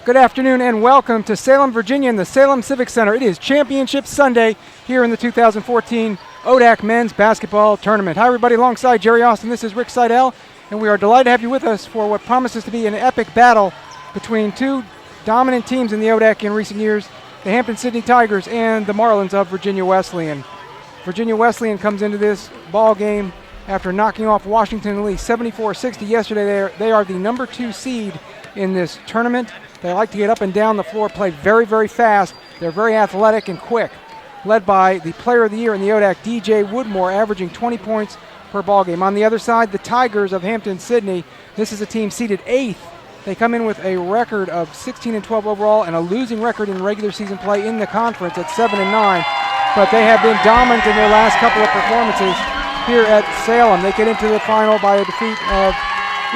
Good afternoon and welcome to Salem, Virginia in the Salem Civic Center. It is Championship Sunday here in the 2014 ODAC Men's Basketball Tournament. Hi everybody, alongside Jerry Austin, this is Rick Seidel, and we are delighted to have you with us for what promises to be an epic battle between two dominant teams in the ODAC in recent years, the Hampden-Sydney Tigers and the Marlins of Virginia Wesleyan. Virginia Wesleyan comes into this ball game after knocking off Washington in Lee 74-60 yesterday. They are the number 2 seed in this tournament. They like to get up and down the floor, play very, very fast. They're very athletic and quick, led by the player of the year in the ODAC, DJ Woodmore, averaging 20 points per ball game. On the other side, the Tigers of Hampden-Sydney. This is a team seeded 8th. They come in with a record of 16-12 overall and a losing record in regular season play in the conference at 7-9. But they have been dominant in their last couple of performances here at Salem. They get into the final by a defeat of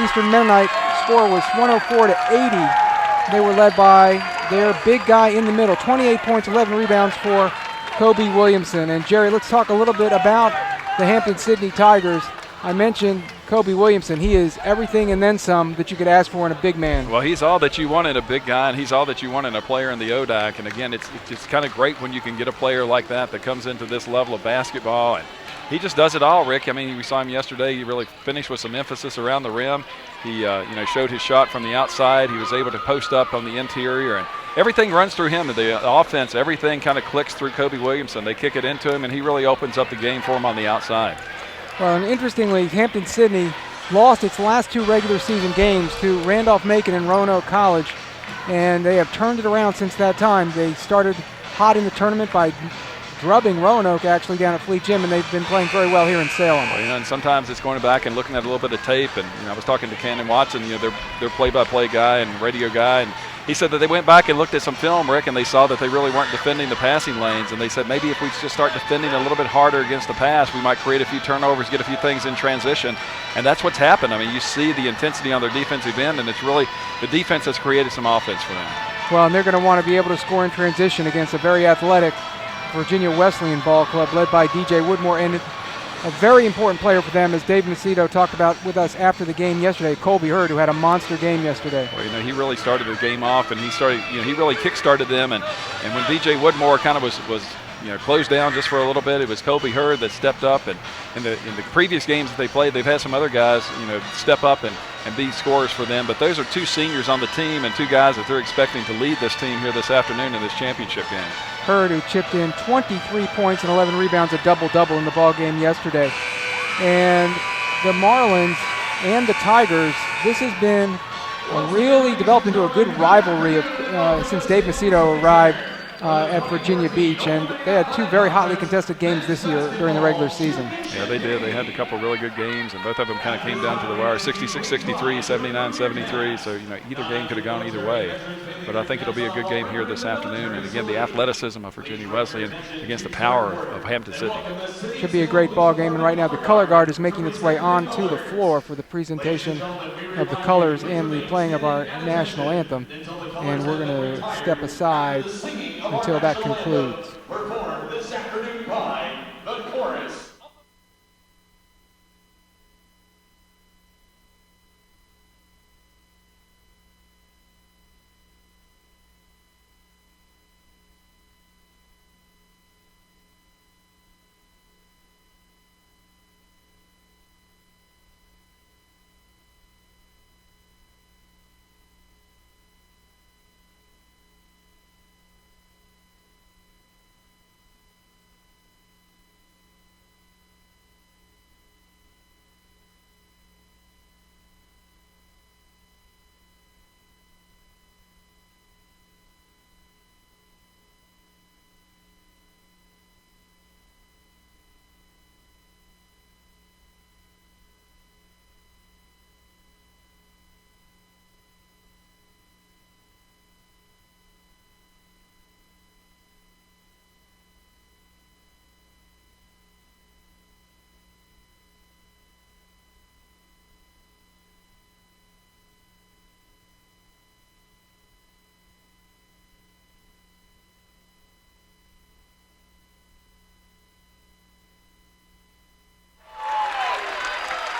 Eastern Mennonite. Score was 104-80. They were led by their big guy in the middle, 28 points, 11 rebounds for Kobe Williamson. And Jerry, let's talk a little bit about the Hampden-Sydney Tigers. I mentioned Kobe Williamson. He is everything and then some that you could ask for in a big man. Well, he's all that you want in a big guy, and he's all that you want in a player in the ODAC. And again, it's kind of great when you can get a player like that comes into this level of basketball. And he just does it all, Rick. I mean, we saw him yesterday. He really finished with some emphasis around the rim. He showed his shot from the outside. He was able to post up on the interior, and everything runs through him. The offense, everything kind of clicks through Kobe Williamson. They kick it into him, and he really opens up the game for him on the outside. Well, and interestingly, Hampden-Sydney lost its last 2 regular season games to Randolph-Macon and Roanoke College, and they have turned it around since that time. They started hot in the tournament by drubbing Roanoke actually down at Fleet Gym, and they've been playing very well here in Salem. Well, and sometimes it's going back and looking at a little bit of tape, and I was talking to Cannon Watson, their play-by-play guy and radio guy, and he said that they went back and looked at some film, Rick, and they saw that they really weren't defending the passing lanes, and they said maybe if we just start defending a little bit harder against the pass, we might create a few turnovers, get a few things in transition, and that's what's happened. I mean, you see the intensity on their defensive end, and it's really the defense has created some offense for them. Well, and they're going to want to be able to score in transition against a very athletic Virginia Wesleyan ball club led by DJ Woodmore, and a very important player for them, as Dave Macedo talked about with us after the game yesterday, Colby Hurd, who had a monster game yesterday. Well, he really started the game off, and he really kick-started them, and when DJ Woodmore kind of was closed down just for a little bit, it was Colby Hurd that stepped up, and in the previous games that they played, they've had some other guys step up and be scorers for them, but those are 2 seniors on the team and 2 guys that they're expecting to lead this team here this afternoon in this championship game. Hurd, who chipped in 23 points and 11 rebounds, a double-double in the ball game yesterday. And the Marlins and the Tigers, this has been really developed into a good rivalry since Dave Macedo arrived at Virginia Beach, and they had 2 very hotly contested games this year during the regular season. Yeah, they did. They had a couple really good games, and both of them kind of came down to the wire, 66-63, 79-73, so either game could have gone either way. But I think it'll be a good game here this afternoon, and again, the athleticism of Virginia Wesleyan against the power of Hampden-Sydney. Should be a great ball game, and right now the color guard is making its way onto the floor for the presentation of the colors and the playing of our national anthem, and we're going to step aside until that concludes. Performed this afternoon by the chorus.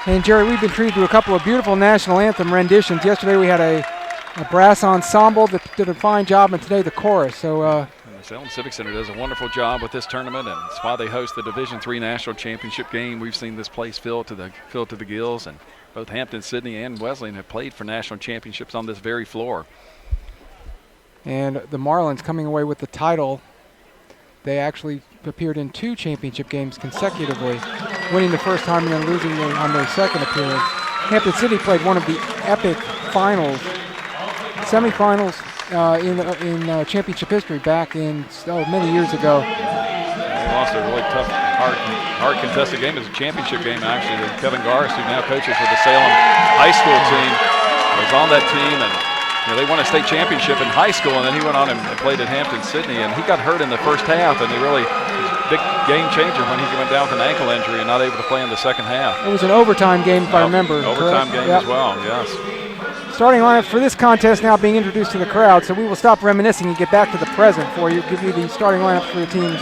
And Jerry, we've been treated to a couple of beautiful national anthem renditions. Yesterday we had a a brass ensemble that did a fine job, and today the chorus. So And the Salem Civic Center does a wonderful job with this tournament, and it's why they host the Division III National Championship game. We've seen this place filled to the gills, and both Hampden-Sydney and Wesleyan have played for national championships on this very floor. And the Marlins coming away with the title. They actually appeared in 2 championship games consecutively, winning the first time and then losing on their second appearance. Hampden-Sydney played one of the epic finals, semifinals in championship history back in many years ago. They lost a really tough, hard contested game. It was a championship game, actually. Kevin Garris, who now coaches for the Salem high school team, was on that team, and they won a state championship in high school, and then he went on and played at Hampden-Sydney, and he got hurt in the first half, and it was a big game changer when he went down with an ankle injury and not able to play in the second half. It was an overtime game, if I remember. Overtime game as well, yes. Starting lineup for this contest now being introduced to the crowd, so we will stop reminiscing and get back to the present for you, give you the starting lineups for the teams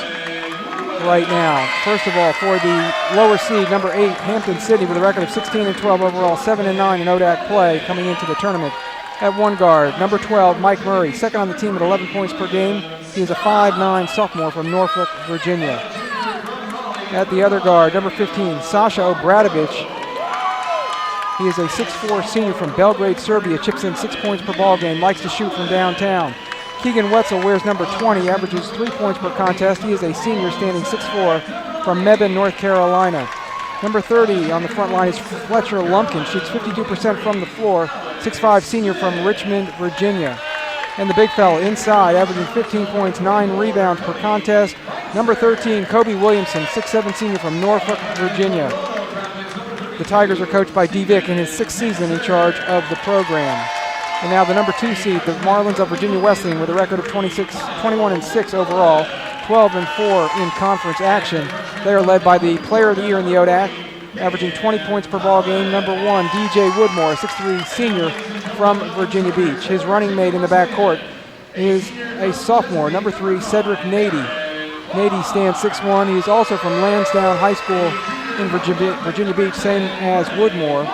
right now. First of all, for the lower seed, number 8, Hampden-Sydney, with a record of 16-12 overall, 7-9 in ODAC play coming into the tournament. At one guard, number 12, Mike Murray, second on the team at 11 points per game. He is a 5'9" sophomore from Norfolk, Virginia. At the other guard, number 15, Sasha Obradovich. He is a 6'4" senior from Belgrade, Serbia, chips in 6 points per ball game, likes to shoot from downtown. Keegan Wetzel wears number 20, averages 3 points per contest. He is a senior standing 6'4" from Mebane, North Carolina. Number 30 on the front line is Fletcher Lumpkin, shoots 52% from the floor, 6'5" senior from Richmond, Virginia. And the big fella inside, averaging 15 points, 9 rebounds per contest. Number 13, Kobe Williamson, 6'7" senior from Norfolk, Virginia. The Tigers are coached by D. Vick in his 6th season in charge of the program. And now the number 2 seed, the Marlins of Virginia Wesleyan, with a record of 21-6 overall, 12-4 in conference action. They are led by the Player of the Year in the ODAC, averaging 20 points per ball game. Number 1, DJ Woodmore, 6'3" senior from Virginia Beach. His running mate in the backcourt is a sophomore, number 3, Cedric Nady. Nady stands 6'1". He is also from Lansdowne High School in Virginia Beach, same as Woodmore.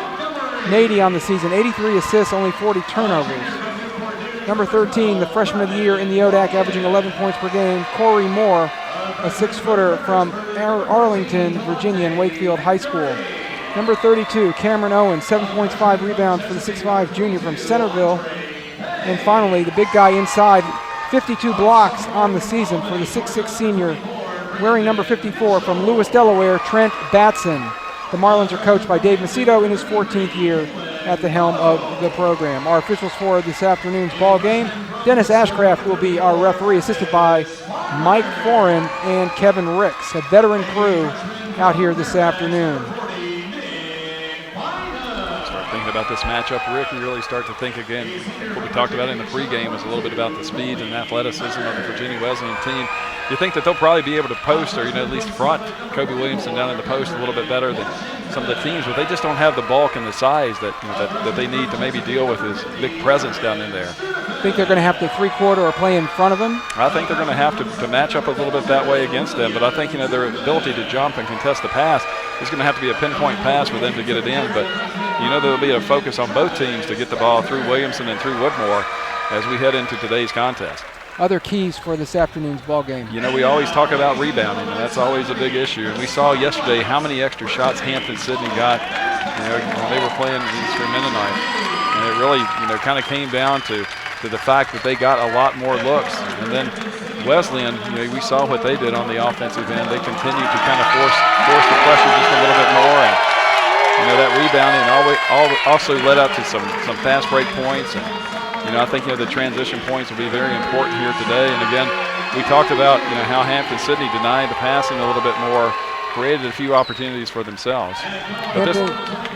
Nady on the season, 83 assists, only 40 turnovers. Number 13, the freshman of the year in the ODAC, averaging 11 points per game, Corey Moore, a 6-footer from Arlington, Virginia, and Wakefield High School. Number 32, Cameron Owens, 7 points, 5 rebounds for the 6'5" junior from Centerville. And finally, the big guy inside, 52 blocks on the season for the 6'6" senior, wearing number 54 from Lewis, Delaware, Trent Batson. The Marlins are coached by Dave Macedo in his 14th year at the helm of the program. Our officials for this afternoon's ball game, Dennis Ashcraft will be our referee, assisted by Mike Foran and Kevin Ricks, a veteran crew out here this afternoon. Start thinking about this matchup, Rick. You really start to think again. What we talked about in the pregame was a little bit about the speed and athleticism of the Virginia Wesleyan team. You think that they'll probably be able to post, or at least front Kobe Williamson down in the post a little bit better than some of the teams, but they just don't have the bulk and the size that that they need to maybe deal with his big presence down in there. Think they're going to have to three-quarter or play in front of him? I think they're going to have to match up a little bit that way against them, but I think their ability to jump and contest the pass is going to have to be a pinpoint pass for them to get it in. But there'll be a focus on both teams to get the ball through Williamson and through Woodmore as we head into today's contest. Other keys for this afternoon's ball game. We always talk about rebounding, and that's always a big issue. And we saw yesterday how many extra shots Hampden-Sydney got when they were playing Eastern Mennonite. And it really kind of came down to the fact that they got a lot more looks. And then Wesleyan, we saw what they did on the offensive end. They continued to kind of force the pressure just a little bit more. And that rebounding also led up to some fast break points. And I think the transition points will be very important here today. And again, we talked about how Hampden-Sydney denied the passing a little bit more, created a few opportunities for themselves. But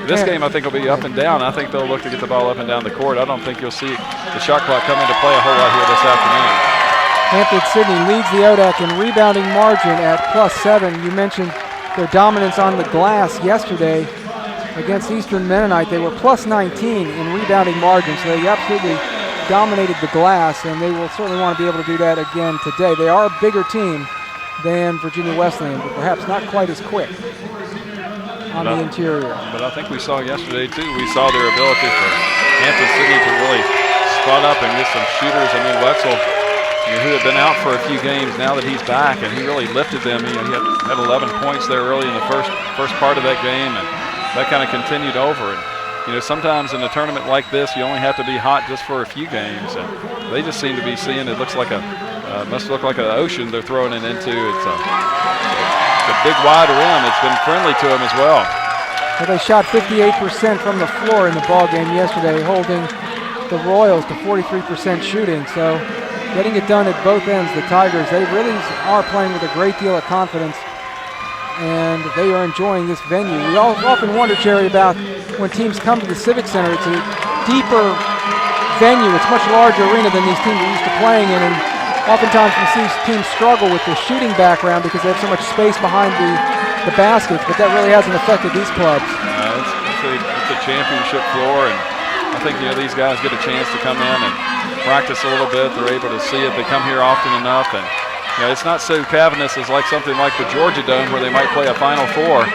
this game I think will be up and down. I think they'll look to get the ball up and down the court. I don't think you'll see the shot clock come into play a whole lot here this afternoon. Hampden-Sydney leads the ODAC in rebounding margin at +7. You mentioned their dominance on the glass yesterday against Eastern Mennonite. They were +19 in rebounding margin, so they absolutely dominated the glass, and they will certainly want to be able to do that again today. They are a bigger team than Virginia Wesleyan, but perhaps not quite as quick on the interior. But I think we saw yesterday, too, we saw their ability for Hampden-Sydney to really spot up and get some shooters. I mean, Wetzel, who had been out for a few games, now that he's back, and he really lifted them. He had 11 points there early in the first part of that game, and that kind of continued over. And sometimes in a tournament like this, you only have to be hot just for a few games, and they just seem to be seeing it. Looks like must look like an ocean they're throwing it into. It's a big wide rim. It's been friendly to them as well. Well, they shot 58% from the floor in the ball game yesterday, holding the Royals to 43% shooting. So getting it done at both ends, the Tigers, they really are playing with a great deal of confidence, and they are enjoying this venue. We often wonder, Jerry, about when teams come to the Civic Center. It's a deeper venue. It's a much larger arena than these teams are used to playing in, and oftentimes we see teams struggle with the shooting background because they have so much space behind the baskets, but that really hasn't affected these clubs. It's a championship floor, and I think these guys get a chance to come in and practice a little bit. They're able to see it. They come here often enough, and it's not so cavernous as like something like the Georgia Dome where they might play a Final Four,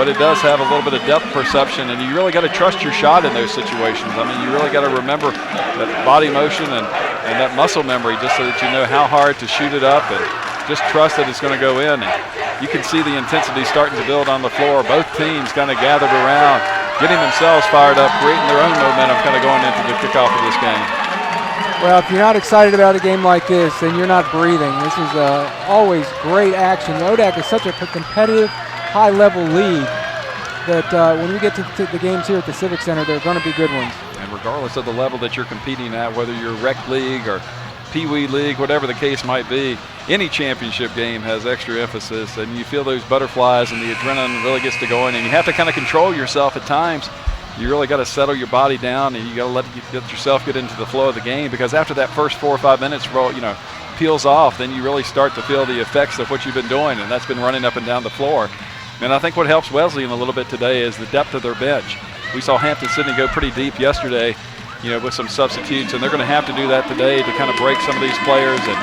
but it does have a little bit of depth perception, and you really got to trust your shot in those situations. I mean, you really got to remember that body motion and that muscle memory, just so that you know how hard to shoot it up, and just trust that it's going to go in. And you can see the intensity starting to build on the floor. Both teams kind of gathered around, getting themselves fired up, creating their own momentum kind of going into the kickoff of this game. Well, if you're not excited about a game like this, then you're not breathing. This is always great action. The ODAC is such a competitive, high-level league that when we get to the games here at the Civic Center, they're going to be good ones. And regardless of the level that you're competing at, whether you're rec league or Pee Wee League, whatever the case might be, any championship game has extra emphasis, and you feel those butterflies and the adrenaline really gets to going, and you have to kind of control yourself at times. You really got to settle your body down, and you got to let yourself get into the flow of the game, because after that first 4 or 5 minutes peels off, then you really start to feel the effects of what you've been doing, and that's been running up and down the floor. And I think what helps Wesleyan a little bit today is the depth of their bench. We saw Hampden-Sydney go pretty deep yesterday, with some substitutes, and they're going to have to do that today to kind of break some of these players and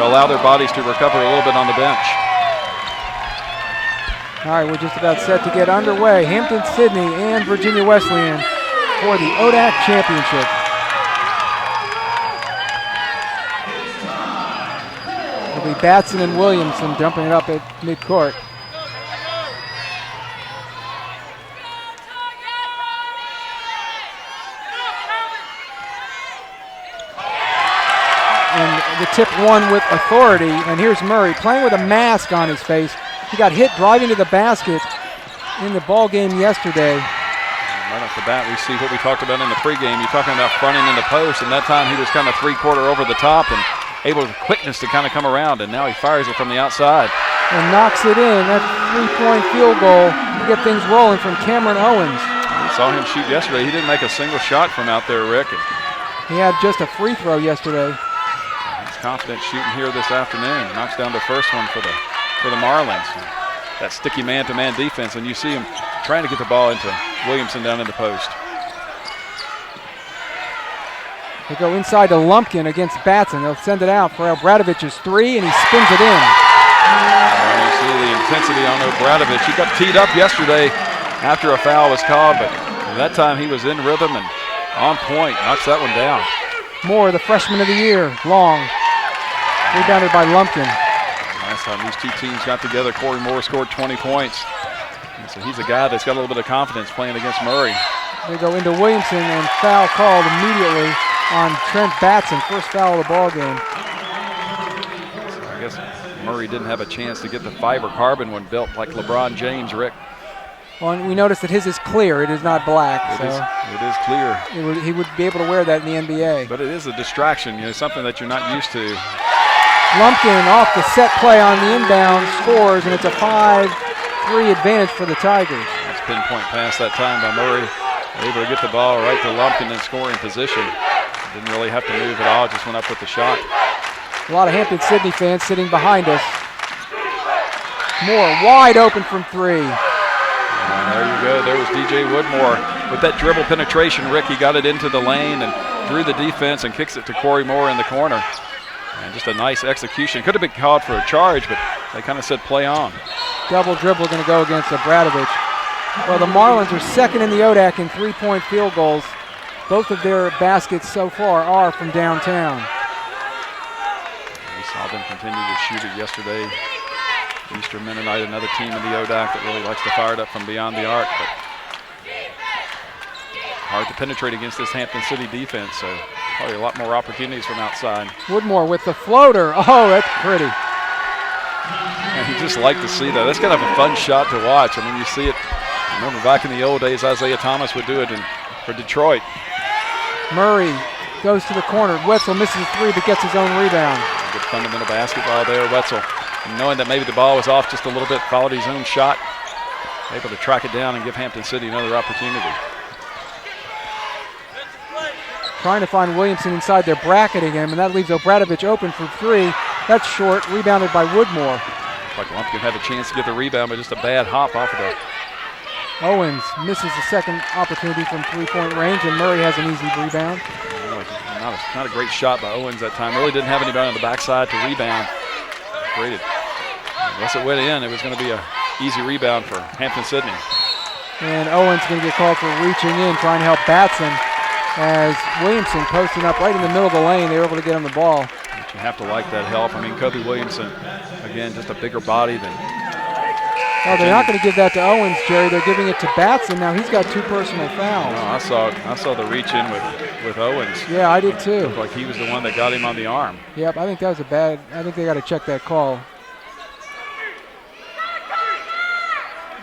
allow their bodies to recover a little bit on the bench. All right, we're just about set to get underway. Hampden-Sydney and Virginia Wesleyan for the ODAC Championship. It'll be Batson and Williamson dumping it up at midcourt. And the tip won with authority, and here's Murray playing with a mask on his face. He got hit driving to the basket in the ball game yesterday. Right off the bat, we see what we talked about in the pregame. You're talking about fronting in the post, and that time he was kind of three-quarter over the top and able with quickness to kind of come around, and now he fires it from the outside. And knocks it in. That three-point field goal to get things rolling from Cameron Owens. We saw him shoot yesterday. He didn't make a single shot from out there, Rick. He had just a free throw yesterday. He's confident shooting here this afternoon. Knocks down the first one for the Marlins. That sticky man-to-man defense, and you see him trying to get the ball into Williamson down in the post. They go inside to Lumpkin against Batson. They'll send it out for Obradovich's three, and he spins it in. And you see the intensity on Obradovich. He got teed up yesterday after a foul was called, but that time he was in rhythm and on point. Knocks that one down. Moore, the freshman of the year, long. Rebounded by Lumpkin. Last time these two teams got together, Corey Moore scored 20 points. And so he's a guy that's got a little bit of confidence playing against Murray. They go into Williamson, and foul called immediately on Trent Batson, first foul of the ball game. So I guess Murray didn't have a chance to get the fiber carbon one built like LeBron James, Rick. Well, and we noticed that his is clear. It is not black. It is clear. He would be able to wear that in the NBA. But it is a distraction, something that you're not used to. Lumpkin off the set play on the inbound scores, and it's a 5-3 advantage for the Tigers. Nice pinpoint pass that time by Murray. Able to get the ball right to Lumpkin in scoring position. Didn't really have to move at all, just went up with the shot. A lot of Hampden-Sydney fans sitting behind us. Moore wide open from three. And there you go. There was DJ Woodmore with that dribble penetration. Rick, he got it into the lane and through the defense and kicks it to Corey Moore in the corner. And just a nice execution. Could have been called for a charge, but they kind of said play on. Double dribble going to go against Obradovich. Well, the Marlins are second in the ODAC in three-point field goals. Both of their baskets so far are from downtown. We saw them continue to shoot it yesterday. Eastern Mennonite, another team in the ODAC that really likes to fire it up from beyond the arc, but hard to penetrate against this Hampden-Sydney defense, so probably a lot more opportunities from outside. Woodmore with the floater. Oh, that's pretty. And you just like to see that. That's kind of a fun shot to watch. I mean, you see it. I remember back in the old days, Isaiah Thomas would do it for Detroit. Murray goes to the corner. Wetzel misses a three but gets his own rebound. Good fundamental basketball there, Wetzel. And knowing that maybe the ball was off just a little bit, followed his own shot, able to track it down and give Hampden-Sydney another opportunity. Trying to find Williamson inside their bracketing him, and that leaves Obradovic open for three. That's short, rebounded by Woodmore. Like Lumpkin had a chance to get the rebound, but just a bad hop off of the. Owens misses the second opportunity from three-point range, and Murray has an easy rebound. Not a great shot by Owens that time. Really didn't have anybody on the backside to rebound. Graded. Unless it went in, it was going to be an easy rebound for Hampden-Sydney. And Owens going to get called for reaching in, trying to help Batson. As Williamson posting up right in the middle of the lane, they were able to get him the ball. But you have to like that help. I mean, Kobe Williamson, again, just a bigger body than. Oh, they're not going to give that to Owens, Jerry. They're giving it to Batson. Now he's got two personal fouls. No, I saw the reach in with Owens. Yeah, I did too. It looked like he was the one that got him on the arm. Yep, I think that was I think they got to check that call.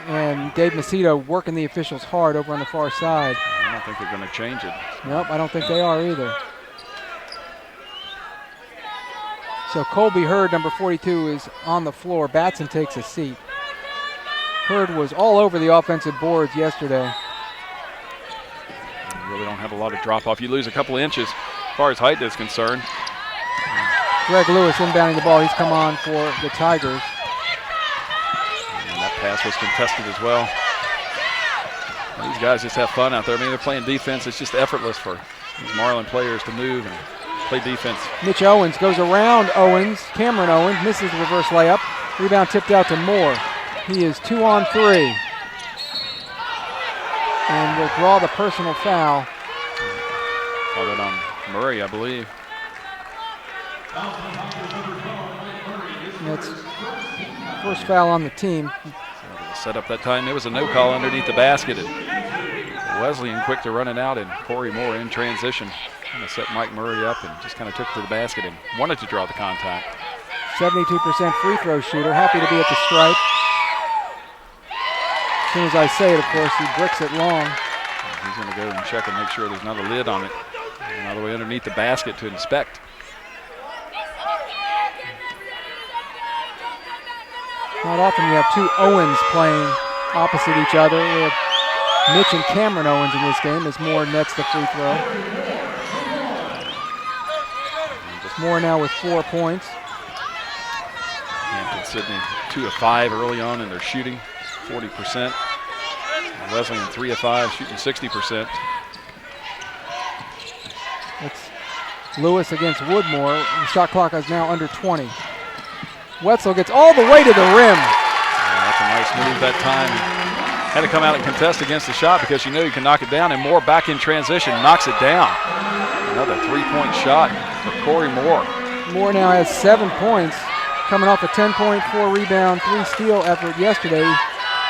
And Dave Macedo working the officials hard over on the far side. I don't think they're going to change it. Nope, I don't think they are either. So Colby Hurd, number 42, is on the floor. Batson takes a seat. Hurd was all over the offensive boards yesterday. You really don't have a lot of drop-off. You lose a couple of inches as far as height is concerned. Greg Lewis inbounding the ball. He's come on for the Tigers. And that pass was contested as well. These guys just have fun out there. I mean, they're playing defense. It's just effortless for these Marlin players to move and play defense. Mitch Owens goes around Owens. Cameron Owens misses the reverse layup. Rebound tipped out to Moore. He is 2 on 3. And will draw the personal foul. Called it on Murray, I believe. That's first foul on the team. Set up that time. It was a no call underneath the basket. And Wesleyan quick to run it out, and Corey Moore in transition. Kind of set Mike Murray up and just kind of took it to the basket and wanted to draw the contact. 72% free throw shooter. Happy to be at the stripe. As soon as I say it, of course, he bricks it long. He's going to go and check and make sure there's not a lid on it. And all the way underneath the basket to inspect. Not often you have two Owens playing opposite each other. We have Mitch and Cameron Owens in this game as Moore nets the free throw. Moore now with 4 points. Hampden-Sydney 2 of 5 early on in their shooting, 40%. And Wesleyan 3 of 5, shooting 60%. It's Lewis against Woodmore. The shot clock is now under 20. Wetzel gets all the way to the rim. That's a nice move that time. Had to come out and contest against the shot because you know you can knock it down, and Moore back in transition, knocks it down. Another three-point shot for Corey Moore. Moore now has 7 points, coming off a 10-point, 4-rebound, 3-steal effort yesterday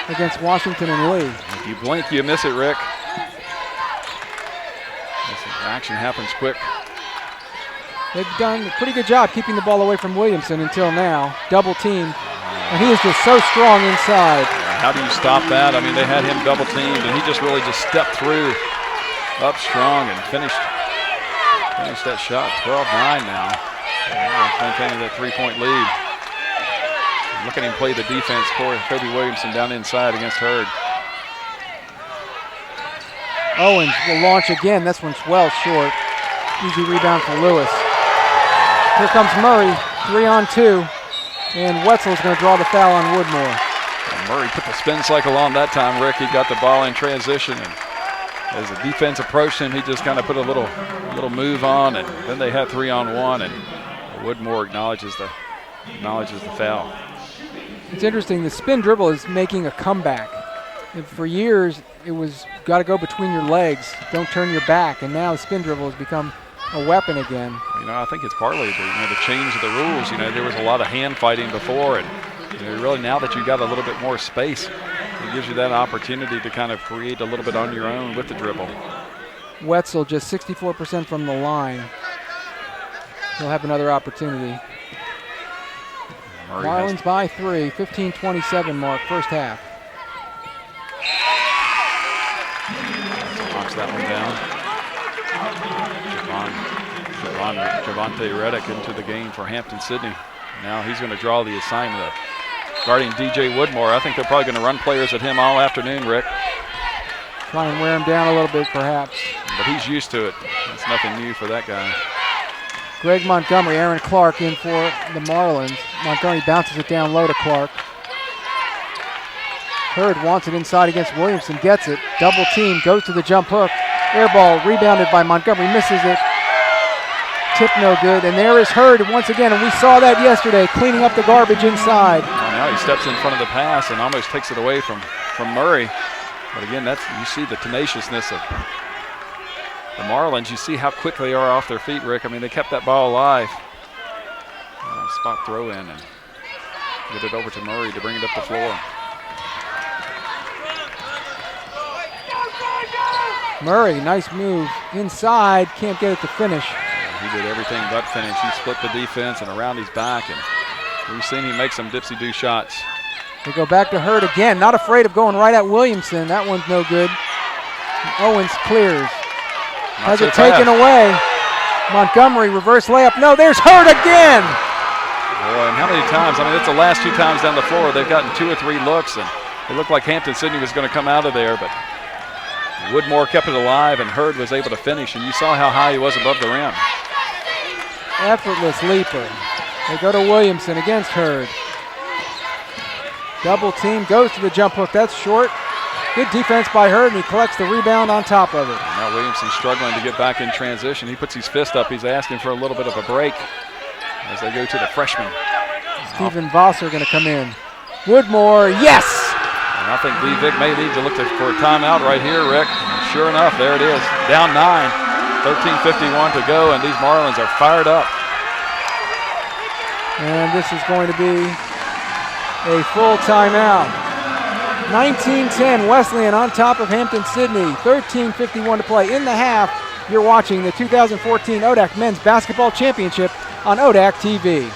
against Washington and Lee. If you blink, you miss it, Rick. This action happens quick. They've done a pretty good job keeping the ball away from Williamson until now. Double teamed, and he is just so strong inside. How do you stop that? I mean, they had him double teamed, and he just really just stepped through up strong and finished that shot. 12-9 now. Maintaining that three-point lead. Look at him play the defense. Kobe Williamson down inside against Hurd. Owens will launch again. This one's well short. Easy rebound for Lewis. Here comes Murray, 3 on 2, and Wetzel's going to draw the foul on Woodmore. And Murray put the spin cycle on that time, Rick. He got the ball in transition, and as the defense approached him, he just kind of put a little move on, and then they had 3 on 1, and Woodmore acknowledges the foul. It's interesting. The spin dribble is making a comeback. And for years, it was got to go between your legs, don't turn your back, and now the spin dribble has become a weapon again. I think it's partly the change of the rules. There was a lot of hand fighting before, and really now that you've got a little bit more space, it gives you that opportunity to kind of create a little bit on your own with the dribble. Wetzel just 64% from the line. He'll have another opportunity. Marlins by 3, 15-27 mark, first half. Knocks that one down. Javante Reddick into the game for Hampden-Sydney. Now he's going to draw the assignment of guarding DJ Woodmore. I think they're probably going to run players at him all afternoon, Rick. Try and wear him down a little bit, perhaps. But he's used to it. It's nothing new for that guy. Greg Montgomery, Aaron Clark in for the Marlins. Montgomery bounces it down low to Clark. Hurd wants it inside against Williamson, gets it. Double team, goes to the jump hook. Air ball rebounded by Montgomery, misses it. Tip no good, and there is Hurd once again, and we saw that yesterday, cleaning up the garbage inside. Now he steps in front of the pass and almost takes it away from Murray. But again, you see the tenaciousness of the Marlins. You see how quick they are off their feet, Rick. I mean, they kept that ball alive. Spot throw in and get it over to Murray to bring it up the floor. Murray, nice move inside, can't get it to finish. He did everything but finish. He split the defense and around his back, and we've seen him make some dipsy-do shots. They go back to Hurd again, not afraid of going right at Williamson. That one's no good. Owens clears. Has it taken away. Montgomery, reverse layup. No, there's Hurd again. Boy, and how many times? I mean, it's the last 2 times down the floor. They've gotten 2 or 3 looks, and it looked like Hampden-Sydney was going to come out of there, but Woodmore kept it alive, and Hurd was able to finish, and you saw how high he was above the rim. Effortless leaper. They go to Williamson against Hurd. Double team, goes to the jump hook. That's short. Good defense by Hurd, and he collects the rebound on top of it. Now Williamson's struggling to get back in transition. He puts his fist up. He's asking for a little bit of a break as they go to the freshman. Stephen Vosser going to come in. Woodmore, yes! And I think D-Vic may need to look for a timeout right here, Rick. And sure enough, there it is. Down 9, 13:51 to go, and these Marlins are fired up. And this is going to be a full timeout. 19-10, Wesleyan on top of Hampden-Sydney. 13:51 to play in the half. You're watching the 2014 ODAC Men's Basketball Championship on ODAC TV.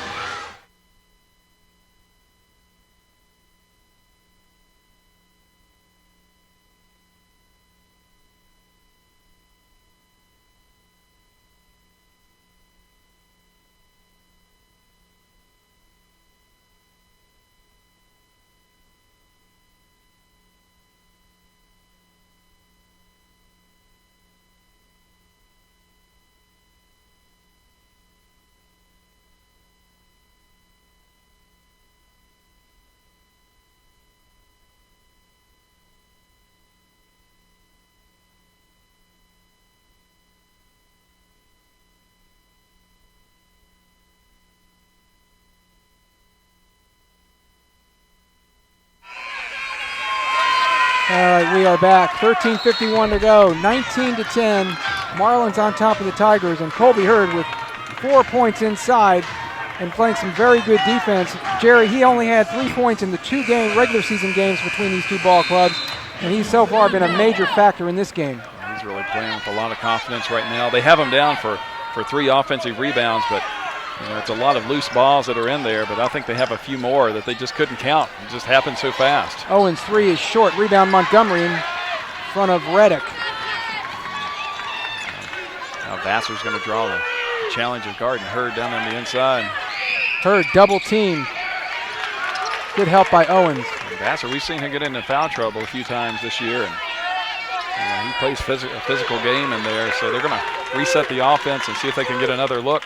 All right, we are back. 13:51 to go. 19-10. Marlins on top of the Tigers, and Colby Hurd with 4 points inside and playing some very good defense. Jerry, he only had 3 points in the 2 regular season games between these 2 ball clubs, and he's so far been a major factor in this game. He's really playing with a lot of confidence right now. They have him down for 3 offensive rebounds, but it's a lot of loose balls that are in there, but I think they have a few more that they just couldn't count. It just happened so fast. Owens' 3 is short. Rebound Montgomery in front of Reddick. Now Vassar's going to draw the challenge of guarding Hurd down on the inside. Hurd double team. Good help by Owens. And Vassar, we've seen him get into foul trouble a few times this year, and he plays a physical game in there, so they're going to reset the offense and see if they can get another look.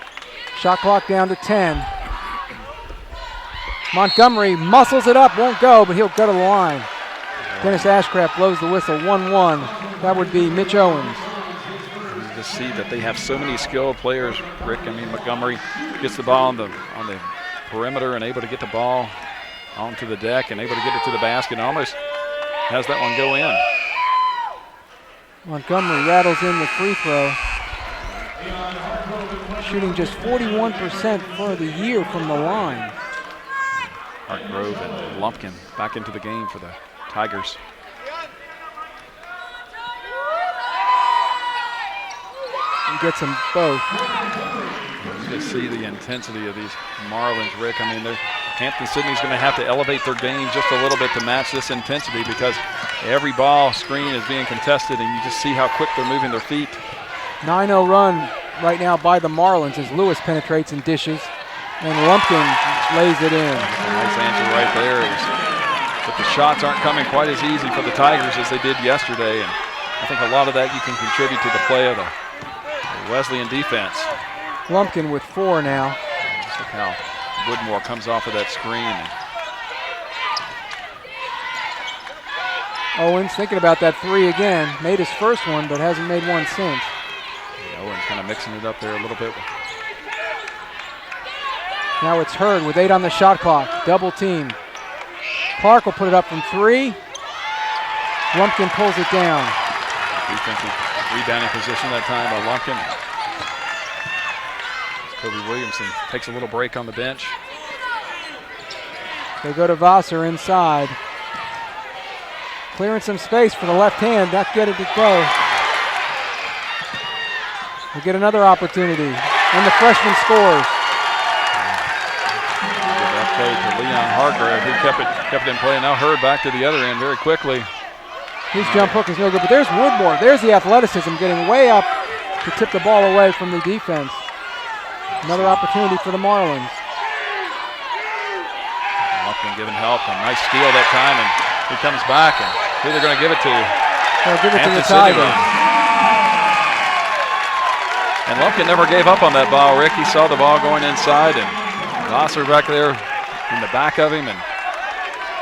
Shot clock down to 10. Montgomery muscles it up, won't go, but he'll go to the line. Dennis Ashcraft blows the whistle, 1-1. That would be Mitch Owens. You just see that they have so many skilled players, Rick. I mean, Montgomery gets the ball on the perimeter and able to get the ball onto the deck and able to get it to the basket. And almost has that one go in. Montgomery rattles in the free throw. Shooting just 41% for the year from the line. Hartgrove and Lumpkin back into the game for the Tigers. He gets them both. You just see the intensity of these Marlins, Rick. I mean, Hampden-Sydney's going to have to elevate their game just a little bit to match this intensity because every ball screen is being contested, and you just see how quick they're moving their feet. 9-0 run right now by the Marlins as Lewis penetrates and dishes, and Lumpkin lays it in. Nice answer right there. But the shots aren't coming quite as easy for the Tigers as they did yesterday, and I think a lot of that you can contribute to the play of the Wesleyan defense. Lumpkin with 4 now. Just look how Woodmore comes off of that screen. Owens thinking about that 3 again. Made his first one, but hasn't made one since. Owens kind of mixing it up there a little bit. Now it's Hurd with 8 on the shot clock. Double team. Clark will put it up from 3. Lumpkin pulls it down. Defensive rebounding position that time by Lumpkin. Kobe Williamson takes a little break on the bench. They go to Vassar inside. Clearing some space for the left hand. Not get it to go. We get another opportunity. And the freshman scores. That play to Leon Hargrave, who kept it in play. Now Hurd back to the other end very quickly. His jump hook is no good, but there's Woodmore. There's the athleticism getting way up to tip the ball away from the defense. Another opportunity for the Marlins. Lumpkin giving help, a nice steal that time, and he comes back, and who they're going to give it to? They'll give it to the Hampden-Sydney. Tigers. And Lumpkin never gave up on that ball, Rick. He saw the ball going inside, and Vassar back there in the back of him, and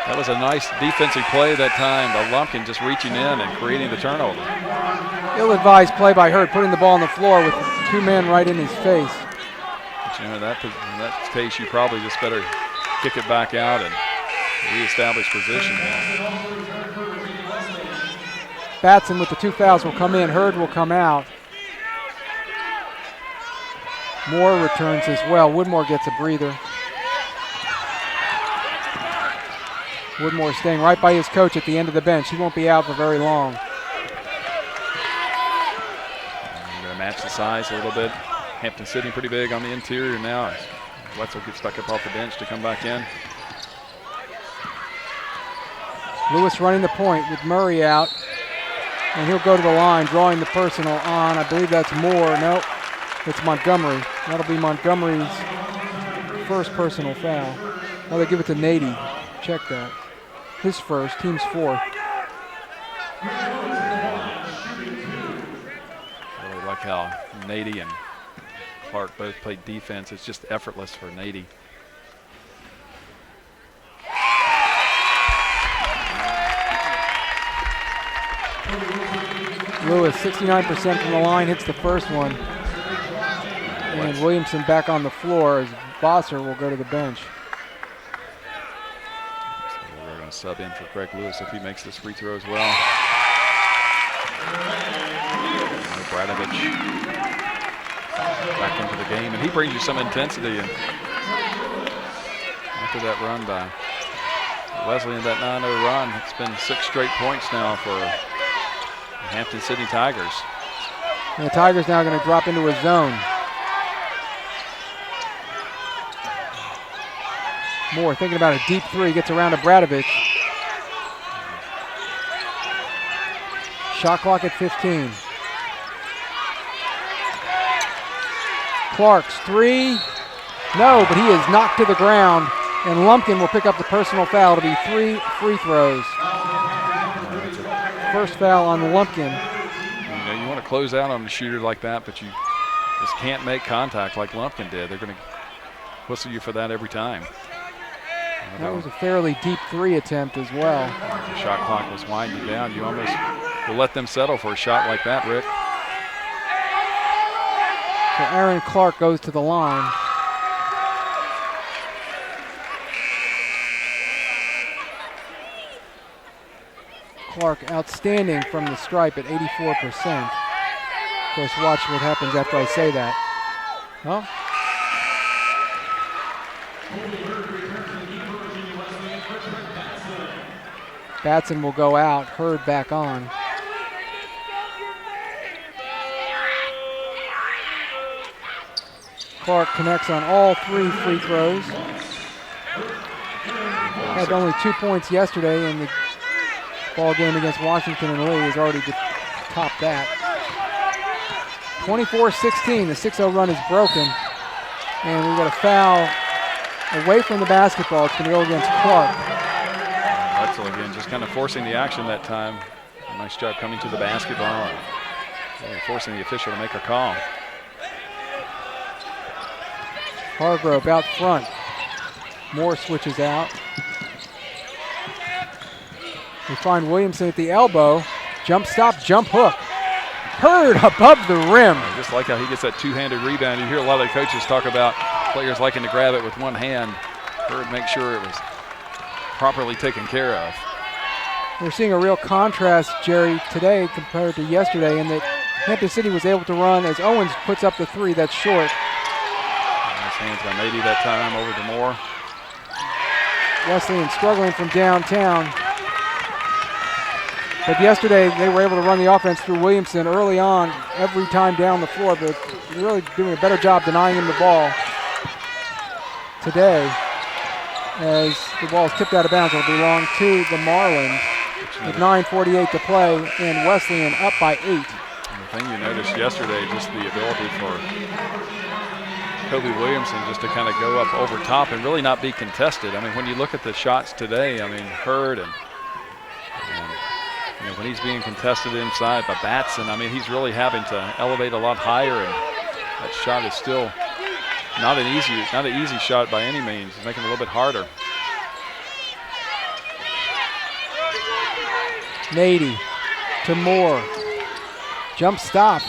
that was a nice defensive play that time. But Lumpkin just reaching in and creating the turnover. Ill-advised play by Hurd, putting the ball on the floor with 2 men right in his face. But you know, in that case, you probably just better kick it back out and reestablish position. Batson with the 2 fouls will come in. Hurd will come out. Moore returns as well. Woodmore gets a breather. Woodmore staying right by his coach at the end of the bench. He won't be out for very long. You're going to match the size a little bit. Hampden-Sydney pretty big on the interior now. As Wetzel gets back up off the bench to come back in. Lewis running the point with Murray out. And he'll go to the line, drawing the personal on. I believe that's Moore. Nope, it's Montgomery. That'll be Montgomery's first personal foul. Oh, they give it to Nady. Check that. His first, team's 4th. Really like how Nady and Clark both played defense. It's just effortless for Nady. Lewis, 69% from the line, hits the first one. And Williamson back on the floor as Vassar will go to the bench. So we're going to sub in for Greg Lewis if he makes this free throw as well. Bradovich back into the game, and he brings you some intensity. And after that run by Wesleyan, that 9-0 run, it's been 6 straight points now for the Hampden-Sydney Tigers. And the Tigers now going to drop into a zone. Moore thinking about a deep 3, gets around to Bradovich. Shot clock at 15. Clark's 3, no, but he is knocked to the ground, and Lumpkin will pick up the personal foul. It'll be 3 free throws. First foul on Lumpkin. You know, you want to close out on a shooter like that, but you just can't make contact like Lumpkin did. They're going to whistle you for that every time. That was a fairly deep 3 attempt as well. The shot clock was winding down. You almost will let them settle for a shot like that, Rick. So Aaron Clark goes to the line. Clark outstanding from the stripe at 84%. Of course, watch what happens after I say that. Well, Batson will go out, Hurd back on. Clark connects on all 3 free throws. Had only 2 points yesterday in the ball game against Washington, and Lee has already topped that. 24-16, the 6-0 run is broken, and we've got a foul away from the basketball. It's going to go against Clark. Wetzel again, just kind of forcing the action that time. A nice job coming to the basketball and forcing the official to make a call. Hargrove out front. Moore switches out. We find Williamson at the elbow. Jump stop, jump hook. Hurd above the rim. I just like how he gets that two-handed rebound. You hear a lot of the coaches talk about players liking to grab it with one hand. Hurd makes sure it was properly taken care of. We're seeing a real contrast, Jerry, today compared to yesterday, in that Hampden-Sydney was able to run as Owens puts up the 3 that's short. Nice hands by Nady that time over to Moore. Wesleyan struggling from downtown. But yesterday they were able to run the offense through Williamson early on, every time down the floor, but really doing a better job denying him the ball today. As the ball is tipped out of bounds, it'll belong to the Marlins with 9:48 to play, and Wesleyan up by 8. And the thing you noticed yesterday, just the ability for Kobe Williamson just to kind of go up over top and really not be contested. I mean, when you look at the shots today, I mean, Hurd and you know, when he's being contested inside by Batson, I mean, he's really having to elevate a lot higher, and that shot is still not an easy shot by any means. It's making it a little bit harder. Nady to Moore. Jump stop.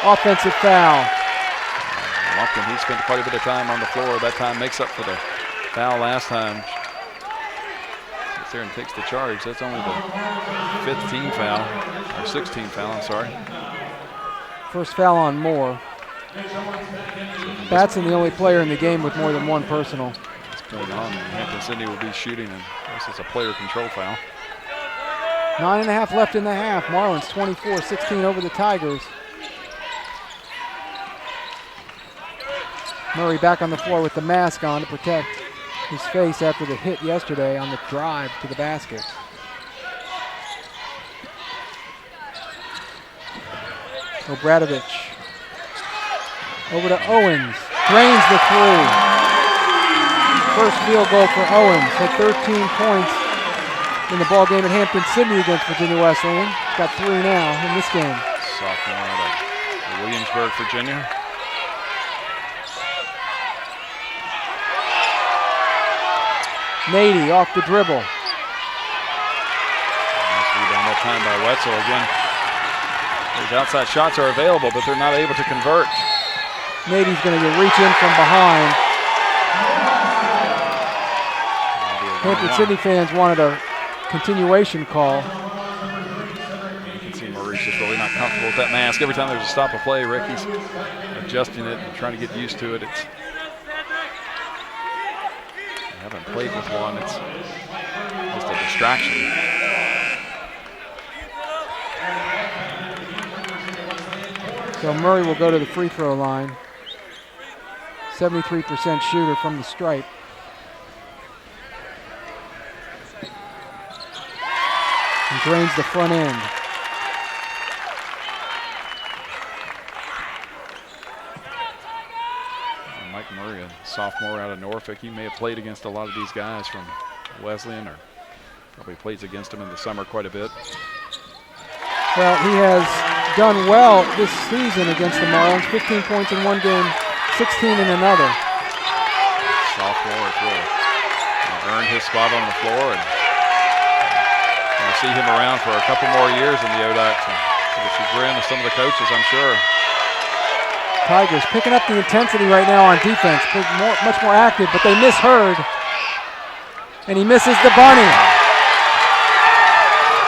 Offensive foul. Lumpkin, he spent quite a bit of time on the floor. That time makes up for the foul last time. Sits there and takes the charge. That's only the 5th team foul, or 16th foul, I'm sorry. First foul on Moore. Batson the only player in the game with more than 1 personal. What's going on? Hampden-Sydney will be shooting, and this is a player control foul. 9.5 left in the half. Marlins 24-16 over the Tigers. Murray back on the floor with the mask on to protect his face after the hit yesterday on the drive to the basket. Obradovich over to Owens, drains the 3. First field goal for Owens, had 13 points in the ball game at Hampden-Sydney against Virginia Wesleyan. He's got 3 now in this game. Sophomore out of Williamsburg, Virginia. Nady off the dribble. Nice rebound that time by Wetzel again. Those outside shots are available, but they're not able to convert. Nady's going to reach in from behind. Hampden-Sydney fans wanted a continuation call. You can see Murray's just really not comfortable with that mask. Every time there's a stop of play, Ricky's adjusting it and trying to get used to it. It's I haven't played with one. It's just a distraction. So Murray will go to the free throw line. 73% shooter from the stripe. And drains the front end. Mike Murray, a sophomore out of Norfolk, he may have played against a lot of these guys from Wesleyan, or probably plays against them in the summer quite a bit. Well, he has done well this season against the Marlins. 15 points in one game, 16 in another. Sophomore has really earned his spot on the floor, and we'll see him around for a couple more years in the ODAC. To the chagrin of some of the coaches, I'm sure. Tigers picking up the intensity right now on defense. Much more active, but they miss Hurd. And he misses the bunny.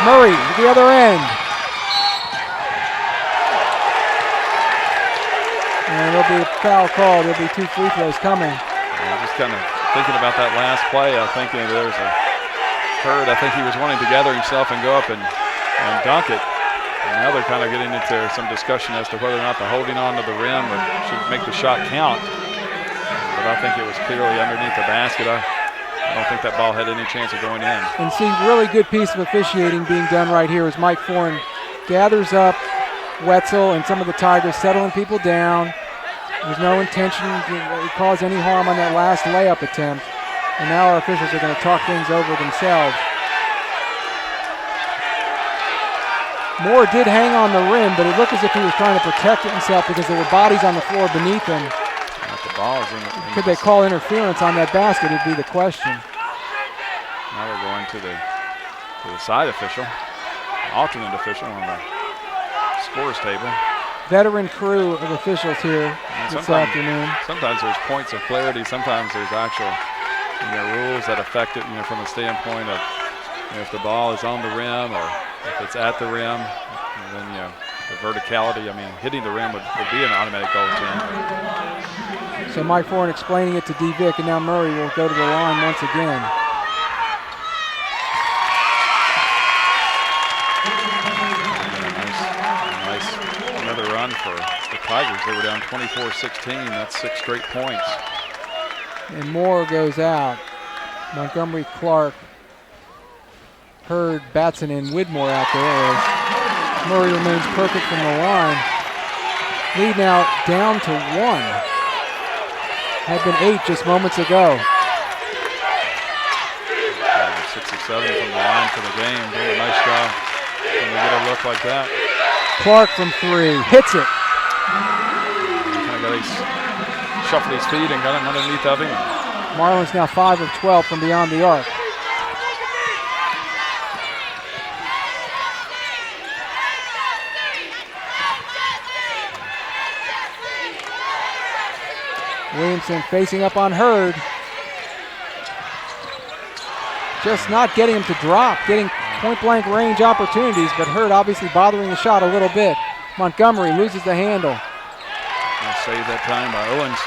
Murray to the other end. And there'll be a foul call. There'll be 2 free throws coming. Yeah, just kind of thinking about that last play. I think there's a Hurd. I think he was wanting to gather himself and go up and dunk it. And now they're kind of getting into some discussion as to whether or not the holding on to the rim should make the shot count. But I think it was clearly underneath the basket. I don't think that ball had any chance of going in. And see, really good piece of officiating being done right here as Mike Foran gathers up Wetzel and some of the Tigers, settling people down. There's no intention to cause any harm on that last layup attempt. And now our officials are going to talk things over themselves. Moore did hang on the rim, but it looked as if he was trying to protect himself because there were bodies on the floor beneath him. The ball is in Could they call interference on that basket would be the question. Now we're going to the side official, alternate official on the scores table. Veteran crew of officials here this afternoon. Sometimes there's points of clarity. Sometimes there's actual rules that affect it from the standpoint of if the ball is on the rim or if it's at the rim, and then the verticality. I mean, hitting the rim would be an automatic goal team. So Mike Foran explaining it to D. Vick, and now Murray will go to the line once again. Another run for the Tigers. They were down 24-16. That's 6 straight points. And Moore goes out. Montgomery, Clark, Hurd, Batson, and Widmore out there as Murray remains perfect from the line. Lead now down to 1. Had been 8 just moments ago. 6 or 7 from the line for the game. Doing a nice job when they get a look like that. Clark from 3, hits it. Kind of got shuffled his feet and got him underneath of him. Marlins now 5 of 12 from beyond the arc. Williamson facing up on Hurd. Just not getting him to drop, getting point-blank range opportunities, but Hurd obviously bothering the shot a little bit. Montgomery loses the handle. Saved that time by Owens.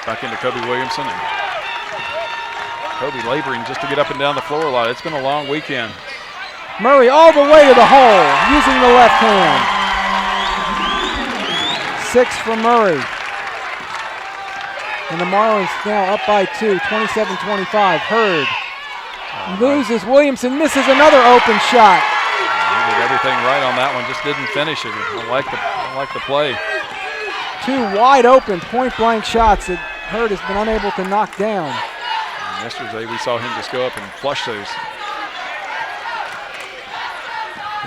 Back into Kobe Williamson. And Kobe laboring just to get up and down the floor a lot. It's been a long weekend. Murray all the way to the hole, using the left hand. 6 for Murray. And the Marlins now up by 2, 27-25. Hurd loses. Williamson misses another open shot. He did everything right on that one, just didn't finish it. I like the play. 2 wide open point-blank shots that Hurd has been unable to knock down. And yesterday we saw him just go up and flush those.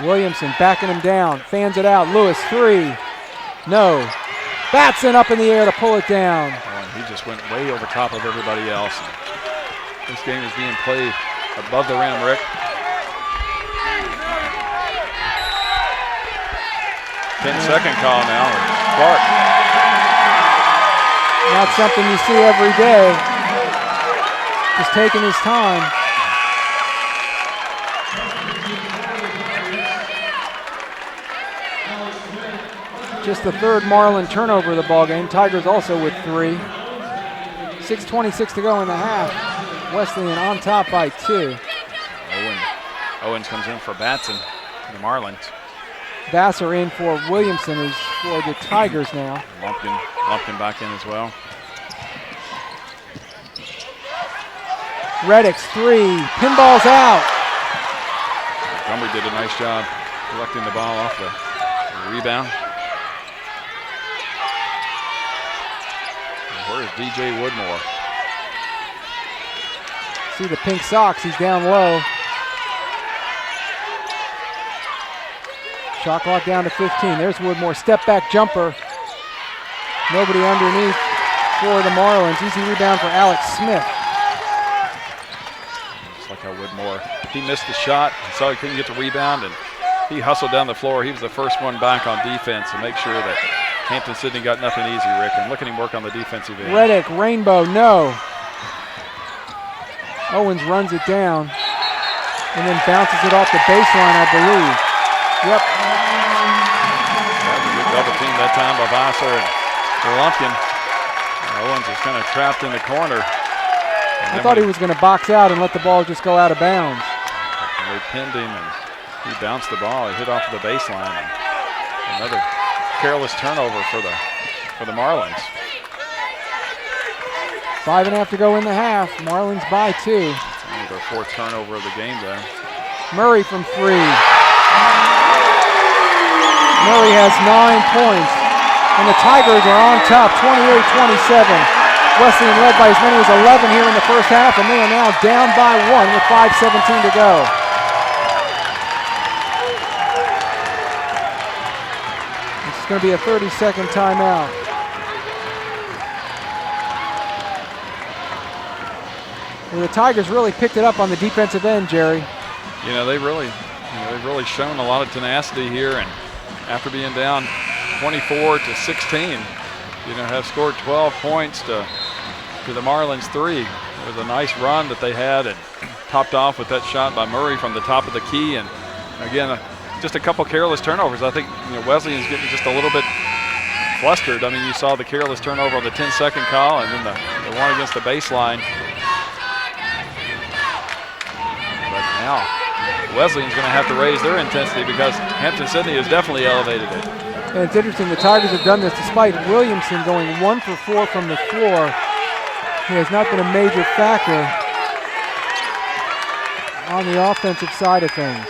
Williamson backing him down, fans it out. Lewis 3, no. Batson up in the air to pull it down. And he just went way over top of everybody else. This game is being played above the rim, Rick. 10-second call now. Clark. Not something you see every day. Just taking his time. Just the 3rd Marlin turnover of the ballgame. Tigers also with 3. 6:26 to go in the half. Wesleyan on top by 2. Owens comes in for Batson, the Marlins. Vassar in for Williamson, who's for the Tigers now. Lumpkin back in as well. Reddick's 3, pinball's out. Montgomery did a nice job collecting the ball off the rebound. Where's DJ Woodmore? See the pink socks, he's down low. Shot clock down to 15. There's Woodmore, step back jumper. Nobody underneath for the Marlins. Easy rebound for Alex Smith. Just like how Woodmore, he missed the shot, saw he couldn't get the rebound, and he hustled down the floor. He was the first one back on defense to make sure that Hampden-Sydney got nothing easy, Rick, and look at him work on the defensive end. Reddick, rainbow, no. Owens runs it down. and then bounces it off the baseline, I believe. Yep. That was a good double team that time by Vassar and Lumpkin. Owens is kind of trapped in the corner. I thought he was going to box out and let the ball just go out of bounds. They pinned him and he bounced the ball. He hit off the baseline. Another careless turnover for the Marlins. 5.5 to go in the half. Marlins by 2. It's only their 4th turnover of the game there. Murray from 3. Murray has 9 points. And the Tigers are on top, 28-27. Wesleyan led by as many as 11 here in the first half, and they are now down by 1 with 5:17 to go. This is going to be a 30-second timeout. Well, the Tigers really picked it up on the defensive end, Jerry. You know, they've really shown a lot of tenacity here, and after being down 24-16, have scored 12 points to the Marlins 3. It was a nice run that they had, and topped off with that shot by Murray from the top of the key. And again, just a couple careless turnovers. I think Wesleyan's getting just a little bit flustered. I mean, you saw the careless turnover on the 10-second call, and then the one against the baseline. But now Wesleyan's going to have to raise their intensity because Hampden-Sydney has definitely elevated it. And it's interesting, the Tigers have done this despite Williamson going 1 for 4 from the floor. He has not been a major factor on the offensive side of things.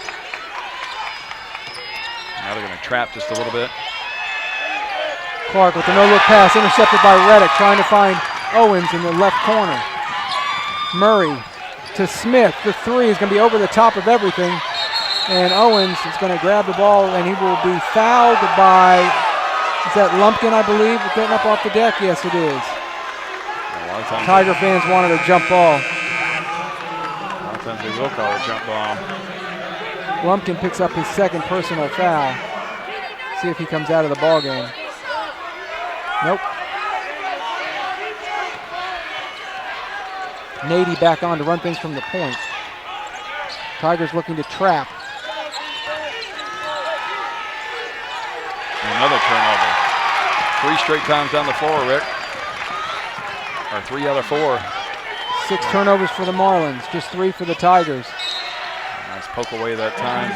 Now they're going to trap just a little bit. Clark with a no-look pass, intercepted by Reddick, trying to find Owens in the left corner. Murray to Smith. The 3 is going to be over the top of everything. And Owens is going to grab the ball, and he will be fouled by, is that Lumpkin, I believe, getting up off the deck? Yes, it is. Tiger fans wanted a jump ball. A lot of times they will call a jump ball. Lumpkin picks up his 2nd personal foul. See if he comes out of the ball game. Nope. Nady back on to run things from the point. Tigers looking to trap. Another turnover. 3 straight times down the floor, Rick. Or 3 out of 4. 6 turnovers for the Marlins, just 3 for the Tigers. Nice poke away that time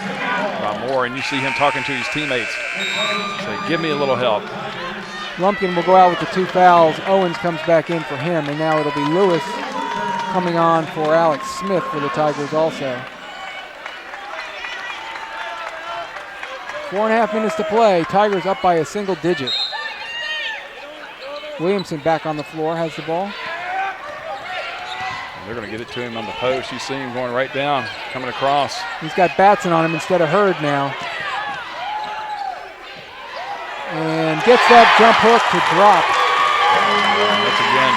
by Moore, and you see him talking to his teammates. Say, give me a little help. Lumpkin will go out with the 2 fouls. Owens comes back in for him, and now it'll be Lewis coming on for Alex Smith for the Tigers also. 4.5 minutes to play. Tigers up by a single digit. Williamson back on the floor, has the ball. And they're going to get it to him on the post. You see him going right down, coming across. He's got Batson on him instead of Hurd now. And gets that jump hook to drop. Once again,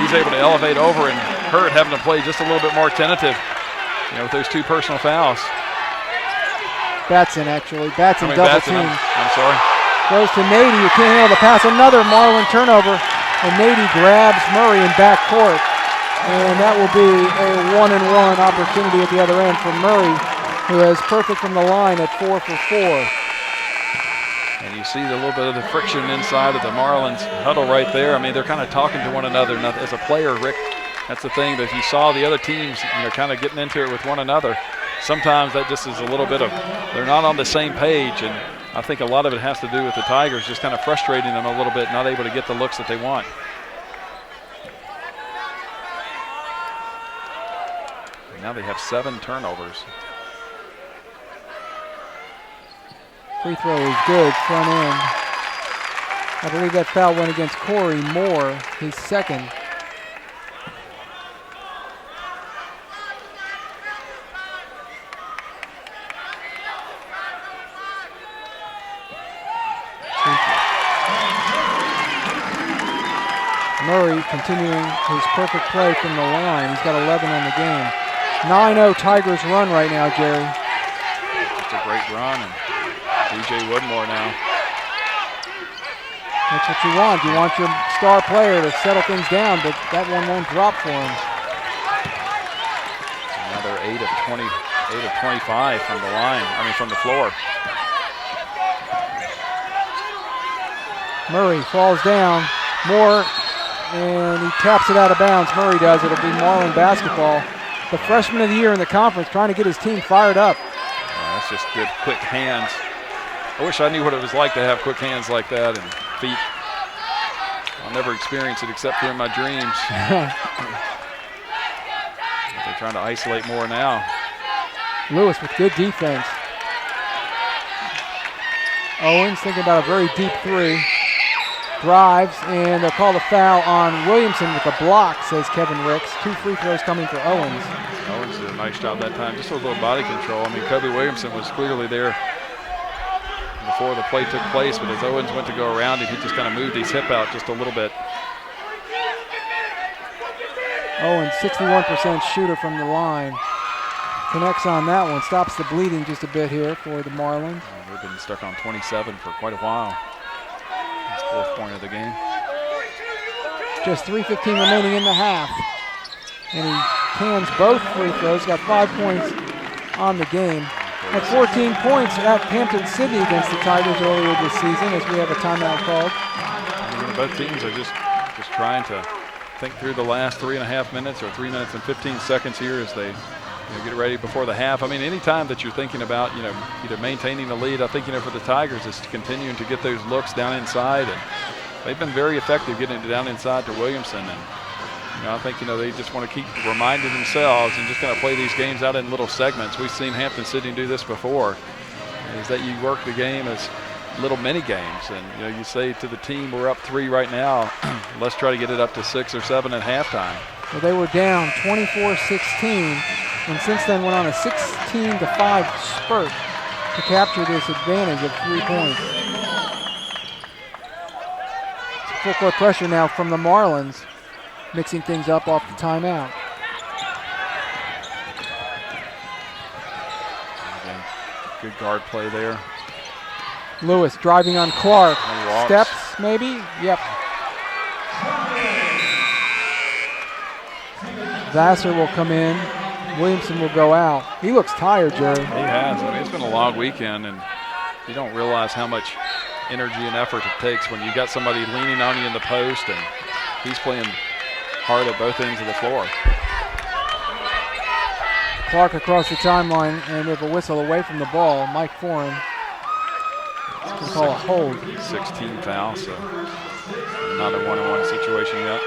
he's able to elevate over, and Hurd having to play just a little bit more tentative, with those 2 personal fouls. Batson, actually. Batson double team. I'm sorry. Goes to Nady, who can't handle the pass. Another Marlin turnover. And Nady grabs Murray in backcourt. And that will be a 1-and-1 opportunity at the other end for Murray, who is perfect from the line at 4 for 4. And you see a little bit of the friction inside of the Marlins huddle right there. I mean, they're kind of talking to one another. Now, as a player, Rick, that's the thing, that you saw the other teams, kind of getting into it with one another. Sometimes that just is a little bit of, they're not on the same page, and I think a lot of it has to do with the Tigers just kind of frustrating them a little bit, not able to get the looks that they want. And now they have 7 turnovers. Free throw is good, front end. I believe that foul went against Corey Moore, his 2nd. Murray continuing his perfect play from the line. He's got 11 on the game. 9-0 Tigers run right now, Jerry. It's a great run, and DJ Woodmore now. That's what you want. You want your star player to settle things down, but that one won't drop for him. Another 8 of 25 from the line. From the floor. Murray falls down. Moore, and he taps it out of bounds. Murray does. It'll be Marlin basketball. The freshman of the year in the conference, trying to get his team fired up. That's just good, quick hands. I wish I knew what it was like to have quick hands like that and feet. I'll never experience it except for in my dreams. They're trying to isolate more now. Lewis with good defense. Owens thinking about a very deep three. Drives, and they'll call the foul on Williamson with a block, says Kevin Ricks. 2 free throws coming for Owens. Owens did a nice job that time, just with a little body control. Kobe Williamson was clearly there before the play took place, but as Owens went to go around him, he just kind of moved his hip out just a little bit. Owens, 61% shooter from the line. Connects on that one, stops the bleeding just a bit here for the Marlins. They've been stuck on 27 for quite a while. That's 4th point of the game. Just 3:15 remaining in the half. And he cans both free throws, got 5 points on the game. Had 14 points at Hampden-Sydney against the Tigers earlier this season as we have a timeout called. Both teams are just trying to think through the last 3.5 minutes or 3 minutes and 15 seconds here as they get ready before the half. Any time that you're thinking about, either maintaining the lead, I think, for the Tigers is continuing to get those looks down inside. And they've been very effective getting it down inside to Williamson. And, I think, they just want to keep reminding themselves and just kind of play these games out in little segments. We've seen Hampden-Sydney do this before, is that you work the game as little mini games. And, you say to the team, we're up 3 right now. Let's try to get it up to 6 or 7 at halftime. Well, they were down 24-16. And since then went on a 16-5 spurt to capture this advantage of 3 points. Full court pressure now from the Marlins, mixing things up off the timeout. Good guard play there. Lewis driving on Clark. Steps, maybe? Yep. Vassar will come in. Williamson will go out. He looks tired, Jerry. He has. It's been a long weekend, and you don't realize how much energy and effort it takes when you got somebody leaning on you in the post, and he's playing hard at both ends of the floor. Clark across the timeline, and with a whistle away from the ball, Mike Foran can call a hold. 16 foul, so not a one-on-one situation yet.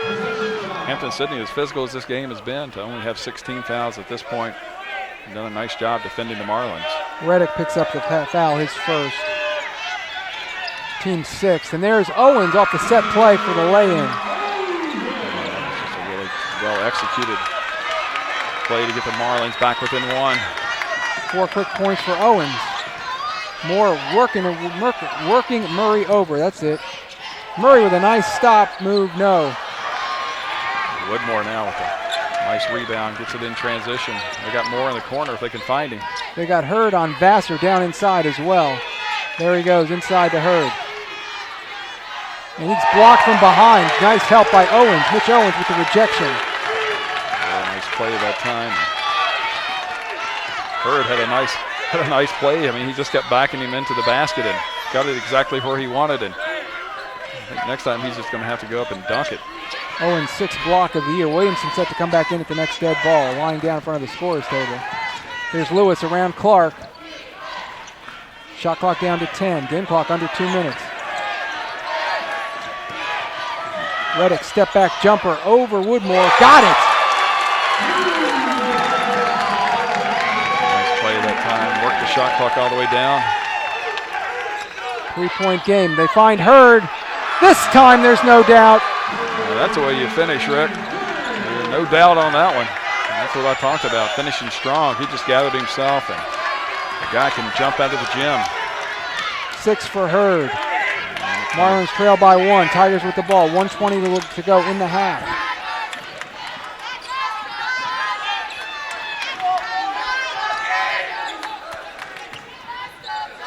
Hampden-Sydney, as physical as this game has been, to only have 16 fouls at this point, and done a nice job defending the Marlins. Reddick picks up the foul, his first. Team 6th, and there's Owens off the set play for the lay-in. Just a really well-executed play to get the Marlins back within 1. 4 quick points for Owens. Moore working Murray over, that's it. Murray with a nice stop, move, no. Woodmore now with a nice rebound, gets it in transition. They got Moore in the corner if they can find him. They got Hurd on Vassar down inside as well. There he goes, inside to Hurd. And he's blocked from behind. Nice help by Owens. Mitch Owens with the rejection. Nice play that time. Hurd had a nice play. He just kept backing him into the basket and got it exactly where he wanted. And I think next time he's just going to have to go up and dunk it. Owens' 6th block of the year. Williamson set to come back in at the next dead ball, lying down in front of the scorer's table. Here's Lewis around Clark. Shot clock down to 10. Game clock under 2 minutes. Reddick step back jumper over Woodmore. Got it! Nice play that time. Worked the shot clock all the way down. 3-point game. They find Hurd. This time there's no doubt. That's the way you finish, Rick. There's no doubt on that one. And that's what I talked about, finishing strong. He just gathered himself, and the guy can jump out of the gym. 6 for Hurd. Marlins trail by 1. Tigers with the ball. 1:20 to go in the half.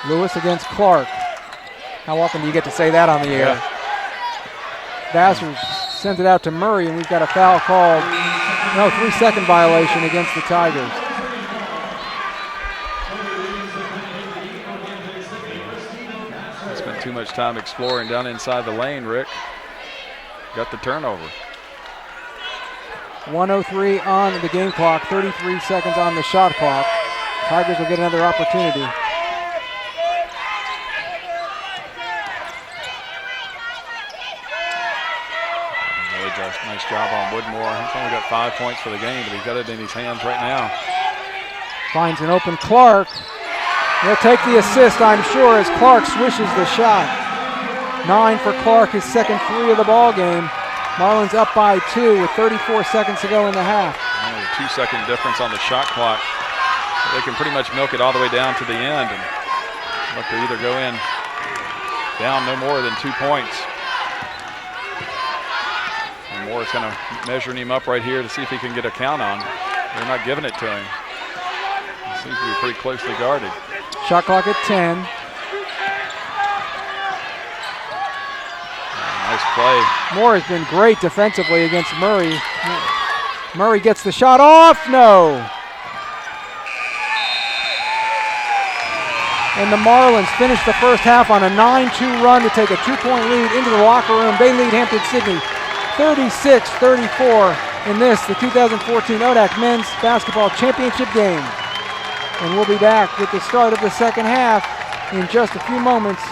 Lewis against Clark. How often do you get to say that on the air? Yeah. Vassar sends it out to Murray, and we've got a foul called. No, 3-second violation against the Tigers. too much time exploring down inside the lane, Rick. Got the turnover. 1:03 on the game clock, 33 seconds on the shot clock. Tigers will get another opportunity. Really does a nice job on Woodmore. He's only got 5 points for the game, but he's got it in his hands right now. Finds an open Clark. He'll take the assist, I'm sure, as Clark swishes the shot. 9 for Clark, his second 3 of the ball game. Marlins up by 2 with 34 seconds to go in the half. Only a 2-second difference on the shot clock. They can pretty much milk it all the way down to the end and look to either go in down no more than 2 points. And Moore's kind of measuring him up right here to see if he can get a count on. They're not giving it to him. He seems to be pretty closely guarded. Shot clock at 10. Nice play. Moore has been great defensively against Murray. Murray gets the shot off. No. And the Marlins finish the first half on a 9-2 run to take a 2-point lead into the locker room. They lead Hampden-Sydney 36-34 in this, the 2014 ODAC Men's Basketball Championship game. And we'll be back with the start of the second half in just a few moments.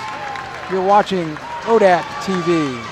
You're watching ODAC TV.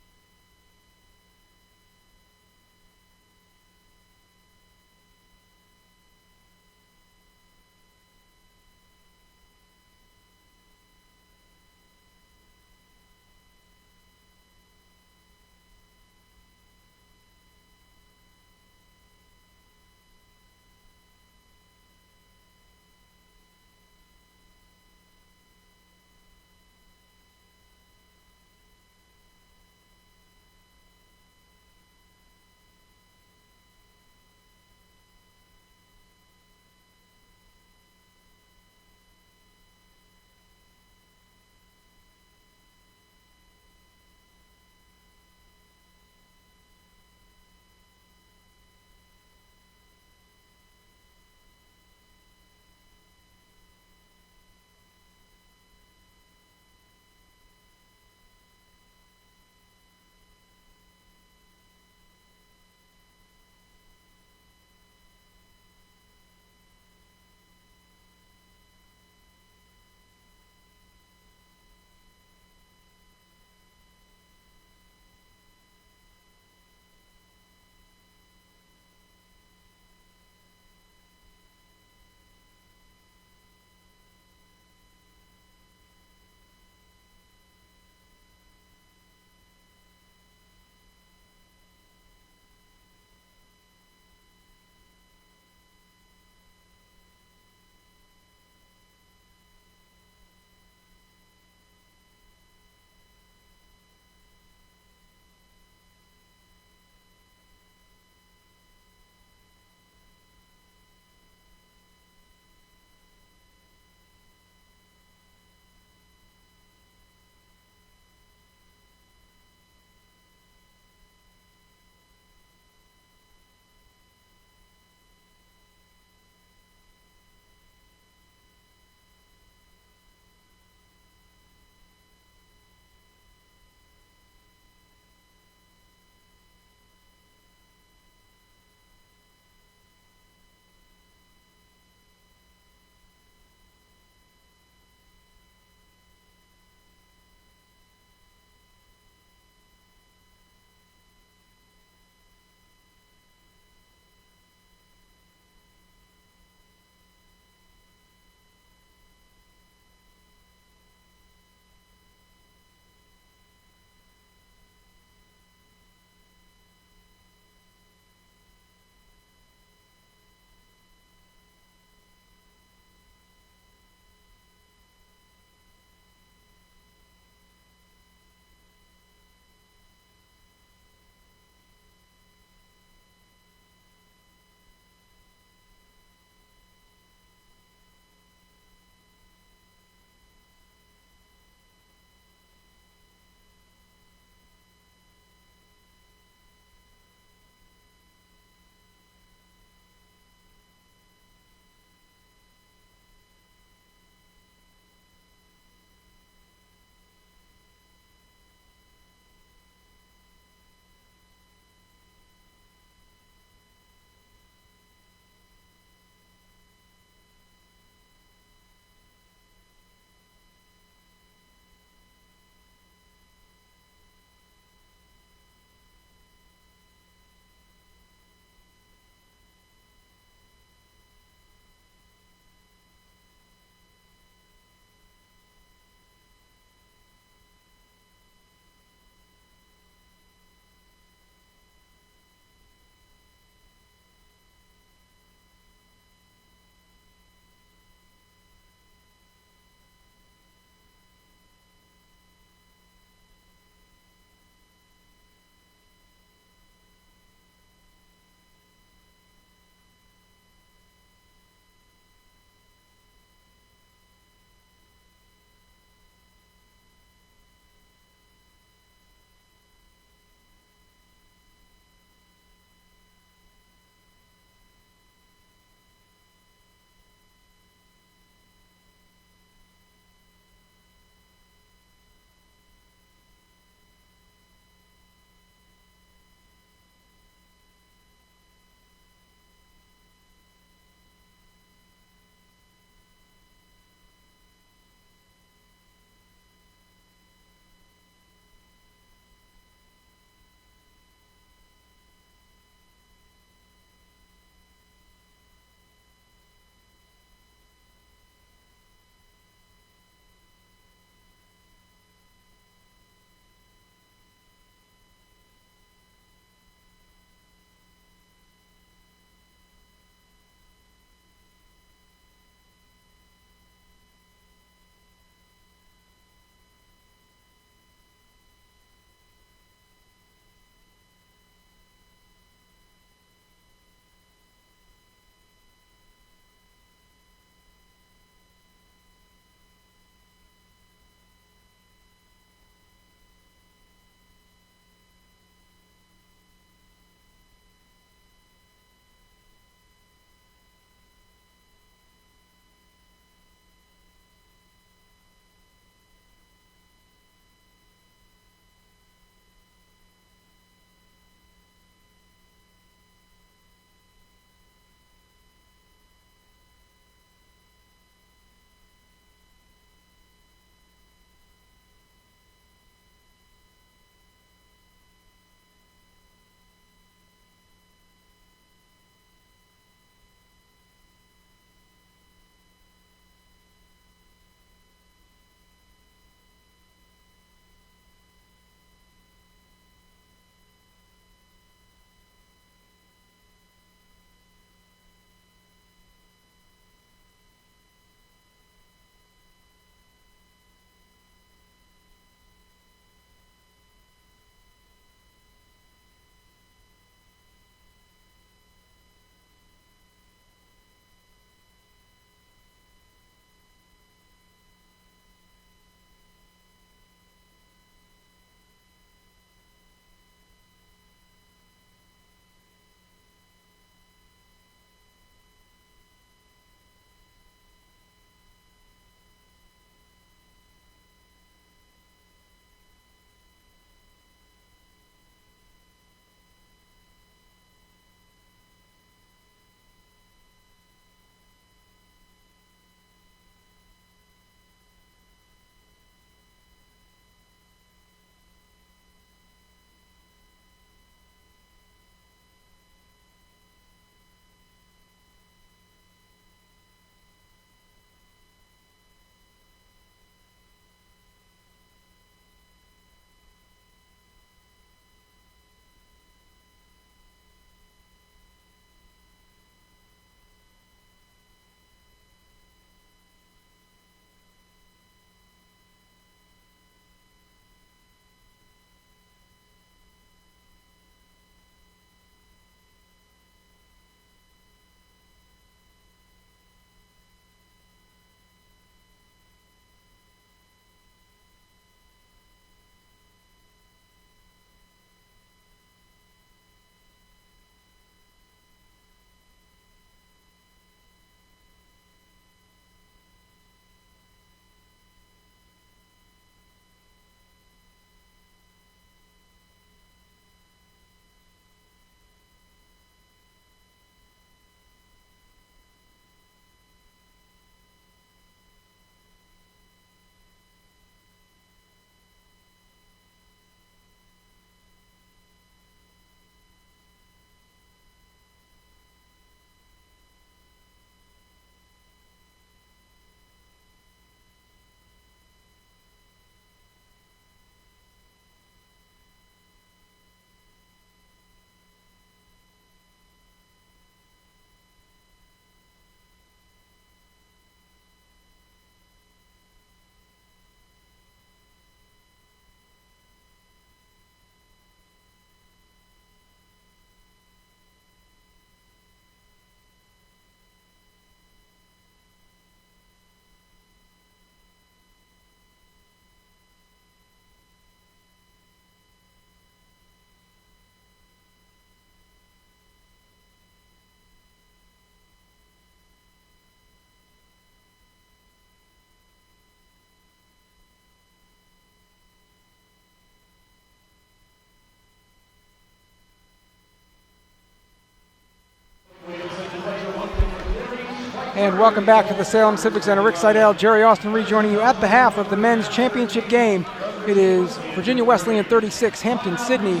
And welcome back to the Salem Civic Center. Rick Seidel, Jerry Austin rejoining you at the half of the men's championship game. It is Virginia Wesleyan 36, Hampden-Sydney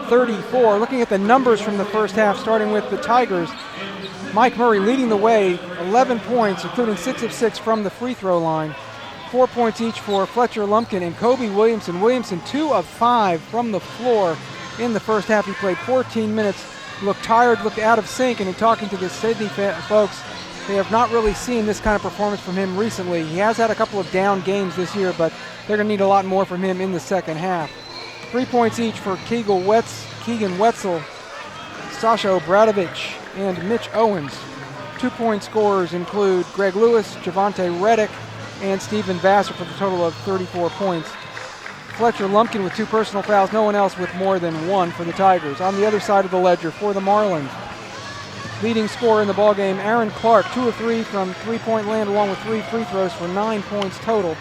34. Looking at the numbers from the first half, starting with the Tigers, Mike Murray leading the way, 11 points, including 6 of 6 from the free throw line. 4 points each for Fletcher Lumpkin and Kobe Williamson. Williamson 2 of 5 from the floor in the first half. He played 14 minutes, looked tired, looked out of sync, and in talking to the Sydney folks, they have not really seen this kind of performance from him recently. He has had a couple of down games this year, but they're going to need a lot more from him in the second half. 3 points each for Keegan Wetzel, Sasha Obradovich, and Mitch Owens. 2-point scorers include Greg Lewis, Javante Reddick, and Stephen Vassar for the total of 34 points. Fletcher Lumpkin with 2 personal fouls, no one else with more than 1 for the Tigers. On the other side of the ledger for the Marlins, leading scorer in the ballgame, Aaron Clark, 2 of 3 from three-point land along with 3 free throws for 9 points total.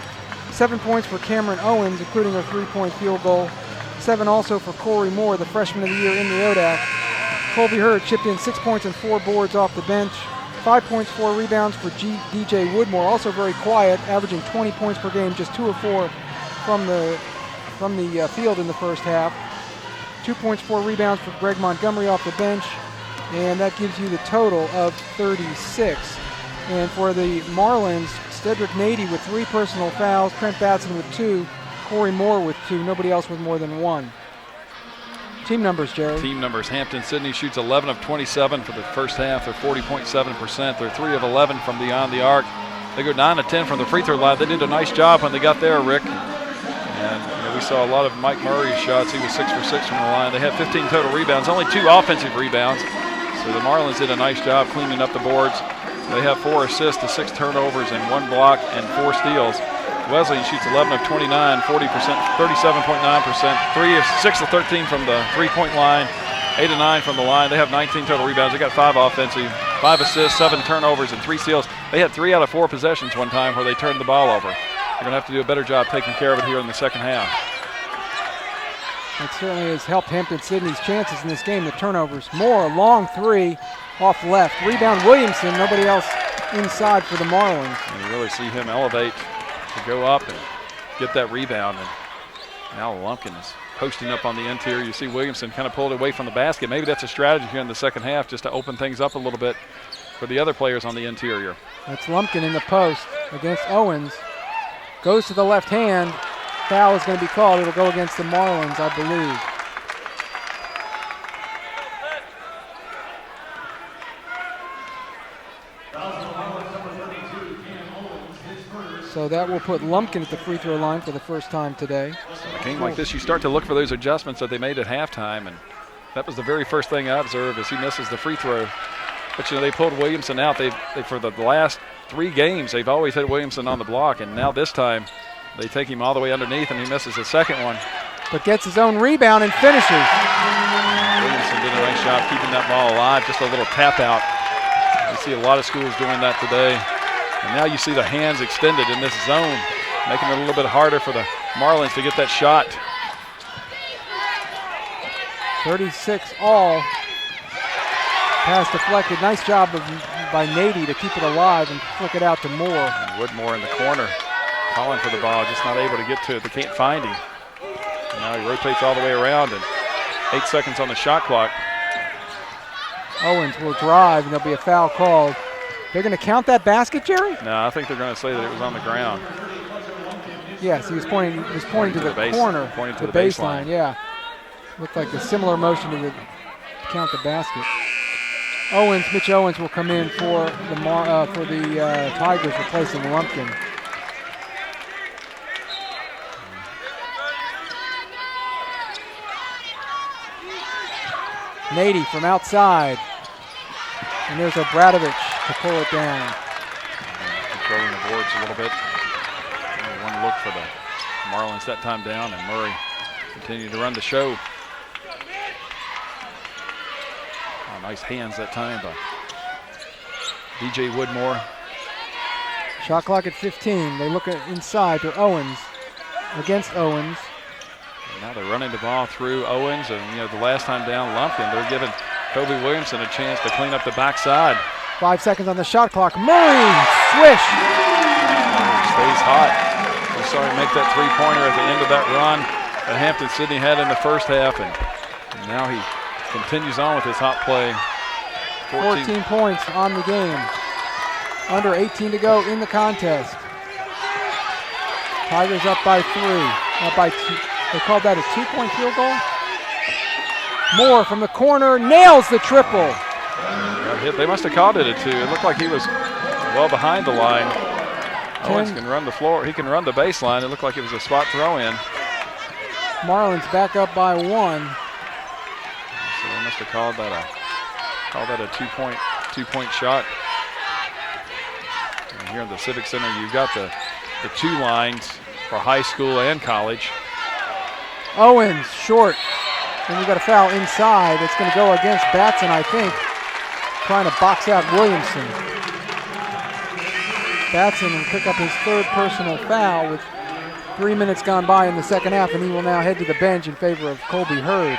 7 points for Cameron Owens, including a 3-point field goal. 7 also for Corey Moore, the freshman of the year in the ODAC. Colby Hurd chipped in 6 points and 4 boards off the bench. 5 points, 4 rebounds for DJ Woodmore, also very quiet, averaging 20 points per game, just 2 of 4 from the field in the first half. 2 points, 4 rebounds for Greg Montgomery off the bench, and that gives you the total of 36. And for the Marlins, Cedric Nady with 3 personal fouls, Trent Batson with 2, Corey Moore with 2, nobody else with more than 1. Team numbers, Jerry. Team numbers. Hampden-Sydney shoots 11 of 27 for the first half. They're 40.7%. They're 3 of 11 from beyond the arc. They go 9 of 10 from the free throw line. They did a nice job when they got there, Rick. And we saw a lot of Mike Murray's shots. He was 6 for 6 from the line. They had 15 total rebounds, only 2 offensive rebounds. So the Marlins did a nice job cleaning up the boards. They have 4 assists to 6 turnovers and 1 block and 4 steals. Wesleyan shoots 11 of 29, 40%, 37.9%, 3 of 6 of 13 from the three-point line, 8 of 9 from the line. They have 19 total rebounds. They got 5 offensive, 5 assists, 7 turnovers, and 3 steals. They had 3 out of 4 possessions one time where they turned the ball over. They're going to have to do a better job taking care of it here in the second half. It certainly has helped Hampden-Sydney's chances in this game, the turnovers. Moore, long 3 off left. Rebound Williamson, nobody else inside for the Marlins. And you really see him elevate to go up and get that rebound. And now Lumpkin is posting up on the interior. You see Williamson kind of pulled away from the basket. Maybe that's a strategy here in the second half, just to open things up a little bit for the other players on the interior. That's Lumpkin in the post against Owens. Goes to the left hand. Foul is going to be called. It'll go against the Marlins, I believe. So that will put Lumpkin at the free throw line for the first time today. A game like this, you start to look for those adjustments that they made at halftime, and that was the very first thing I observed as he misses the free throw. But, they pulled Williamson out. They for the last 3 games, they've always had Williamson on the block, and now this time they take him all the way underneath, and he misses the second one. But gets his own rebound and finishes. Williamson did a nice job keeping that ball alive, just a little tap out. You see a lot of schools doing that today. And now you see the hands extended in this zone, making it a little bit harder for the Marlins to get that shot. 36 all. Pass deflected. Nice job by Nady to keep it alive and flick it out to Moore. And Woodmore in the corner, calling for the ball, just not able to get to it. They can't find him. And now he rotates all the way around, and 8 seconds on the shot clock. Owens will drive, and there'll be a foul called. They're going to count that basket, Jerry? No, I think they're going to say that it was on the ground. Yes, he was pointing to the corner, pointing to the baseline. Yeah, looked like a similar motion to count the basket. Mitch Owens will come in for the Tigers, replacing Lumpkin. Nady from outside, and there's Obradovich to pull it down. Controlling the boards a little bit. Only one look for the Marlins that time down, and Murray continued to run the show. Oh, nice hands that time by DJ Woodmore. Shot clock at 15. They look inside to Owens. Against Owens. And now they're running the ball through Owens, and the last time down Lumpkin, they're giving Kobe Williamson a chance to clean up the backside. 5 seconds on the shot clock. Murray, swish. Stays hot. We saw him make that three-pointer at the end of that run that Hampden-Sydney had in the first half, and now he continues on with his hot play. 14 points on the game. Under 18 to go in the contest. Tigers up by 3. Up by 2. They called that a 2-point field goal. Moore from the corner nails the triple. They must have called it a 2. It looked like he was well behind the line. Owens can run the floor. He can run the baseline. It looked like it was a spot throw in. Marlins back up by 1. So they must have called that a 2-point shot. And here in the Civic Center, you've got the 2 lines for high school and college. Owens short. And we got a foul inside. It's going to go against Batson, I think, trying to box out Williamson. Batson will pick up his 3rd personal foul with 3 minutes gone by in the second half, and he will now head to the bench in favor of Colby Hurd.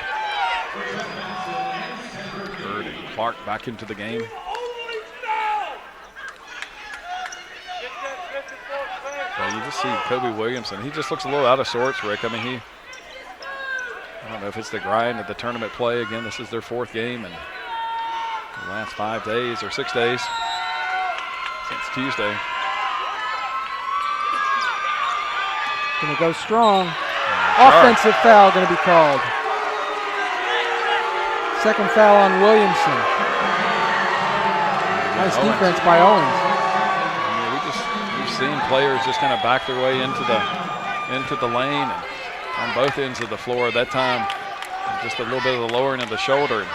Hurd and Clark back into the game. Well, you just see Kobe Williamson. He just looks a little out of sorts, Rick. I mean, I don't know if it's the grind of the tournament play. Again, this is their 4th game in the last 5 days or 6 days since Tuesday. Going to go strong. Offensive foul going to be called. Second foul on Williamson. Nice defense by Owens. I mean, we've seen players just kind of back their way into the lane and on both ends of the floor. That time, just a little bit of the lowering of the shoulder.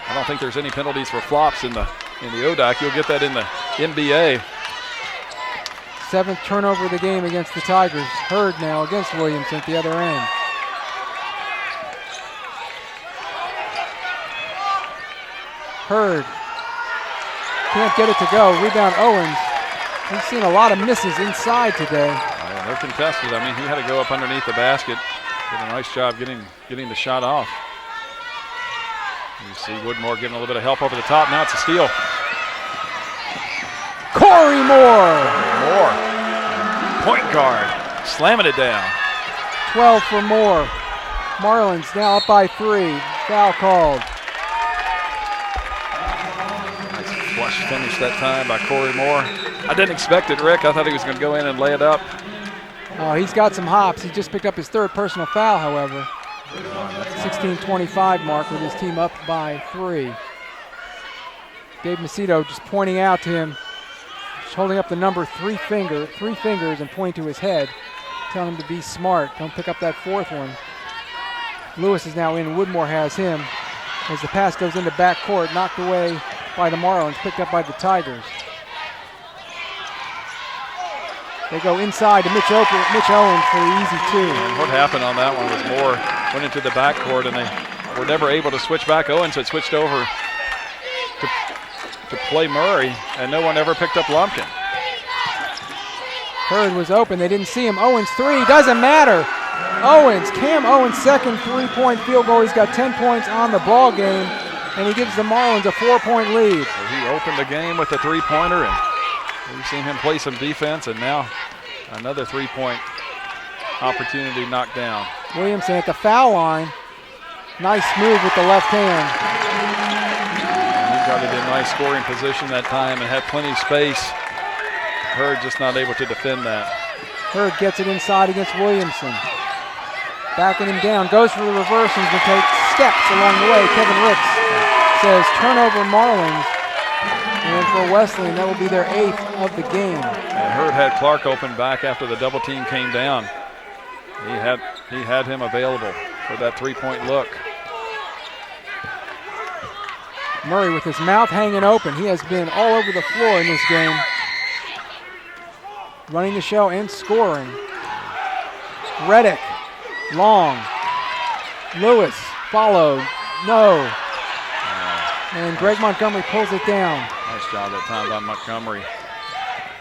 I don't think there's any penalties for flops in the ODAC. You'll get that in the NBA. 7th turnover of the game against the Tigers. Hurd now against Williamson at the other end. Hurd can't get it to go. Rebound Owens. We've seen a lot of misses inside today. They're contested. I mean, he had to go up underneath the basket. Did a nice job getting the shot off. You see Woodmore getting a little bit of help over the top. Now it's a steal. Corey Moore. Point guard, slamming it down. 12 for Moore. Marlins now up by 3. Foul called. Nice flush finish that time by Corey Moore. I didn't expect it, Rick. I thought he was going to go in and lay it up. Oh, he's got some hops. He just picked up his 3rd personal foul, however. 16:25 mark with his team up by 3. Dave Macedo just pointing out to him, just holding up the number 3 fingers and pointing to his head, telling him to be smart. Don't pick up that 4th one. Lewis is now in. Woodmore has him as the pass goes into backcourt, knocked away by the Marlins, picked up by the Tigers. They go inside to Mitch Owens for the easy 2. And what happened on that one was Moore went into the backcourt and they were never able to switch back. Owens had switched over to play Murray, and no one ever picked up Lumpkin. Hurd was open. They didn't see him. Owens 3. Doesn't matter. Cam Owens' 2nd 3-point field goal. He's got 10 points on the ball game, and he gives the Marlins a 4-point lead. So he opened the game with a 3-pointer, and we've seen him play some defense, and now another 3-point opportunity knocked down. Williamson at the foul line. Nice move with the left hand. And he got it in nice scoring position that time and had plenty of space. Hurd just not able to defend that. Hurd gets it inside against Williamson. Backing him down, goes for the reverse and can take steps along the way. Kevin Ricks says turnover Marlins. And for Wesleyan, that will be their 8th of the game. And Hurd had Clark open back after the double team came down. He had him available for that 3-point look. Murray with his mouth hanging open. He has been all over the floor in this game. Running the show and scoring. Reddick, long. Lewis followed, no. And Greg Montgomery pulls it down. Nice job that time by Montgomery.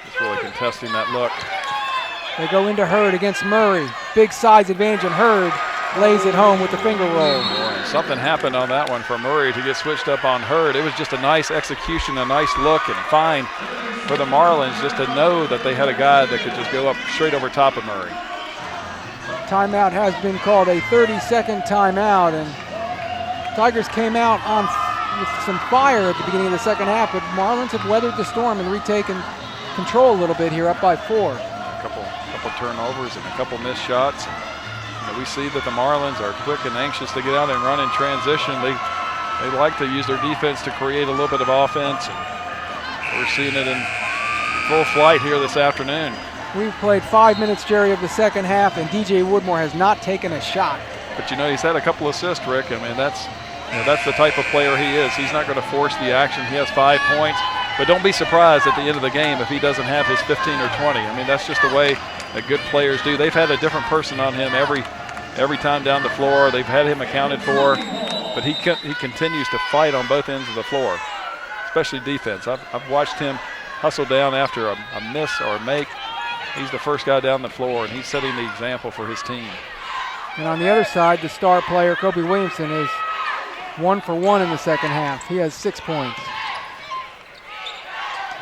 Just really contesting that look. They go into Hurd against Murray. Big size advantage, and Hurd lays it home with the finger roll. Moore Something happened on that one for Murray to get switched up on Hurd. It was just a nice execution, a nice look and find for the Marlins just to know that they had a guy that could just go up straight over top of Murray. Timeout has been called, a 30-second timeout, and Tigers came out with some fire at the beginning of the second half, but Marlins have weathered the storm and retaken control a little bit here, up by 4. A couple turnovers and a couple missed shots. We see that the Marlins are quick and anxious to get out and run in transition. They like to use their defense to create a little bit of offense, and we're seeing it in full flight here this afternoon. We've played 5 minutes, Jerry, of the second half, and DJ Woodmore has not taken a shot. But he's had a couple assists, Rick. I mean, that's the type of player he is. He's not going to force the action. He has 5 points, but don't be surprised at the end of the game if he doesn't have his 15 or 20. I mean, that's just the way that good players do. They've had a different person on him every time down the floor. They've had him accounted for, but he continues to fight on both ends of the floor, especially defense. I've watched him hustle down after a miss or a make. He's the first guy down the floor, and he's setting the example for his team. And on the other side, the star player, Kobe Williamson, is 1 for 1 in the second half. He has 6 points.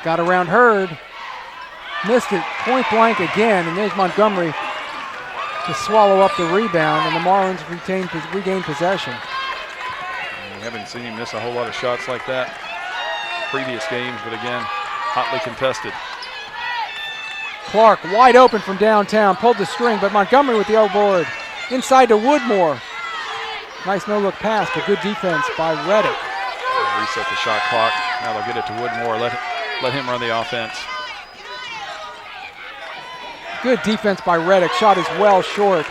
Got around Hurd, missed it point blank again, and there's Montgomery to swallow up the rebound, and the Marlins regain possession. We haven't seen him miss a whole lot of shots like that previous games, but again, hotly contested. Clark wide open from downtown, pulled the string, but Montgomery with the O-board. Inside to Woodmore. Nice no-look pass, but good defense by Reddick. Reset the shot clock. Now they'll get it to Woodmore. Let him run the offense. Good defense by Reddick. Shot is well short.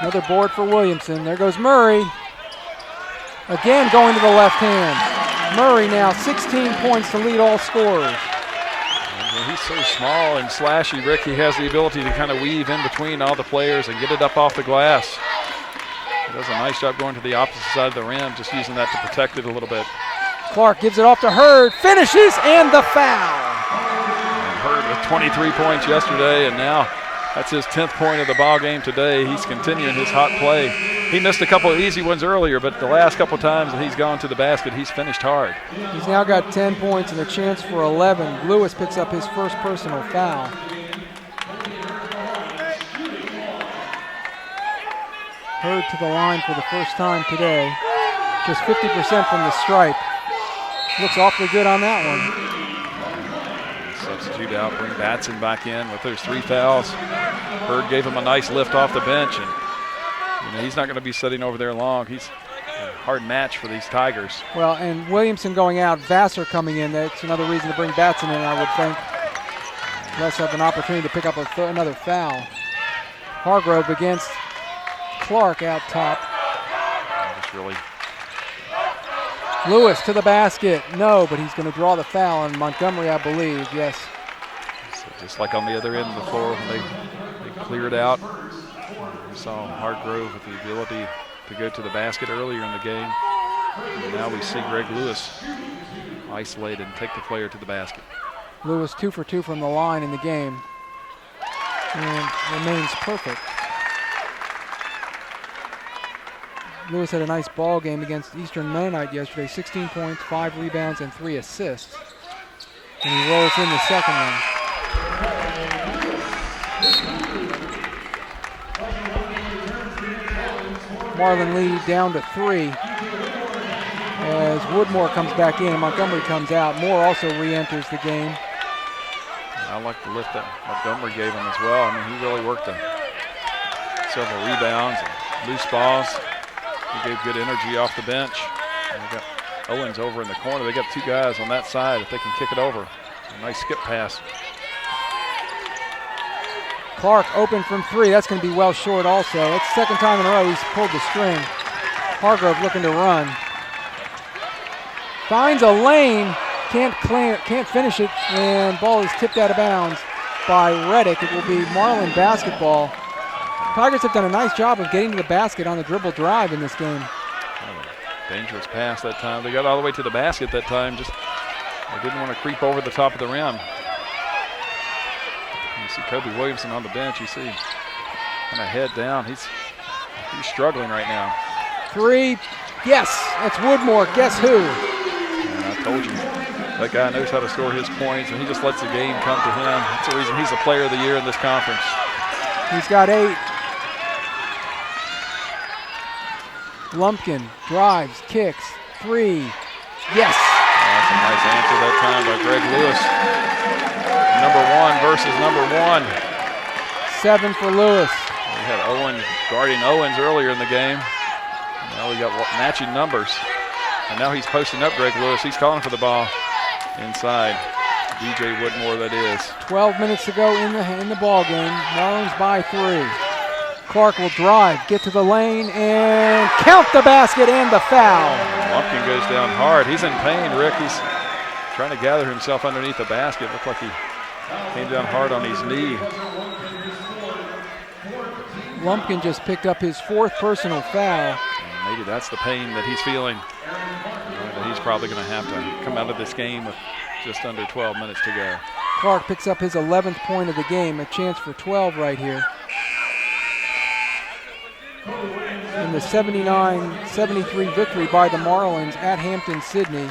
Another board for Williamson. There goes Murray. Again going to the left hand. Murray now 16 points to lead all scorers. He's so small and slashy, Rick. He has the ability to kind of weave in between all the players and get it up off the glass. He does a nice job going to the opposite side of the rim, just using that to protect it a little bit. Clark gives it off to Hurd, finishes, and the foul. And Hurd with 23 points yesterday, and now that's his 10th point of the ball game today. He's continuing his hot play. He missed a couple of easy ones earlier, but the last couple of times that he's gone to the basket, he's finished hard. He's now got 10 points and a chance for 11. Lewis picks up his first personal foul. Hurd to the line for the first time today. Just 50% from the stripe. Looks awfully good on that one. Substitute out, bring Batson back in with those 3 fouls. Hurd gave him a nice lift off the bench, and he's not going to be sitting over there long. He's a hard match for these Tigers. Well, and Williamson going out, Vassar coming in. That's another reason to bring Batson in, I would think. Let's have an opportunity to pick up another foul. Hargrove against Clark out top. Just really. Lewis to the basket. No, but he's going to draw the foul on Montgomery, I believe. Yes. So just like on the other end of the floor when they cleared out. We saw Hargrove with the ability to go to the basket earlier in the game. And now we see Greg Lewis isolate and take the player to the basket. Lewis 2 for 2 from the line in the game and remains perfect. Lewis had a nice ball game against Eastern Mennonite yesterday. 16 points, 5 rebounds, and 3 assists. And he rolls in the second one. Marlin lead down to 3 as Woodmore comes back in and Montgomery comes out. Moore also re-enters the game. I like the lift that Montgomery gave him as well. I mean, he really worked several rebounds and loose balls. He gave good energy off the bench. And they got Owens over in the corner. They got 2 guys on that side if they can kick it over. A nice skip pass. Clark open from 3. That's going to be well short also. It's the second time in a row he's pulled the string. Hargrove looking to run. Finds a lane. Can't finish it. And ball is tipped out of bounds by Reddick. It will be Marlin basketball. Tigers have done a nice job of getting to the basket on the dribble drive in this game. Dangerous pass that time. They got all the way to the basket that time. Just they didn't want to creep over the top of the rim. You see Kobe Williamson on the bench. You see kind of head down. He's struggling right now. Three, yes, that's Woodmore. Guess who? And I told you, that guy knows how to score his points, and he just lets the game come to him. That's the reason he's the player of the year in this conference. He's got 8. Lumpkin drives, kicks, 3, yes. That's a nice answer that time by Greg Lewis. Number 1 versus number 1. 7 for Lewis. We had Owen guarding Owens earlier in the game. Now we got matching numbers. And now he's posting up Greg Lewis. He's calling for the ball inside. DJ Woodmore, that is. 12 minutes to go in the ball game. Marlins by 3. Clark will drive, get to the lane, and count the basket and the foul. Lumpkin goes down hard. He's in pain, Rick. He's trying to gather himself underneath the basket. Looked like he came down hard on his knee. Lumpkin just picked up his 4th personal foul. And maybe that's the pain that he's feeling. That he's probably going to have to come out of this game with just under 12 minutes to go. Clark picks up his 11th point of the game, a chance for 12 right here. In the 79-73 victory by the Marlins at Hampden-Sydney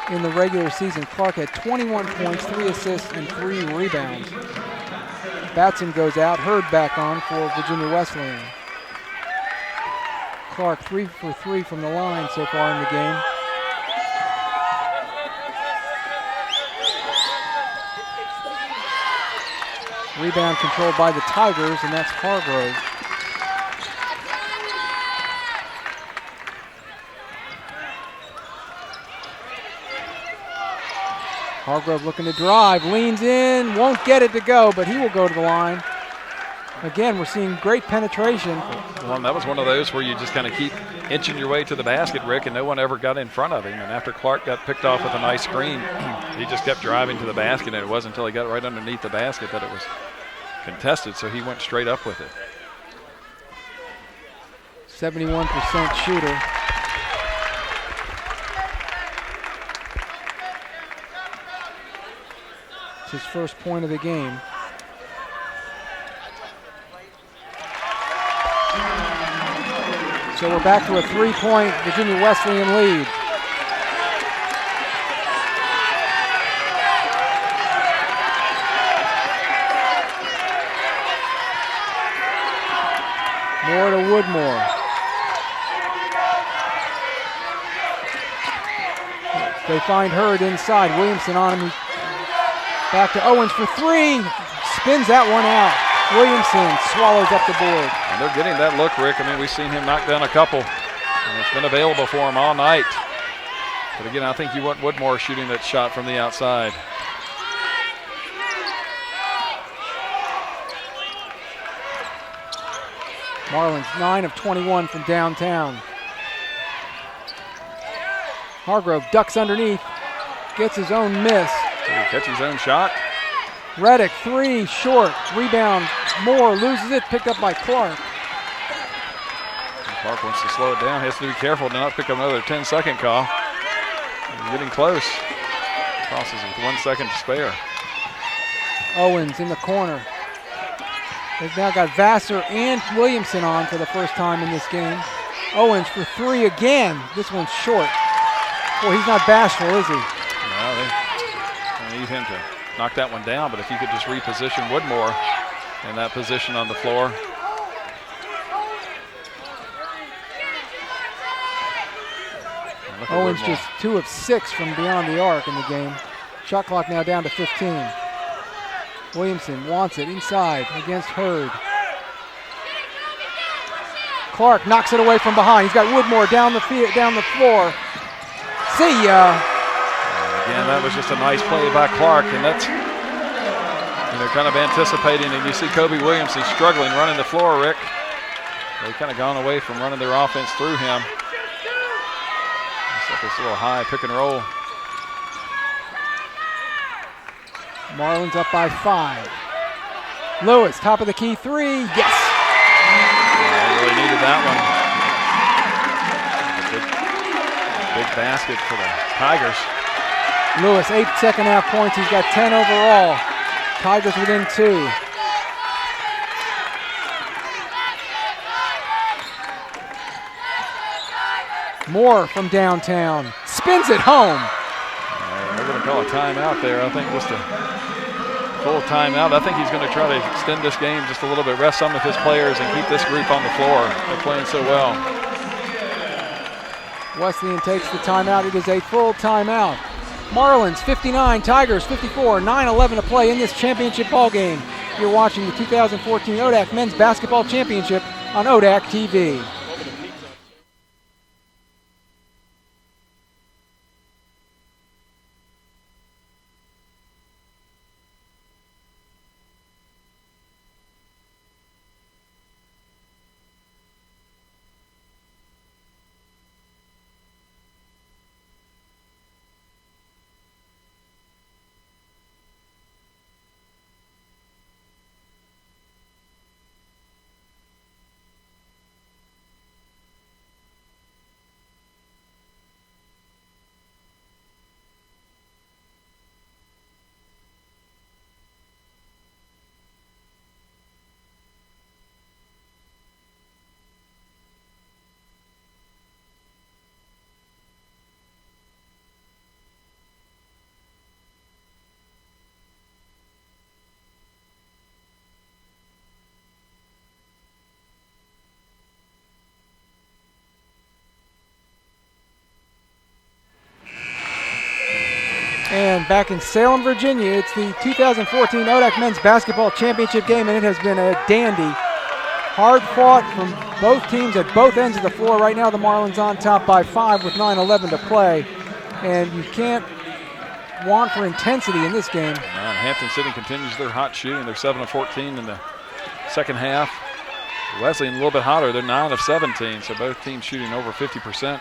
in the regular season, Clark had 21 points, 3 assists, and 3 rebounds. Batson goes out, Hurd back on for Virginia Wesleyan. Clark 3 for 3 from the line so far in the game. Rebound controlled by the Tigers, and that's Hargrove. Hargrove looking to drive, leans in, won't get it to go, but he will go to the line. Again, we're seeing great penetration. Well, that was one of those where you just kind of keep inching your way to the basket, Rick, and no one ever got in front of him. And after Clark got picked off with a nice screen, he just kept driving to the basket, and it wasn't until he got right underneath the basket that it was contested, so he went straight up with it. 71% shooter. It's his first point of the game. So we're back to a 3-point Virginia Wesleyan lead. Moore to Woodmore. They find Hurd inside. Williamson on him. Back to Owens for 3. Spins that one out. Williamson swallows up the board. And they're getting that look, Rick. I mean, we've seen him knock down a couple, and it's been available for him all night. But again, I think you want Woodmore shooting that shot from the outside. Marlins 9 of 21 from downtown. Hargrove ducks underneath, gets his own miss. Did he catch his own shot? Reddick 3 short, rebound. Moore loses it, picked up by Clark. And Clark wants to slow it down. He has to be careful to not pick up another 10-second call. He's getting close. Crosses with 1 second to spare. Owens in the corner. They've now got Vassar and Williamson on for the first time in this game. Owens for 3 again. This one's short. Boy, he's not bashful, is he? No, they need him to knock that one down, but if you could just reposition Woodmore in that position on the floor. Owens just 2 of 6 from beyond the arc in the game. Shot clock now down to 15. Williamson wants it inside against Hurd. Clark knocks it away from behind. He's got Woodmore down the floor. See ya. Again, that was just a nice play by Clark, and that's, they're kind of anticipating, and you see Kobe Williamson struggling running the floor, Rick. They've kind of gone away from running their offense through him. It's like this little high pick and roll. Marlins up by 5. Lewis, top of the key 3. Yes. They really needed that one. Big basket for the Tigers. Lewis, 8 second half points. He's got 10 overall. Tigers within 2. Moore from downtown. Spins it home. They're going to call a timeout there. I think just a full timeout. I think he's going to try to extend this game just a little bit, rest some of his players, and keep this group on the floor. They're playing so well. Wesleyan takes the timeout. It is a full timeout. Marlins 59, Tigers 54, 9:11 to play in this championship ball game. You're watching the 2014 ODAC Men's Basketball Championship on ODAC TV. And back in Salem, Virginia, it's the 2014 ODAC Men's Basketball Championship game, and it has been a dandy. Hard fought from both teams at both ends of the floor. Right now the Marlins on top by 5 with 9:11 to play. And you can't want for intensity in this game. Hampden-Sydney continues their hot shooting. They're 7 of 14 in the second half. Wesleyan a little bit hotter. They're 9 of 17, so both teams shooting over 50%.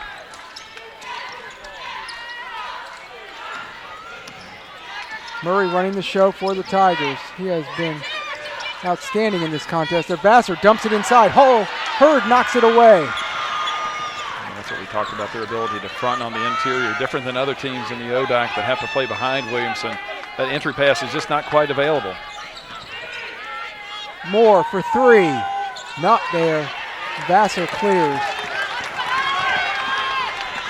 Murray running the show for the Tigers. He has been outstanding in this contest. Their Vassar dumps it inside. Hurd knocks it away. And that's what we talked about, their ability to front on the interior. Different than other teams in the ODAC that have to play behind Williamson. That entry pass is just not quite available. Moore for 3. Not there. Vassar clears.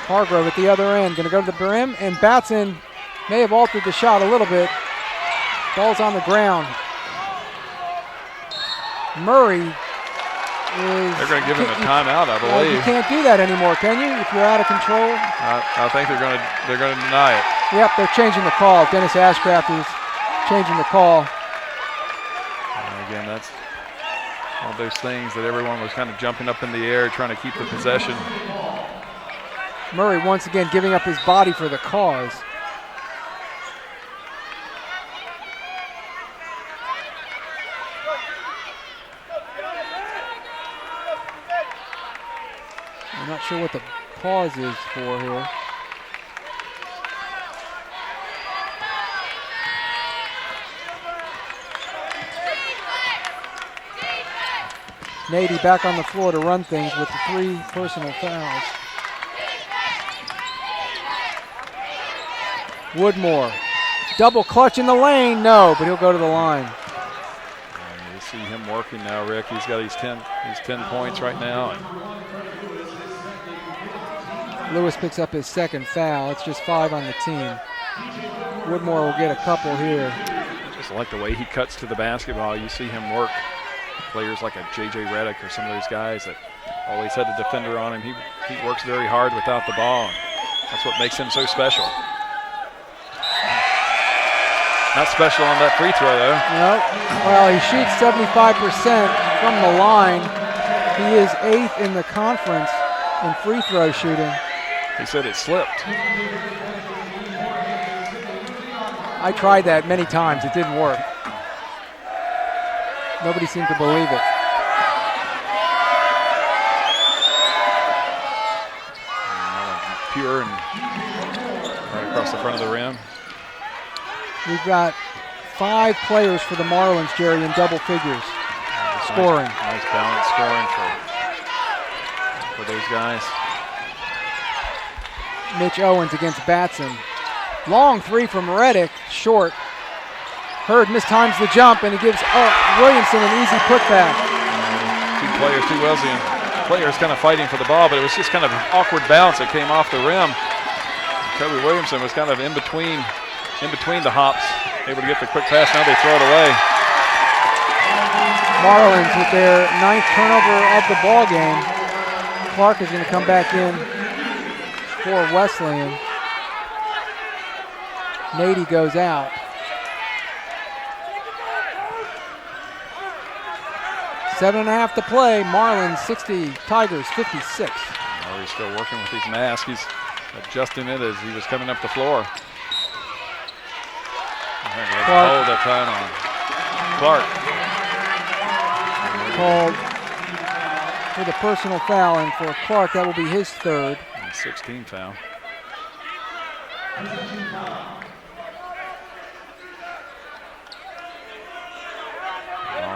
Hargrove at the other end. Going to go to the brim, and Batson may have altered the shot a little bit. Ball's on the ground. Murray is... They're going to give him a timeout, I believe. You can't do that anymore, can you? If you're out of control. I think they're going to deny it. Yep, they're changing the call. Dennis Ashcraft is changing the call. And again, that's one of those things that everyone was kind of jumping up in the air, trying to keep the possession. Murray once again giving up his body for the cause. I'm not sure what the pause is for here. Nady back on the floor to run things with the 3 personal fouls. Woodmore, double clutch in the lane, no, but he'll go to the line. And you see him working now, Rick. He's got his 10 points right now. Lewis picks up his second foul. It's just 5 on the team. Woodmore will get a couple here. Just like the way he cuts to the basketball. You see him work. Players like a J.J. Reddick or some of those guys that always had a defender on him. He works very hard without the ball. That's what makes him so special. Not special on that free throw, though. No. Well, he shoots 75% from the line. He is 8th in the conference in free throw shooting. He said it slipped. I tried that many times. It didn't work. Nobody seemed to believe it. Pure and right across the front of the rim. We've got 5 players for the Marlins, Jerry, in double figures. Scoring. Nice balance scoring for those guys. Mitch Owens against Batson. Long 3 from Reddick, short. Hurd mistimes the jump, and he gives Williamson an easy putback. 2 players, 2 Wesleyan. players kind of fighting for the ball, but it was just kind of an awkward bounce that came off the rim. Kobe Williamson was kind of in between the hops, able to get the quick pass. Now they throw it away. Marlins with their 9th turnover of the ball game. Clark is going to come back in for Wesleyan. Nady goes out. 7.5 to play. Marlins 60, Tigers 56. Murray's still working with his mask. He's adjusting it as he was coming up the floor. Hold that time on Clark. Called for the personal foul, and for Clark, that will be his 3rd. 16 foul.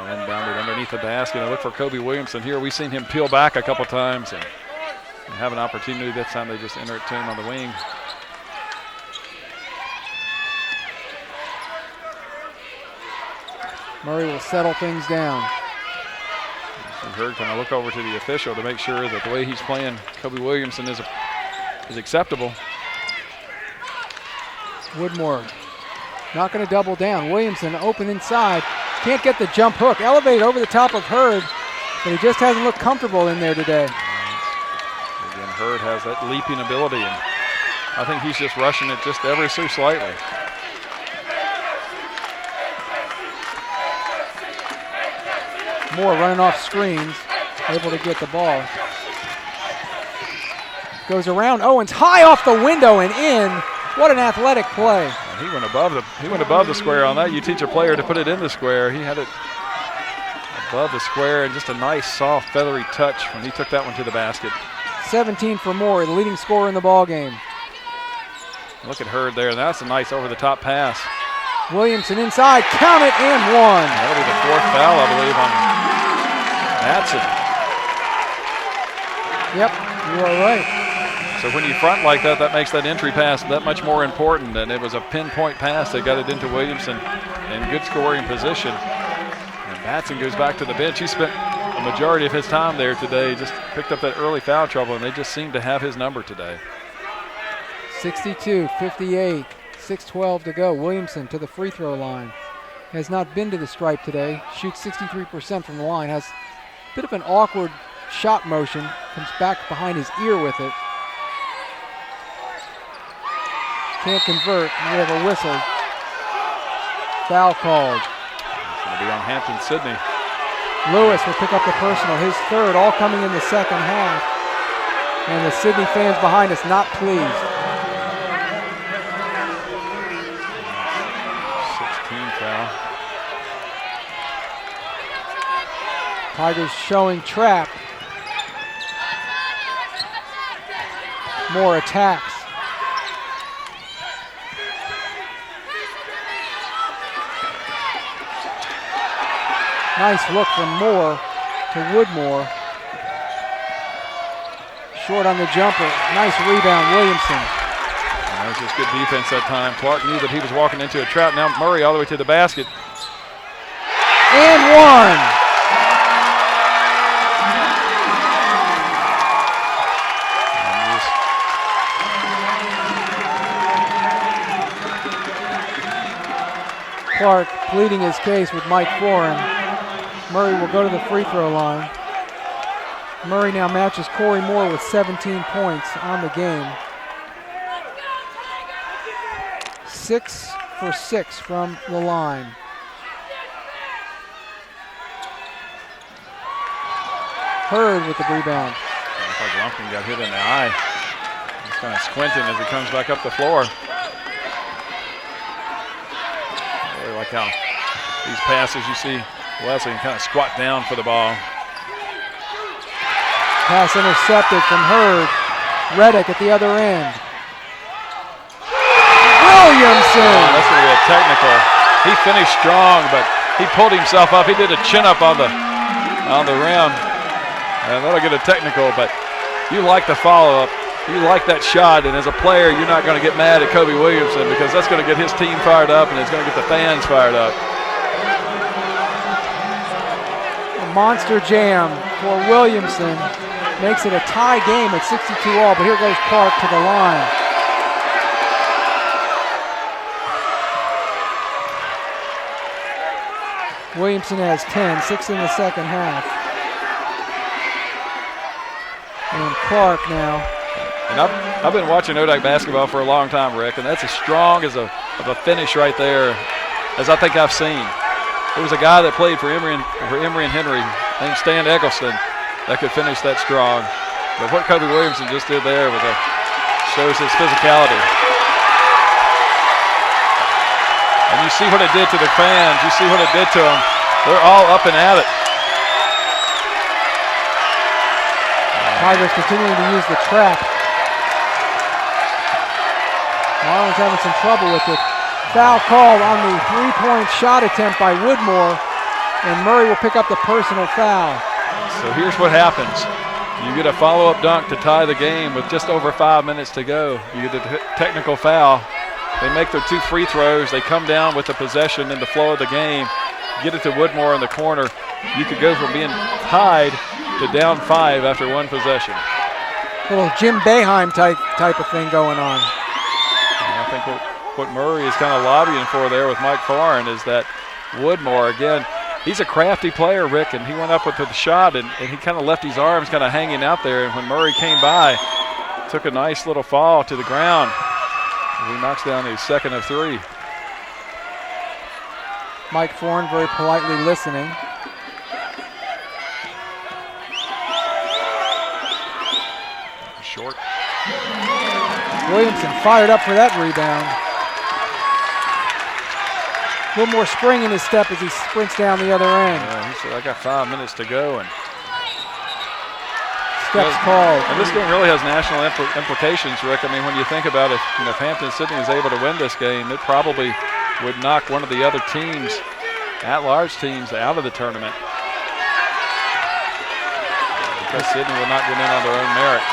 Inbounded underneath the basket. I look for Kobe Williamson here. We've seen him peel back a couple times and have an opportunity. This time they just enter it to him on the wing. Murray will settle things down. You heard, kind of look over to the official to make sure that the way he's playing Kobe Williamson is acceptable. Woodmore not going to double down. Williamson open inside. Can't get the jump hook. Elevate over the top of Hurd, but he just hasn't looked comfortable in there today. Again, Hurd has that leaping ability, and I think he's just rushing it just ever so slightly. Moore running off screens, able to get the ball. Goes around Owens, high off the window and in. What an athletic play. He went above the square on that. You teach a player to put it in the square. He had it above the square, and just a nice, soft, feathery touch when he took that one to the basket. 17 for Moore, the leading scorer in the ball game. Look at Hurd there. That's a nice over-the-top pass. Williamson inside, count it, and 1. That'll be the 4th foul, I believe, on Matson. Yep, you are right. So when you front like that, that makes that entry pass that much more important. And it was a pinpoint pass that got it into Williamson in good scoring position. And Matson goes back to the bench. He spent a majority of his time there today, just picked up that early foul trouble, and they just seem to have his number today. 62-58, 6:12 to go. Williamson to the free throw line. Has not been to the stripe today. Shoots 63% from the line. Has a bit of an awkward shot motion. Comes back behind his ear with it. Can't convert. We have a whistle. Foul called. It's going to be on Hampden-Sydney. Lewis will pick up the personal. His 3rd, all coming in the second half. And the Sydney fans behind us not pleased. 16 foul. Tigers showing trap. Moore attacks. Nice look from Moore to Woodmore. Short on the jumper. Nice rebound, Williamson. That was just good defense that time. Clark knew that he was walking into a trap. Now Murray all the way to the basket. And 1. Clark pleading his case with Mike Foran. Murray will go to the free throw line. Murray now matches Corey Moore with 17 points on the game. 6 for 6 from the line. Hurd with the rebound. Looks like Lumpkin got hit in the eye. He's kind of squinting as he comes back up the floor. Really like how these passes you see Wesleyan kind of squat down for the ball. Pass intercepted from Hurd. Reddick at the other end. Williamson! Oh, that's going to be a technical. He finished strong, but he pulled himself up. He did a chin up on the rim. And that'll get a technical, but you like the follow-up. You like that shot, and as a player, you're not going to get mad at Kobe Williamson because that's going to get his team fired up and it's going to get the fans fired up. A monster jam for Williamson. makes it a tie game at 62 all, but here goes Clark to the line. Williamson has 10, 6 in the second half. And Clark now. And I've been watching ODAC basketball for a long time, Rick, and that's as strong as of a finish right there as I think I've seen. There was a guy that played for Emory and Henry named Stan Eggleston that could finish that strong. But what Kobe Williamson just did there shows his physicality. And you see what it did to the fans. You see what it did to them. They're all up and at it. Tigers continuing to use the trap. Marlins having some trouble with it. Foul called on the three-point shot attempt by Woodmore, and Murray will pick up the personal foul. So here's what happens. You get a follow-up dunk to tie the game with just over 5 minutes to go. You get a technical foul. They make their 2 free throws. They come down with the possession in the flow of the game. Get it to Woodmore in the corner. You could go from being tied to down 5 after 1 possession. Little Jim Boeheim type of thing going on. And I think what Murray is kind of lobbying for there with Mike Foran is that Woodmore, again, he's a crafty player, Rick, and he went up with the shot, and he kind of left his arms kind of hanging out there. And when Murray came by, took a nice little fall to the ground. He knocks down his second of 3. Mike Foran very politely listening. Short. Williamson fired up for that rebound. A little more spring in his step as he sprints down the other end. Yeah, he said, I got 5 minutes to go. And steps called. And this game really has national implications, Rick. I mean, when you think about it, if Hampden-Sydney is able to win this game, it probably would knock one of the other teams, at-large teams, out of the tournament. Because Sydney will not get in on their own merit.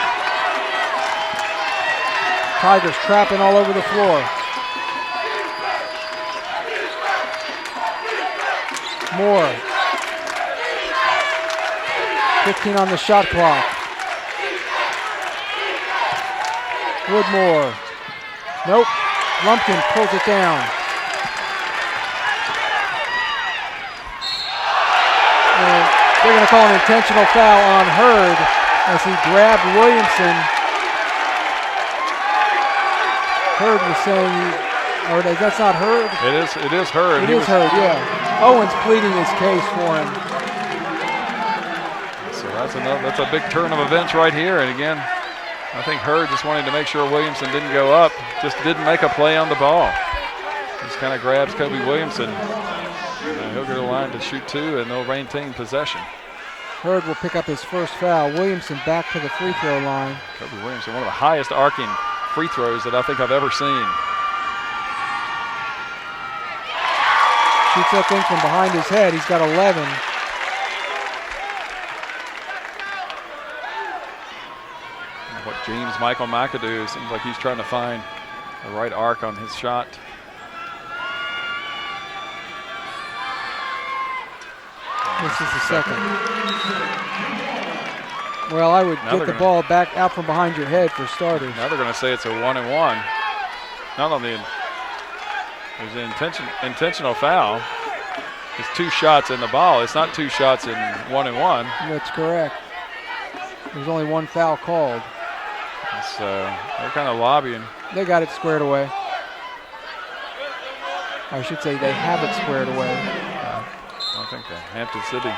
Tigers trapping all over the floor. Moore. 15 on the shot clock. Woodmore. Nope. Lumpkin pulls it down. And they're going to call an intentional foul on Hurd as he grabbed Williamson. Hurd was saying, or that's not Hurd? It is Hurd. It is Hurd, yeah. Owen's pleading his case for him. So that's a big turn of events right here. And again, I think Hurd just wanted to make sure Williamson didn't go up, just didn't make a play on the ball. Just kind of grabs Kobe Williamson. And he'll go to the line to shoot 2, and they'll maintain possession. Hurd will pick up his first foul. Williamson back to the free throw line. Kobe Williamson, one of the highest arcing free throws that I think I've ever seen. Shoots that thing from behind his head. He's got 11. What James Michael McAdoo, seems like he's trying to find the right arc on his shot. This is the second. Well, I would get the ball back out from behind your head for starters. Now they're going to say it's a 1-and-1. Not on the there's an intentional foul. It's 2 shots in the ball. It's not 2 shots in 1-and-1. That's correct. There's only 1 foul called. So they're kind of lobbying. They got it squared away. I should say they have it squared away. I think that Hampden-Sydney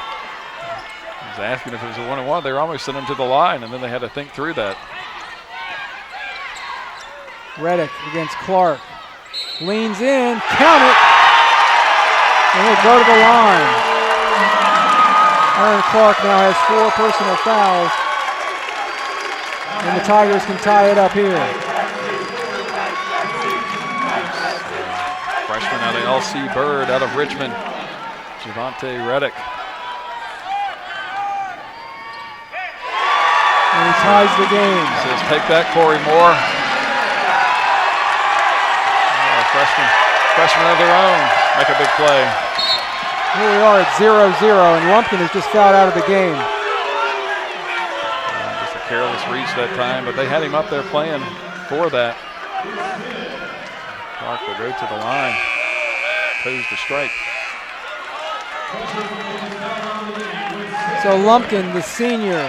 was asking if it was a 1-and-1. They were almost sent him to the line, and then they had to think through that. Reddick against Clark. Leans in, count it, and he'll go to the line. Aaron Clark now has 4 personal fouls, and the Tigers can tie it up here. Freshman out of LC Bird, out of Richmond, Javante Reddick. And he ties the game. Says, take that, Corey Moore. Freshman of their own, make a big play. Here we are at 0-0, and Lumpkin is just fouled out of the game. Just reached that time, but they had him up there playing for that. Clark will go to the line. Pose the strike. So Lumpkin, the senior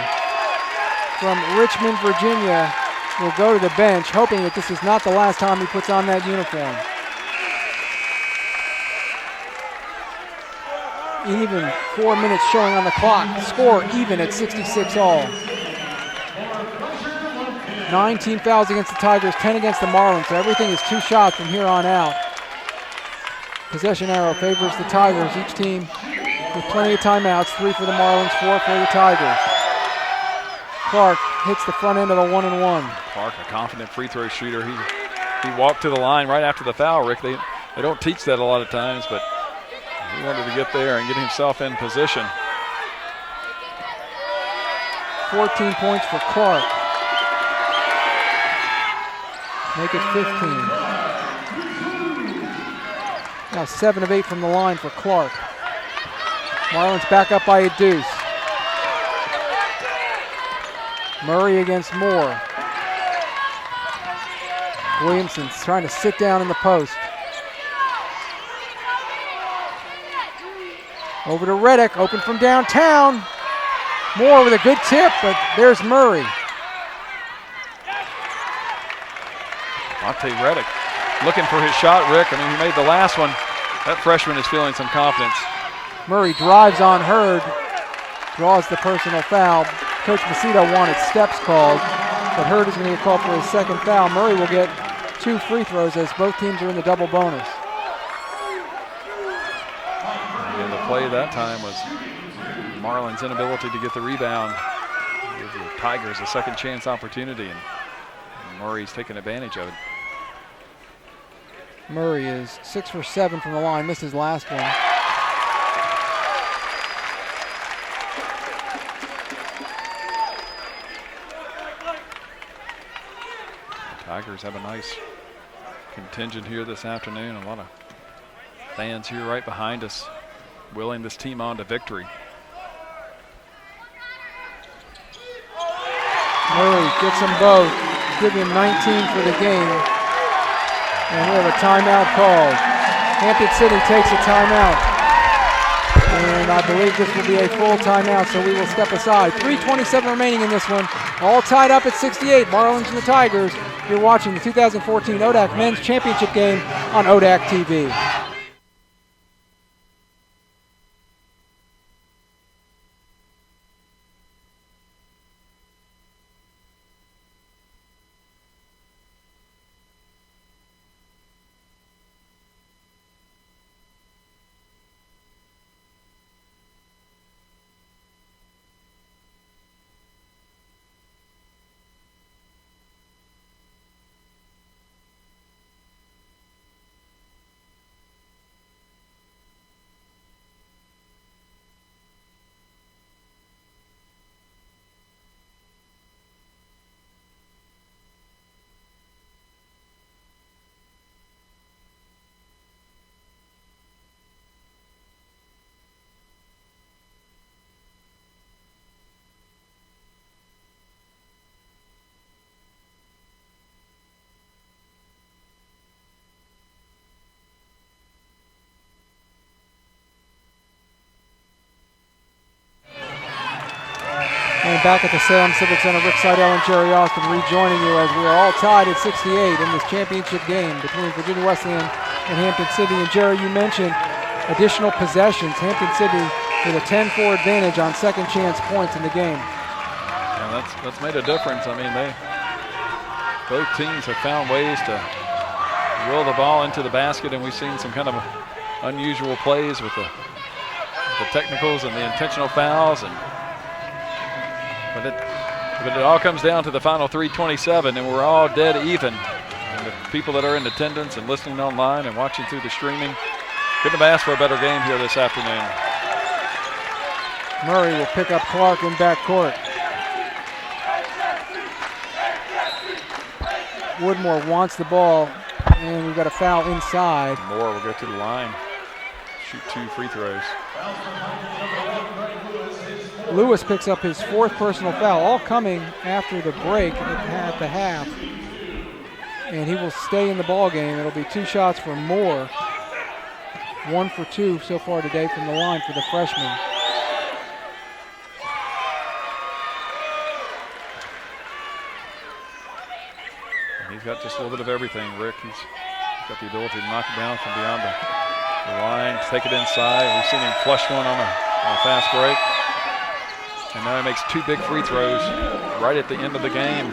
from Richmond, Virginia, will go to the bench, hoping that this is not the last time he puts on that uniform. Even 4 minutes showing on the clock. Score even at 66 all. 9 team fouls against the Tigers, 10 against the Marlins, so everything is 2 shots from here on out. Possession arrow favors the Tigers. Each team with plenty of timeouts, 3 for the Marlins, 4 for the Tigers. Clark hits the front end of the 1-and-1. Clark, a confident free throw shooter. He walked to the line right after the foul, Rick. They don't teach that a lot of times, but he wanted to get there and get himself in position. 14 points for Clark. Make it 15. Now 7 of 8 from the line for Clark. Marlins back up by a deuce. Murray against Moore. Williamson's trying to sit down in the post. Over to Reddick, open from downtown. Moore with a good tip, but there's Murray. Monte Reddick looking for his shot, Rick. I mean, he made the last one. That freshman is feeling some confidence. Murray drives on Hurd, draws the personal foul. Coach Macedo wanted steps called, but Hurd is going to get called for his second foul. Murray will get 2 free throws as both teams are in the double bonus. And the play that time was Marlins' inability to get the rebound. Give the Tigers a second chance opportunity, and Murray's taking advantage of it. Murray is 6 for 7 from the line, missed his last one. Tigers have a nice contingent here this afternoon. A lot of fans here right behind us, willing this team on to victory. Murray gets them both, give him 19 for the game. And we have a timeout called. Hampden-Sydney takes a timeout. And I believe this will be a full timeout, so we will step aside. 3:27 remaining in this one. All tied up at 68, Marlins and the Tigers. You're watching the 2014 ODAC Men's Championship game on ODAC TV. And back at the Salem Civic Center, Rick Seidel and Jerry Austin rejoining you as we are all tied at 68 in this championship game between Virginia Wesleyan and Hampden-Sydney. And Jerry, you mentioned additional possessions. Hampden-Sydney with a 10-4 advantage on second chance points in the game. Yeah, that's made a difference. I mean, both teams have found ways to roll the ball into the basket, and we've seen some kind of unusual plays with the technicals and the intentional fouls, but it all comes down to the final 3:27, and we're all dead even. And the people that are in attendance and listening online and watching through the streaming couldn't have asked for a better game here this afternoon. Murray will pick up Clark in backcourt. Woodmore wants the ball, and we've got a foul inside. Moore will go to the line, shoot 2 free throws. Lewis picks up his 4th personal foul, all coming after the break at the half. And he will stay in the ball game. It'll be 2 shots for Moore. 1 for 2 so far today from the line for the freshman. And he's got just a little bit of everything, Rick. He's got the ability to knock it down from beyond the line, take it inside. We've seen him flush one on a fast break. And now he makes 2 big free throws right at the end of the game.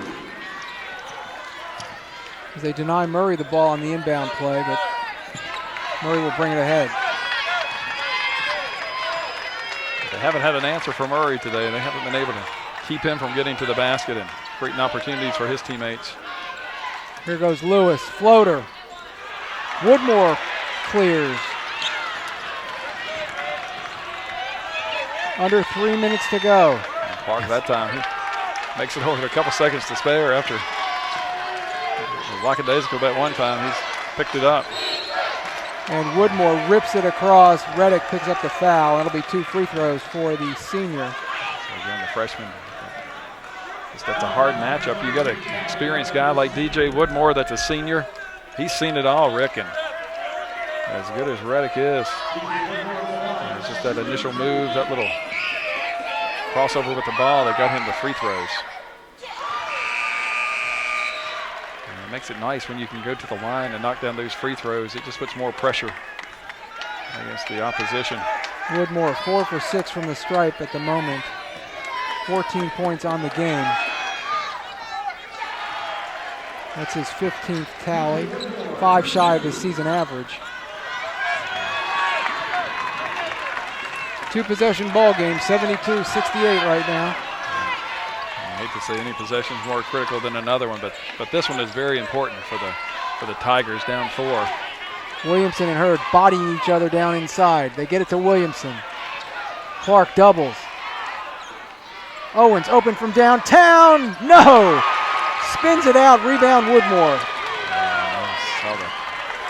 As they deny Murray the ball on the inbound play, but Murray will bring it ahead. They haven't had an answer for Murray today. They haven't been able to keep him from getting to the basket and creating opportunities for his teammates. Here goes Lewis, floater. Woodmore clears. Under 3 minutes to go. And Clark that time, he makes it over with a couple seconds to spare after the lackadaisical that one time. He's picked it up. And Woodmore rips it across. Reddick picks up the foul. That'll be 2 free throws for the senior. So again, the freshman. That's a hard matchup. You got an experienced guy like DJ Woodmore that's a senior. He's seen it all, Rick, and as good as Reddick is, it's just that initial move, that little crossover with the ball that got him the free throws. And it makes it nice when you can go to the line and knock down those free throws. It just puts more pressure against the opposition. Woodmore 4 for 6 from the stripe at the moment. 14 points on the game. That's his 15th tally, 5 shy of his season average. 2-possession ball game, 72-68 right now. I hate to say any possession is more critical than another one, but this one is very important for the Tigers, down 4. Williamson and Hurd bodying each other down inside. They get it to Williamson. Clark doubles. Owens open from downtown. No! Spins it out. Rebound Woodmore. Saw the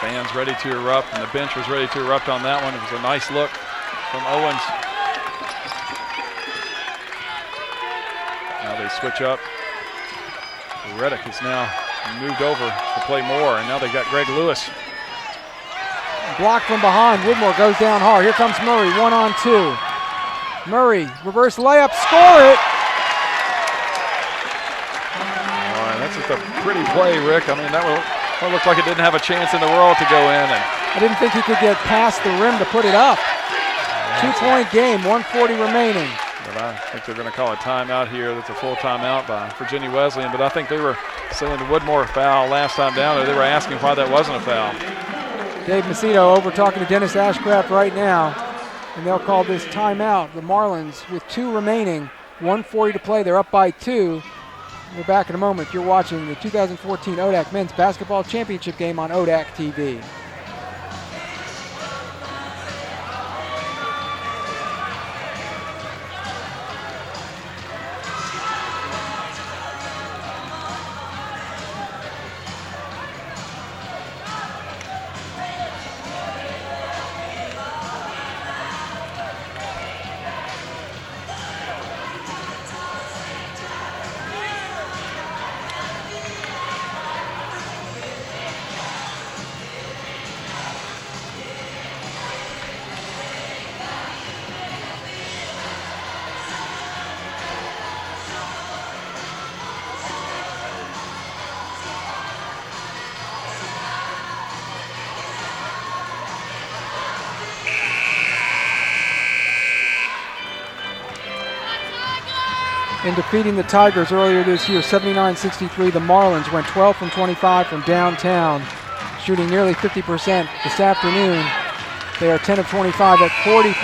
fans ready to erupt, and the bench was ready to erupt on that one. It was a nice look from Owens. Now they switch up. Reddick is now moved over to play more, and now they got Greg Lewis. Blocked from behind. Woodmore goes down hard. Here comes Murray, 1-on-2. Murray, reverse layup, score it. All right, that's just a pretty play, Rick. I mean, that looked like it didn't have a chance in the world to go in. And I didn't think he could get past the rim to put it up. 2-point game, 1:40 remaining. But I think they're going to call a timeout here. That's a full timeout by Virginia Wesleyan. But I think they were saying the Woodmore foul last time down, or they were asking why that wasn't a foul. Dave Macedo over talking to Dennis Ashcraft right now, and they'll call this timeout. The Marlins with 2 remaining, 1:40 to play. They're up by 2. We're back in a moment. You're watching the 2014 ODAC Men's Basketball Championship game on ODAC TV. In defeating the Tigers earlier this year, 79-63, the Marlins went 12 from 25 from downtown, shooting nearly 50% this afternoon. They are 10 of 25 at 40%,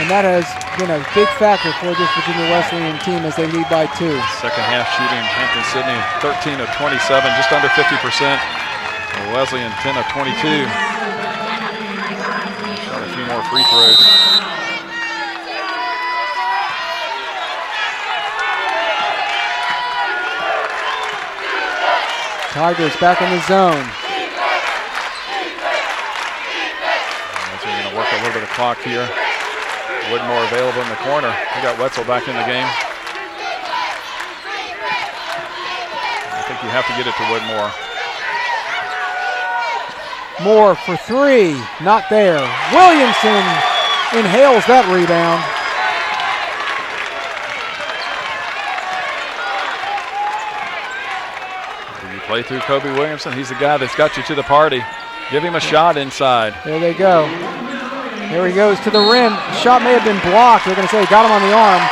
and that has been a big factor for this Virginia Wesleyan team as they lead by 2. Second half shooting, Hampden-Sydney 13 of 27, just under 50%. Wesleyan 10 of 22. Shot a few more free throws. Tigers back in the zone. So we're going to work a little bit of clock here. Woodmore available in the corner. We got Wetzel back in the game. I think you have to get it to Woodmore. Moore for three, not there. Williamson inhales that rebound. You play through Kobe Williamson. He's the guy that's got you to the party. Give him a shot inside. There they go. There he goes to the rim. Shot may have been blocked. They're going to say got him on the arm.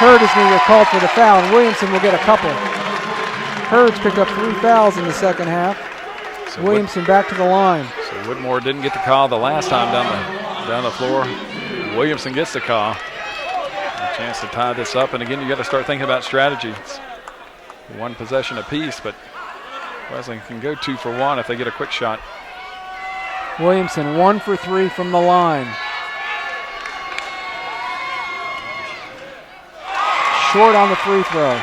Hurd is going to get called for the foul, and Williamson will get a couple. Hurd's picked up 3 fouls in the second half. So Williamson back to the line. So Woodmore didn't get the call the last time down the floor. Williamson gets the call. A chance to tie this up, and again, you got to start thinking about strategy. It's one possession apiece, but Wesleyan can go 2 for 1 if they get a quick shot. Williamson 1 for 3 from the line. Short on the free throw.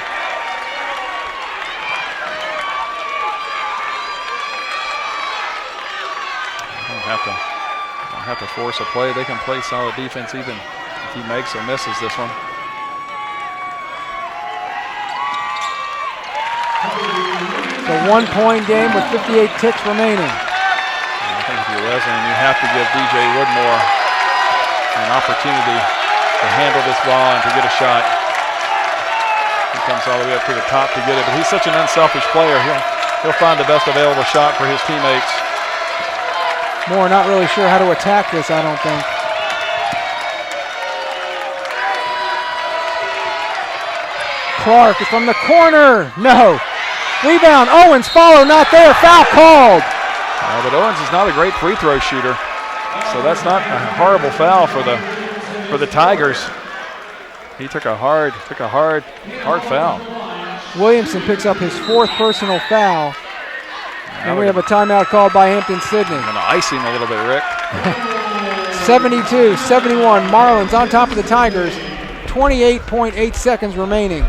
Don't have to force a play. They can play solid defense even if he makes or misses this one. It's a 1-point game with 58 ticks remaining. I think if you're Wesleyan, you have to give DJ Woodmore an opportunity to handle this ball and to get a shot. He comes all the way up to the top to get it, but he's such an unselfish player. He'll find the best available shot for his teammates. Moore not really sure how to attack this, I don't think. Clark is from the corner. No. Rebound. Owens follow, not there. Foul called. But Owens is not a great free throw shooter, so that's not a horrible foul for the Tigers. He took a hard foul. Williamson picks up his 4th personal foul. And we have a timeout called by Hampden-Sydney. I'm going to ice him a little bit, Rick. 72-71. Marlins on top of the Tigers. 28.8 seconds remaining.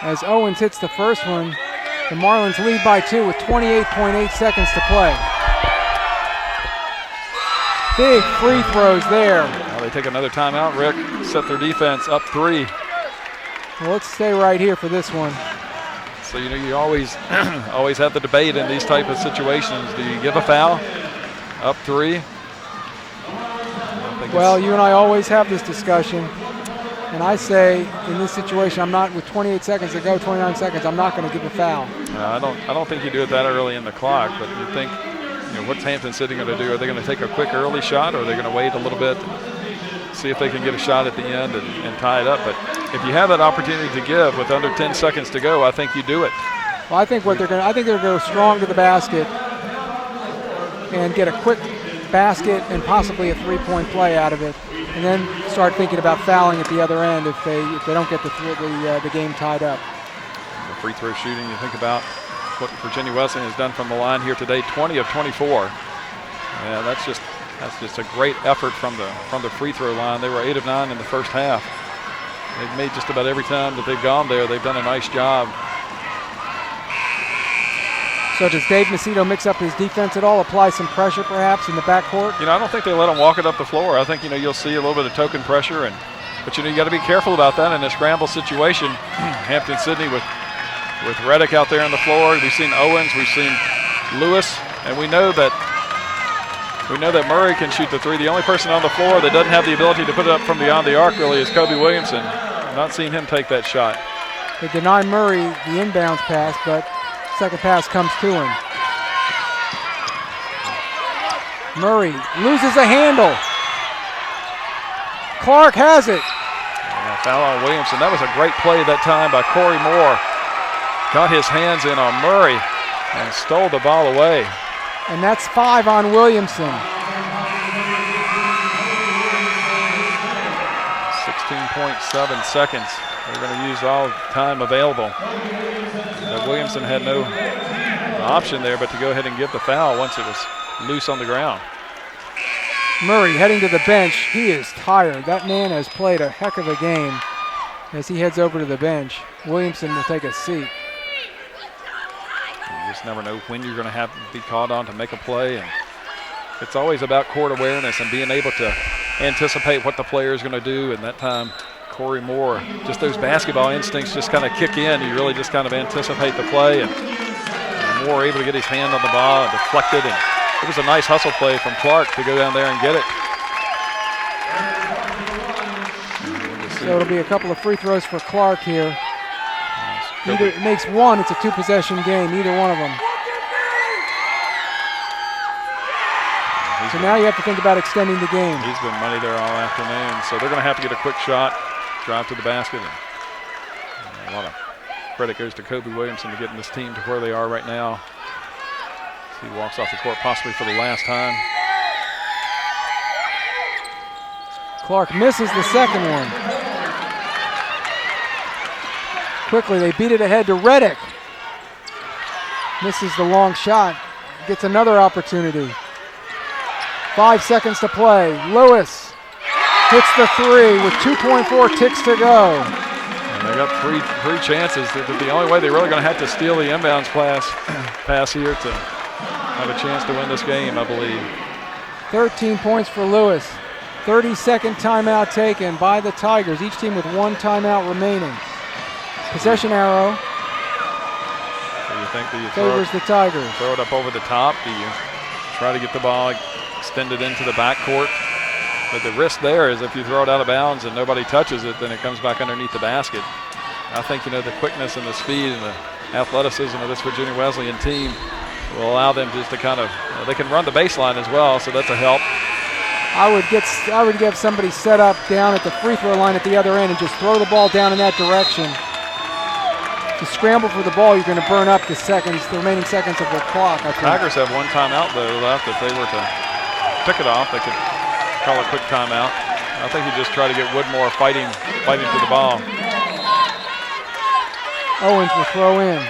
As Owens hits the first one, the Marlins lead by 2 with 28.8 seconds to play. Big free throws there. Now they take another timeout, Rick. Set their defense up 3. Well, let's stay right here for this one. So, you always always have the debate in these type of situations. Do you give a foul? Up 3? Well, you and I always have this discussion. And I say, in this situation, I'm not, with 28 seconds to go, 29 seconds, I'm not going to give a foul. I don't think you do it that early in the clock, but you think, what's Hampden-Sydney going to do? Are they going to take a quick early shot, or are they going to wait a little bit, see if they can get a shot at the end and tie it up? But if you have that opportunity to give with under 10 seconds to go, I think you do it. Well, I think they're going to go strong to the basket and get a quick basket and possibly a three-point play out of it, and then start thinking about fouling at the other end if they don't get the game tied up. The free throw shooting, you think about what Virginia Wesleyan has done from the line here today, 20 of 24. Yeah, that's just a great effort from the free throw line. They were 8 of 9 in the first half. They've made just about every time that they've gone there. They've done a nice job. So does Dave Macedo mix up his defense at all, apply some pressure perhaps in the backcourt? I don't think they let him walk it up the floor. I think, you'll see a little bit of token pressure, but you got to be careful about that in a scramble situation. Hampden-Sydney with Reddick out there on the floor. We've seen Owens, we've seen Lewis, and we know that Murray can shoot the three. The only person on the floor that doesn't have the ability to put it up from beyond the arc really is Kobe Williamson. I'm not seeing him take that shot. They deny Murray the inbounds pass, but second pass comes to him. Murray loses a handle. Clark has it. Yeah, foul on Williamson. That was a great play that time by Corey Moore. Got his hands in on Murray and stole the ball away. And that's 5 on Williamson. 16.7 seconds. They're going to use all time available. Williamson had no option there but to go ahead and give the foul once it was loose on the ground. Murray heading to the bench. He is tired. That man has played a heck of a game as he heads over to the bench. Williamson will take a seat. You just never know when you're going to have to be called on to make a play, and it's always about court awareness and being able to anticipate what the player is going to do. And that time, Corey Moore, just those basketball instincts just kind of kick in. You really just kind of anticipate the play, and Moore able to get his hand on the ball and deflect it. And it was a nice hustle play from Clark to go down there and get it. So it'll be a couple of free throws for Clark here. Either it makes one, it's a 2-possession game, either one of them. So now you have to think about extending the game. He's been money there all afternoon, so they're going to have to get a quick shot, drive to the basket. And a lot of credit goes to Kobe Williamson to getting this team to where they are right now. He walks off the court possibly for the last time. Clark misses the second one. Quickly, they beat it ahead to Reddick. Misses the long shot. Gets another opportunity. 5 seconds to play. Lewis hits the three with 2.4 ticks to go. And they got three chances. The only way they're really going to have to steal the inbounds pass here to have a chance to win this game, I believe. 13 points for Lewis. 30-second timeout taken by the Tigers, each team with one timeout remaining. Possession arrow. So you think that you favors the Tigers. Throw it up over the top? Do you try to get the ball extended into the backcourt? But the risk there is if you throw it out of bounds and nobody touches it, then it comes back underneath the basket. I think, the quickness and the speed and the athleticism of this Virginia Wesleyan team will allow them just to kind of, they can run the baseline as well, so that's a help. I would get somebody set up down at the free throw line at the other end and just throw the ball down in that direction. To scramble for the ball, you're going to burn up the remaining seconds of the clock. I think. Tigers have one timeout though left. If they were to pick it off, they could call a quick timeout. I think you just try to get Woodmore fighting to the ball. Owens will throw in.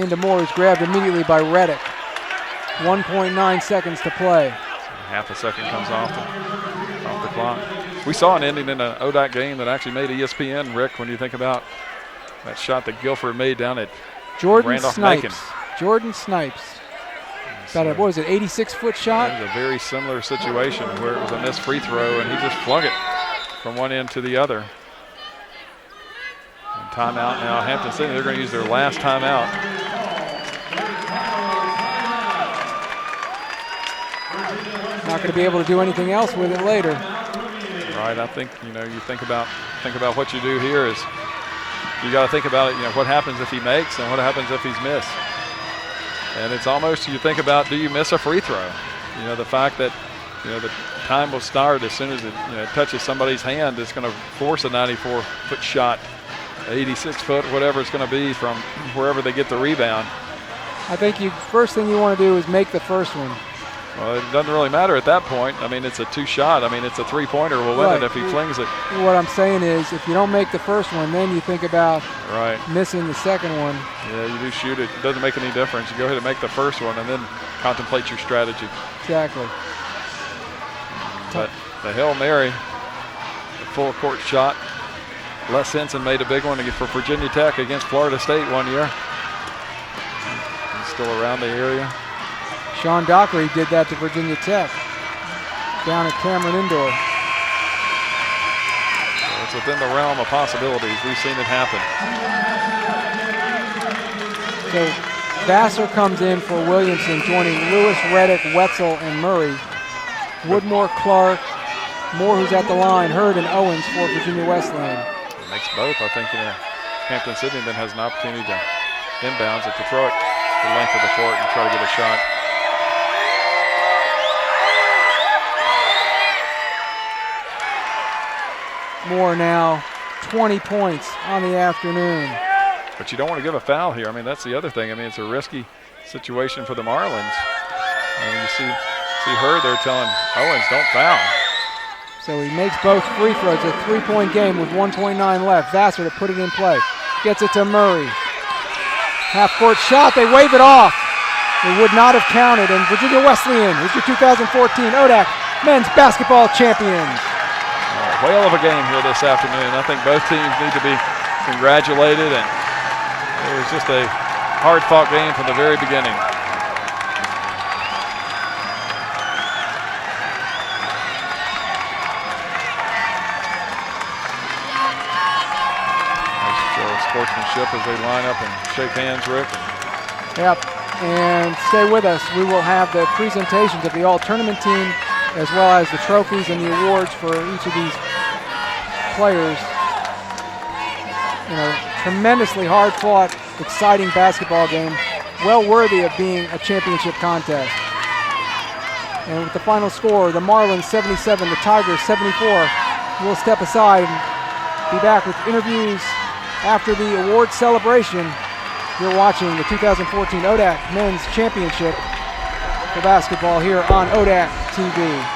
Into Moore, who's grabbed immediately by Reddick. 1.9 seconds to play. Half a second comes off the clock. We saw an ending in an ODAC game that actually made ESPN, Rick, when you think about that shot that Guilford made down at Randolph-Macon. Jordan Snipes. About a, what was it, 86-foot shot? It was a very similar situation where it was a missed free throw, and he just flung it from one end to the other. And timeout now, Hampden-Sydney, they're going to use their last timeout. Not going to be able to do anything else with it later. Right, I think, you think about what you do here is you got to think about it, what happens if he makes and what happens if he's missed. And it's almost, you think about, do you miss a free throw? The fact that, the time will start as soon as it, touches somebody's hand. It's going to force a 94-foot shot, 86-foot, whatever it's going to be from wherever they get the rebound. I think first thing you want to do is make the first one. Well, it doesn't really matter at that point. I mean, it's a two-shot. I mean, it's a three-pointer. We'll win it if he flings it. What I'm saying is, if you don't make the first one, then you think about missing the second one. Yeah, you do shoot it. It doesn't make any difference. You go ahead and make the first one and then contemplate your strategy. Exactly. But the Hail Mary, the full court shot. Les Henson made a big one for Virginia Tech against Florida State one year. He's still around the area. Sean Dockery did that to Virginia Tech down at Cameron Indoor. So it's within the realm of possibilities. We've seen it happen. So Vassar comes in for Williamson, joining Lewis, Reddick, Wetzel, and Murray. Woodmore, Clark, Moore, who's at the line, Hurd, and Owens for Virginia Wesleyan. It makes both. I think Hampden-Sydney then has an opportunity to inbounds it to throw it the length of the court and try to get a shot. Moore now 20 points on the afternoon. But you don't want to give a foul here. I mean, that's the other thing. I mean, it's a risky situation for the Marlins. And you see Hurd there telling Owens, don't foul. So he makes both free throws. A three-point game with 1:9 left. Vassar to put it in play. Gets it to Murray. Half-court shot. They wave it off. It would not have counted. And Virginia Wesleyan is your 2014 ODAC men's basketball champions. Whale of a game here this afternoon. I think both teams need to be congratulated, and it was just a hard-fought game from the very beginning. Nice sportsmanship as they line up and shake hands, Rick. Yep, and stay with us. We will have the presentations of the all-tournament team as well as the trophies and the awards for each of these players. Tremendously hard-fought, exciting basketball game, well worthy of being a championship contest. And with the final score, the Marlins 77, the Tigers 74. We'll step aside and be back with interviews after the award celebration. You're watching the 2014 ODAC Men's Championship for basketball here on ODAC TV.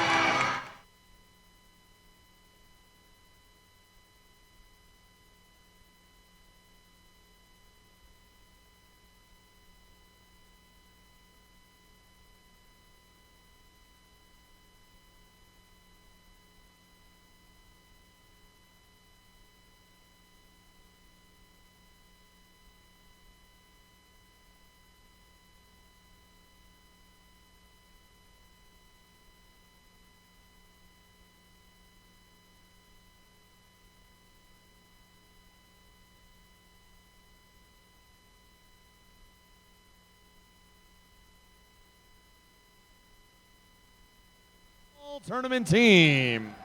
Tournament team.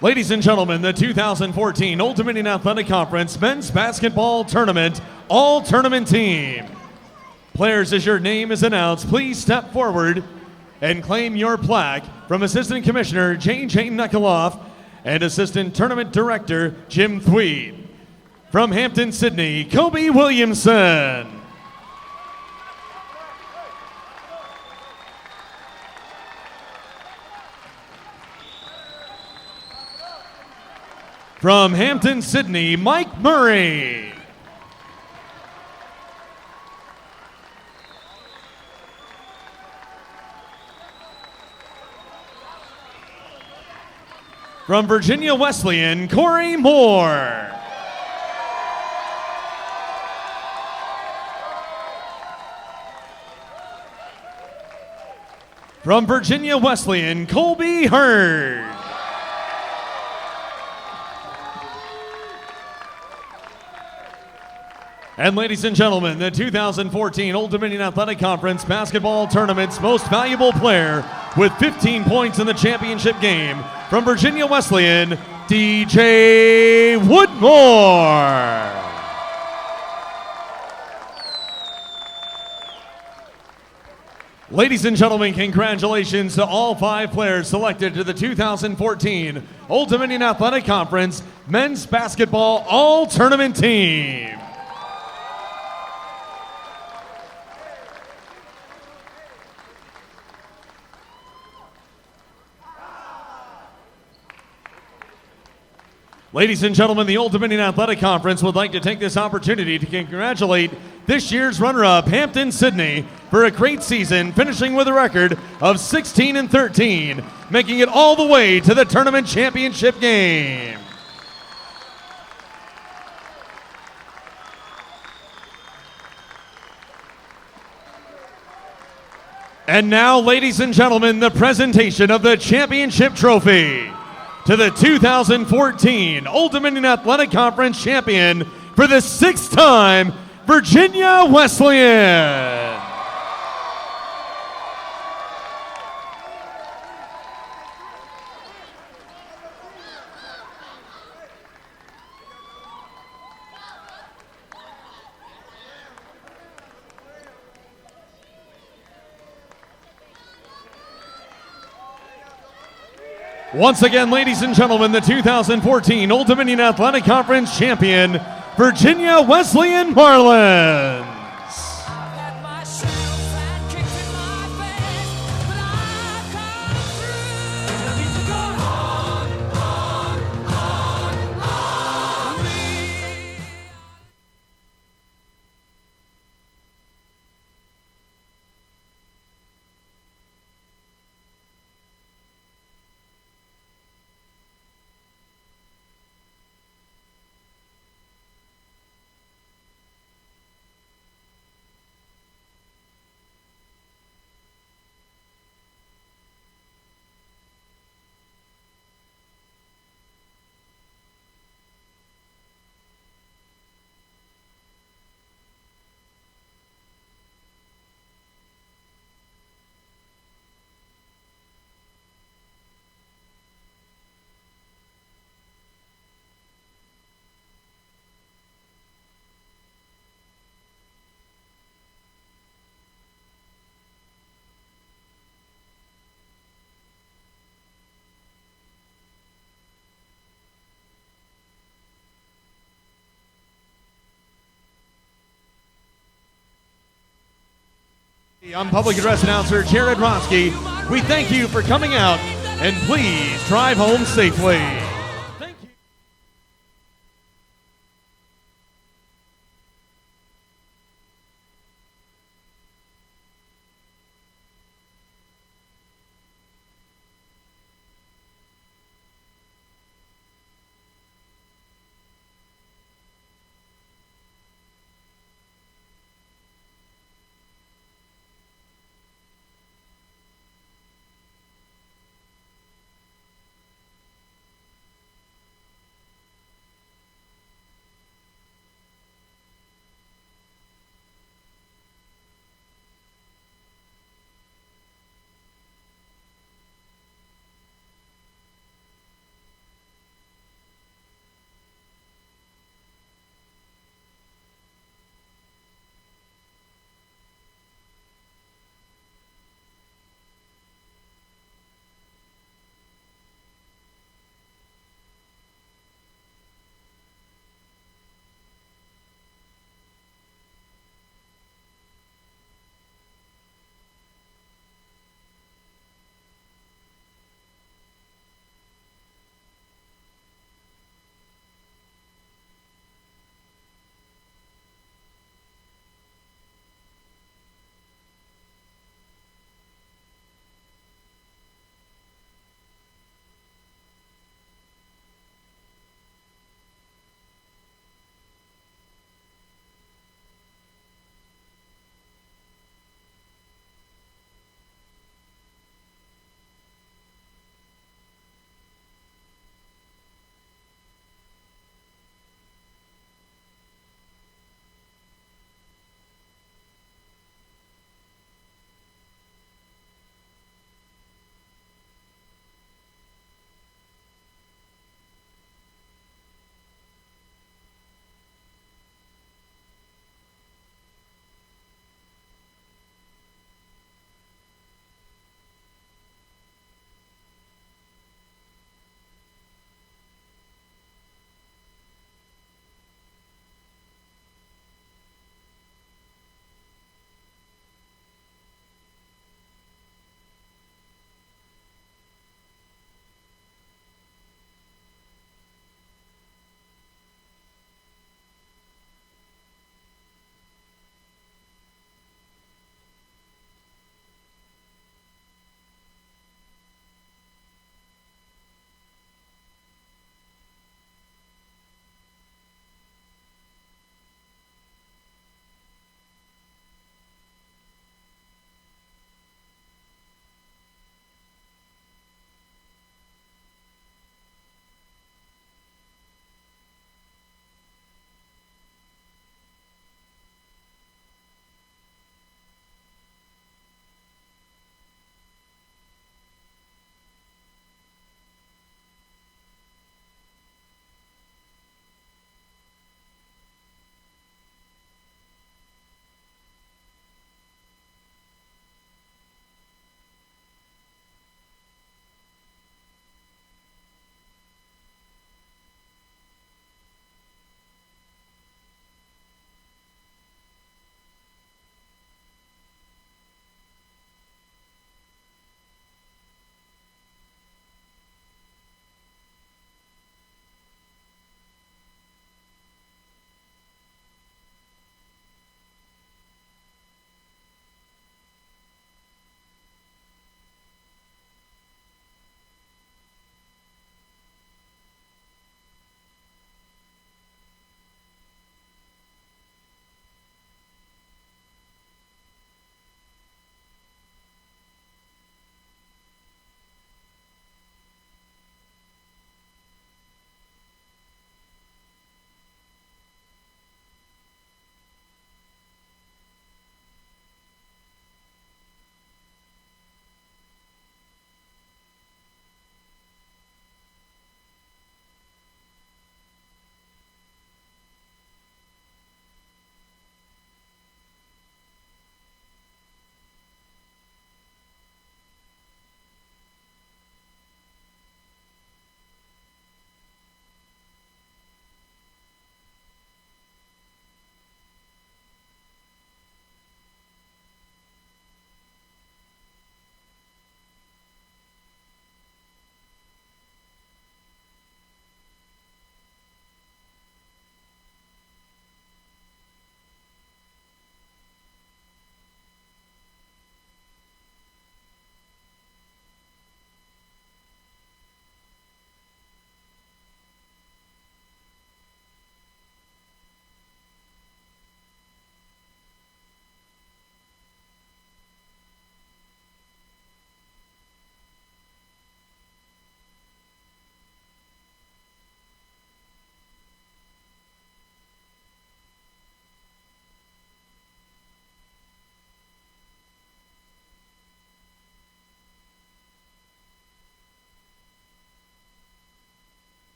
Ladies and gentlemen, the 2014 Old Dominion Athletic Conference Men's Basketball Tournament All-Tournament Team. Players, as your name is announced, please step forward and claim your plaque from Assistant Commissioner J.J. Nekoloff and Assistant Tournament Director Jim Thweed. From Hampden-Sydney, Kobe Williamson. From Hampden-Sydney, Mike Murray. From Virginia Wesleyan, Corey Moore. From Virginia Wesleyan, Colby Hurd. And ladies and gentlemen, the 2014 Old Dominion Athletic Conference Basketball Tournament's most valuable player with 15 points in the championship game from Virginia Wesleyan, DJ Woodmore. Ladies and gentlemen, congratulations to all 5 players selected to the 2014 Old Dominion Athletic Conference Men's Basketball All-Tournament Team. Ladies and gentlemen, the Old Dominion Athletic Conference would like to take this opportunity to congratulate this year's runner-up, Hampden-Sydney, for a great season, finishing with a record of 16-13, making it all the way to the tournament championship game. And now, ladies and gentlemen, the presentation of the championship trophy to the 2014 Old Dominion Athletic Conference champion for the 6th time, Virginia Wesleyan. Once again, ladies and gentlemen, the 2014 Old Dominion Athletic Conference champion, Virginia Wesleyan Marlins. I'm public address announcer Jared Rotsky. We thank you for coming out, and please drive home safely. Thank you.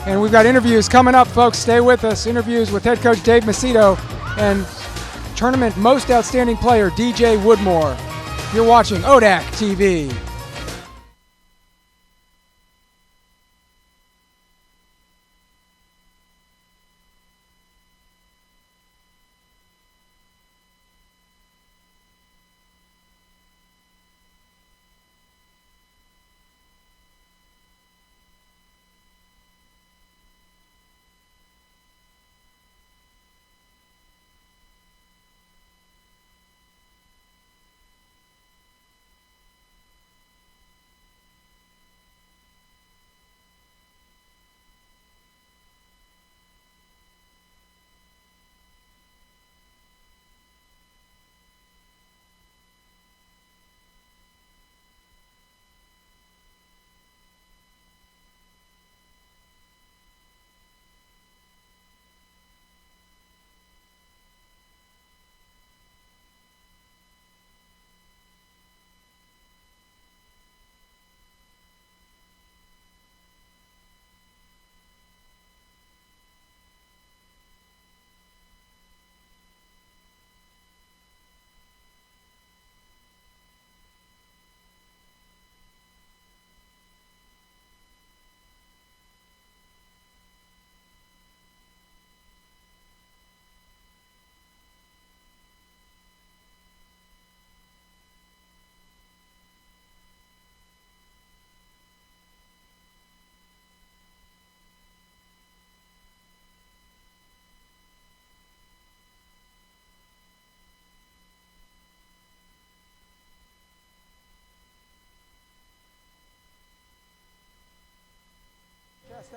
And we've got interviews coming up, folks. Stay with us. Interviews with head coach Dave Macedo and tournament most outstanding player DJ Woodmore. You're watching ODAC TV.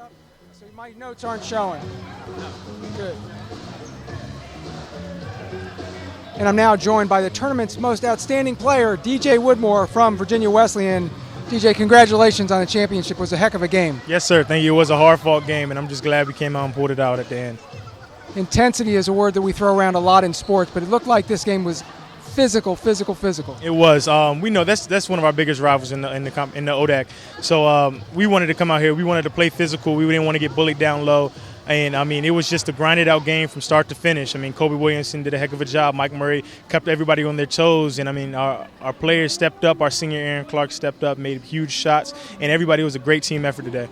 Up, so my notes aren't showing. Good. And I'm now joined by the tournament's most outstanding player, DJ Woodmore from Virginia Wesleyan. DJ, congratulations on the championship. It was a heck of a game. Yes, sir. Thank you. It was a hard-fought game, and I'm just glad we came out and pulled it out at the end. Intensity is a word that we throw around a lot in sports, but it looked like this game was physical. It was. We know that's one of our biggest rivals in the ODAC. So we wanted to come out here. We wanted to play physical. We didn't want to get bullied down low. And, I mean, it was just a grinded-out game from start to finish. I mean, Kobe Williamson did a heck of a job. Mike Murray kept everybody on their toes. And, I mean, our players stepped up. Our senior Aaron Clark stepped up, made huge shots. And everybody was a great team effort today.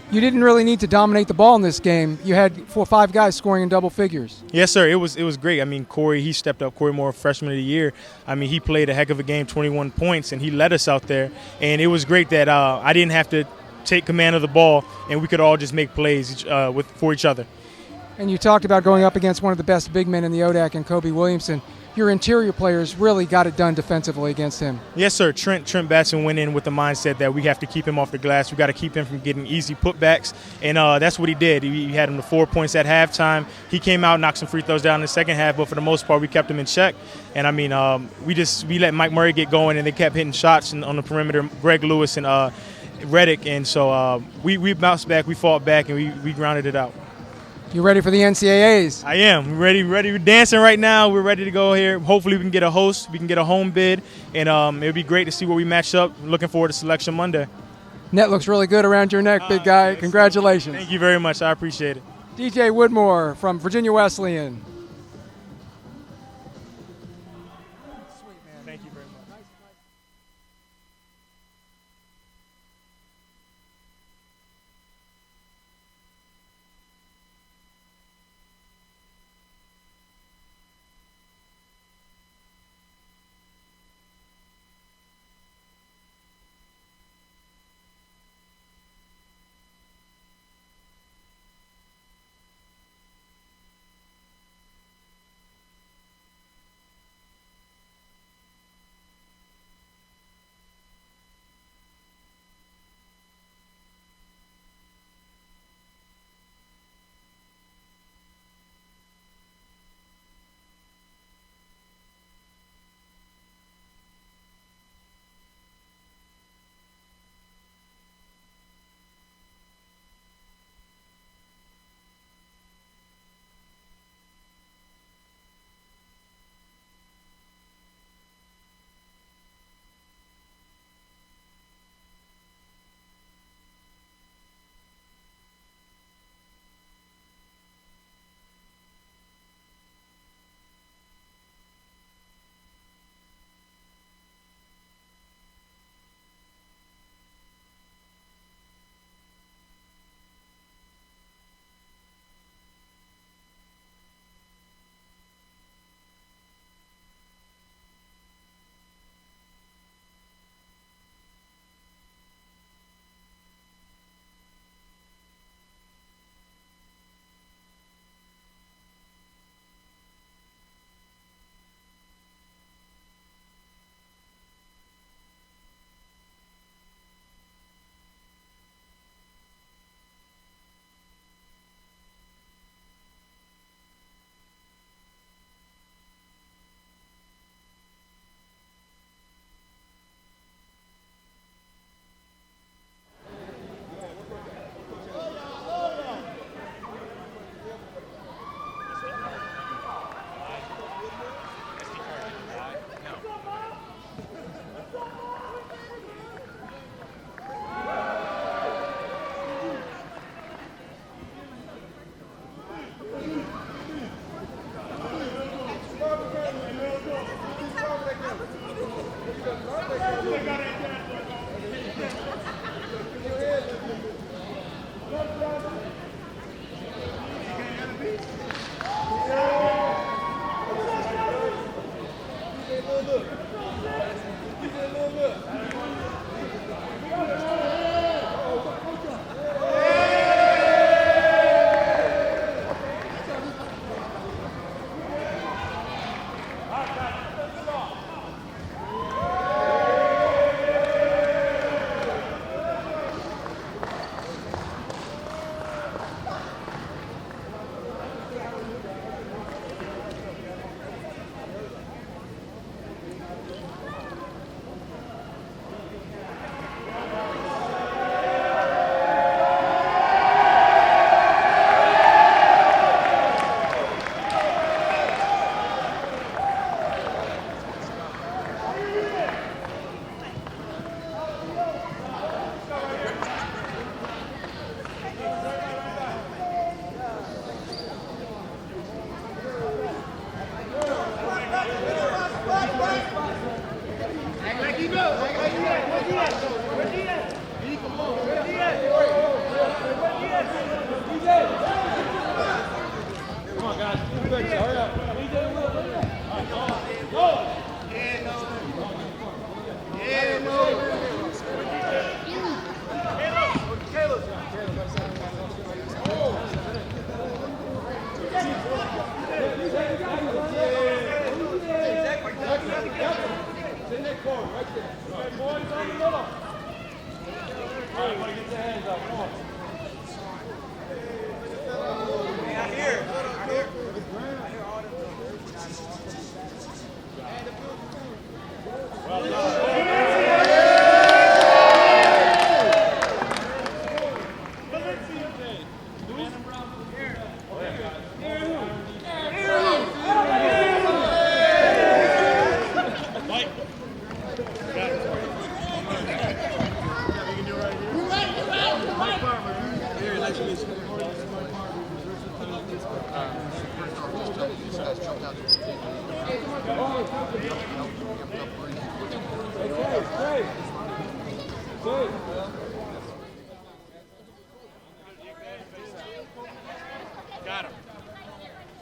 You didn't really need to dominate the ball in this game. You had 4 or 5 guys scoring in double figures. Yes, sir. It was great. I mean, Corey, he stepped up. Corey Moore, freshman of the year. I mean, he played a heck of a game, 21 points, and he led us out there. And it was great that I didn't have to take command of the ball, and we could all just make plays for each other. And you talked about going up against one of the best big men in the ODAC and Kobe Williamson. Your interior players really got it done defensively against him. Yes, sir. Trent Batson went in with the mindset that we have to keep him off the glass. We got to keep him from getting easy putbacks, and that's what he did. He had him to 4 points at halftime. He came out, knocked some free throws down in the second half, but for the most part, we kept him in check. And I mean, we let Mike Murray get going, and they kept hitting shots on the perimeter. Greg Lewis and Reddick, and so we bounced back, we fought back, and we grounded it out. You ready for the NCAAs? I am. We're ready. We're dancing right now. We're ready to go here. Hopefully we can get a host. We can get a home bid. And it'll be great to see where we match up. Looking forward to Selection Monday. Net looks really good around your neck, big guy. Yes. Congratulations. Thank you very much. I appreciate it. DJ Woodmore from Virginia Wesleyan. Sweet, man. Thank you very much.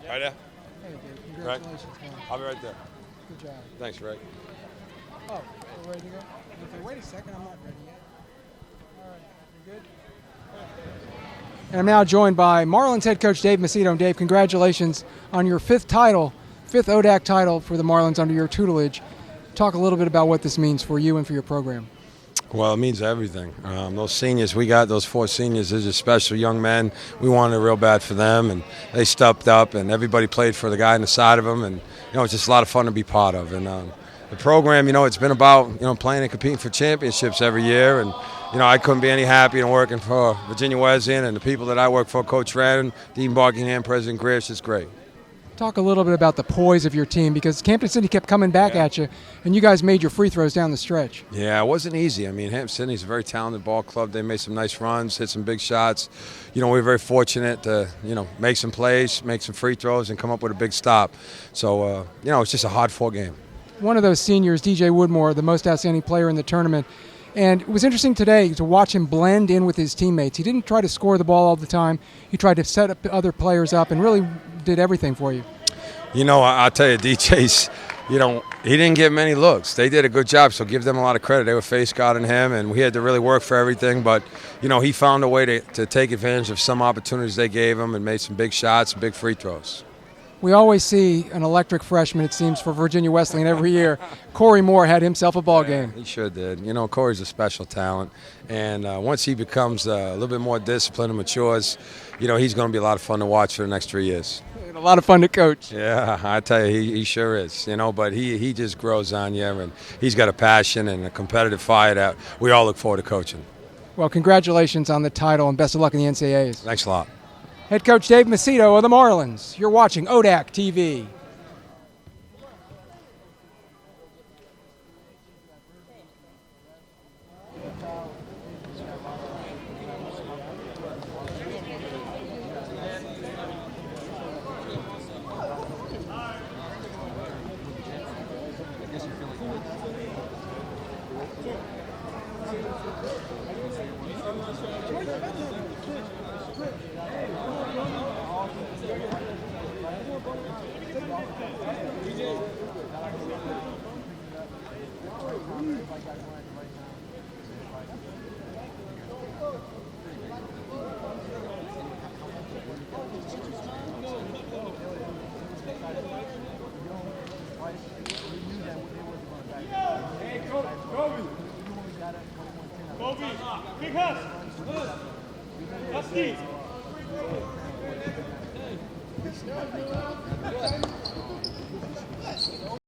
Right there? Hey, Dave, congratulations, man. I'll be right there. Good job. Thanks, Rick. Oh, we're ready to go? Okay, wait a second, I'm not ready yet. All right, you good? And I'm now joined by Marlins head coach Dave Macedo. And Dave, congratulations on your fifth ODAC title for the Marlins under your tutelage. Talk a little bit about what this means for you and for your program. Well, it means everything. Those seniors, we got those 4 seniors, they're just special young men. We wanted it real bad for them, and they stepped up, and everybody played for the guy on the side of them, and it's just a lot of fun to be part of. And the program, it's been about playing and competing for championships every year, and I couldn't be any happier than working for Virginia Wesleyan and the people that I work for, Coach Radden, Dean Buckingham, President Greer. It's just great. Talk a little bit about the poise of your team, because Hampden-Sydney kept coming back at you, and you guys made your free throws down the stretch. Yeah, it wasn't easy. I mean, Hampden-Sydney's a very talented ball club. They made some nice runs, hit some big shots. We were very fortunate to, make some plays, make some free throws, and come up with a big stop. So, it's just a hard-fought game. One of those seniors, DJ Woodmore, the most outstanding player in the tournament. And it was interesting today to watch him blend in with his teammates. He didn't try to score the ball all the time. He tried to set up other players up and really did everything for you. I'll tell you, DJ's, he didn't get many looks. They did a good job, so give them a lot of credit. They were face guarding him, and we had to really work for everything. But, he found a way to take advantage of some opportunities they gave him and made some big shots, big free throws. We always see an electric freshman, it seems, for Virginia Wesleyan every year. Corey Moore had himself a ball game. He sure did. Corey's a special talent. And once he becomes a little bit more disciplined and matures, he's going to be a lot of fun to watch for the next 3 years. And a lot of fun to coach. Yeah, I tell you, he sure is. But he just grows on you, and he's got a passion and a competitive fire that we all look forward to coaching. Well, congratulations on the title, and best of luck in the NCAAs. Thanks a lot. Head coach Dave Macedo of the Marlins. You're watching ODAC TV. Kobe, big house. Husky.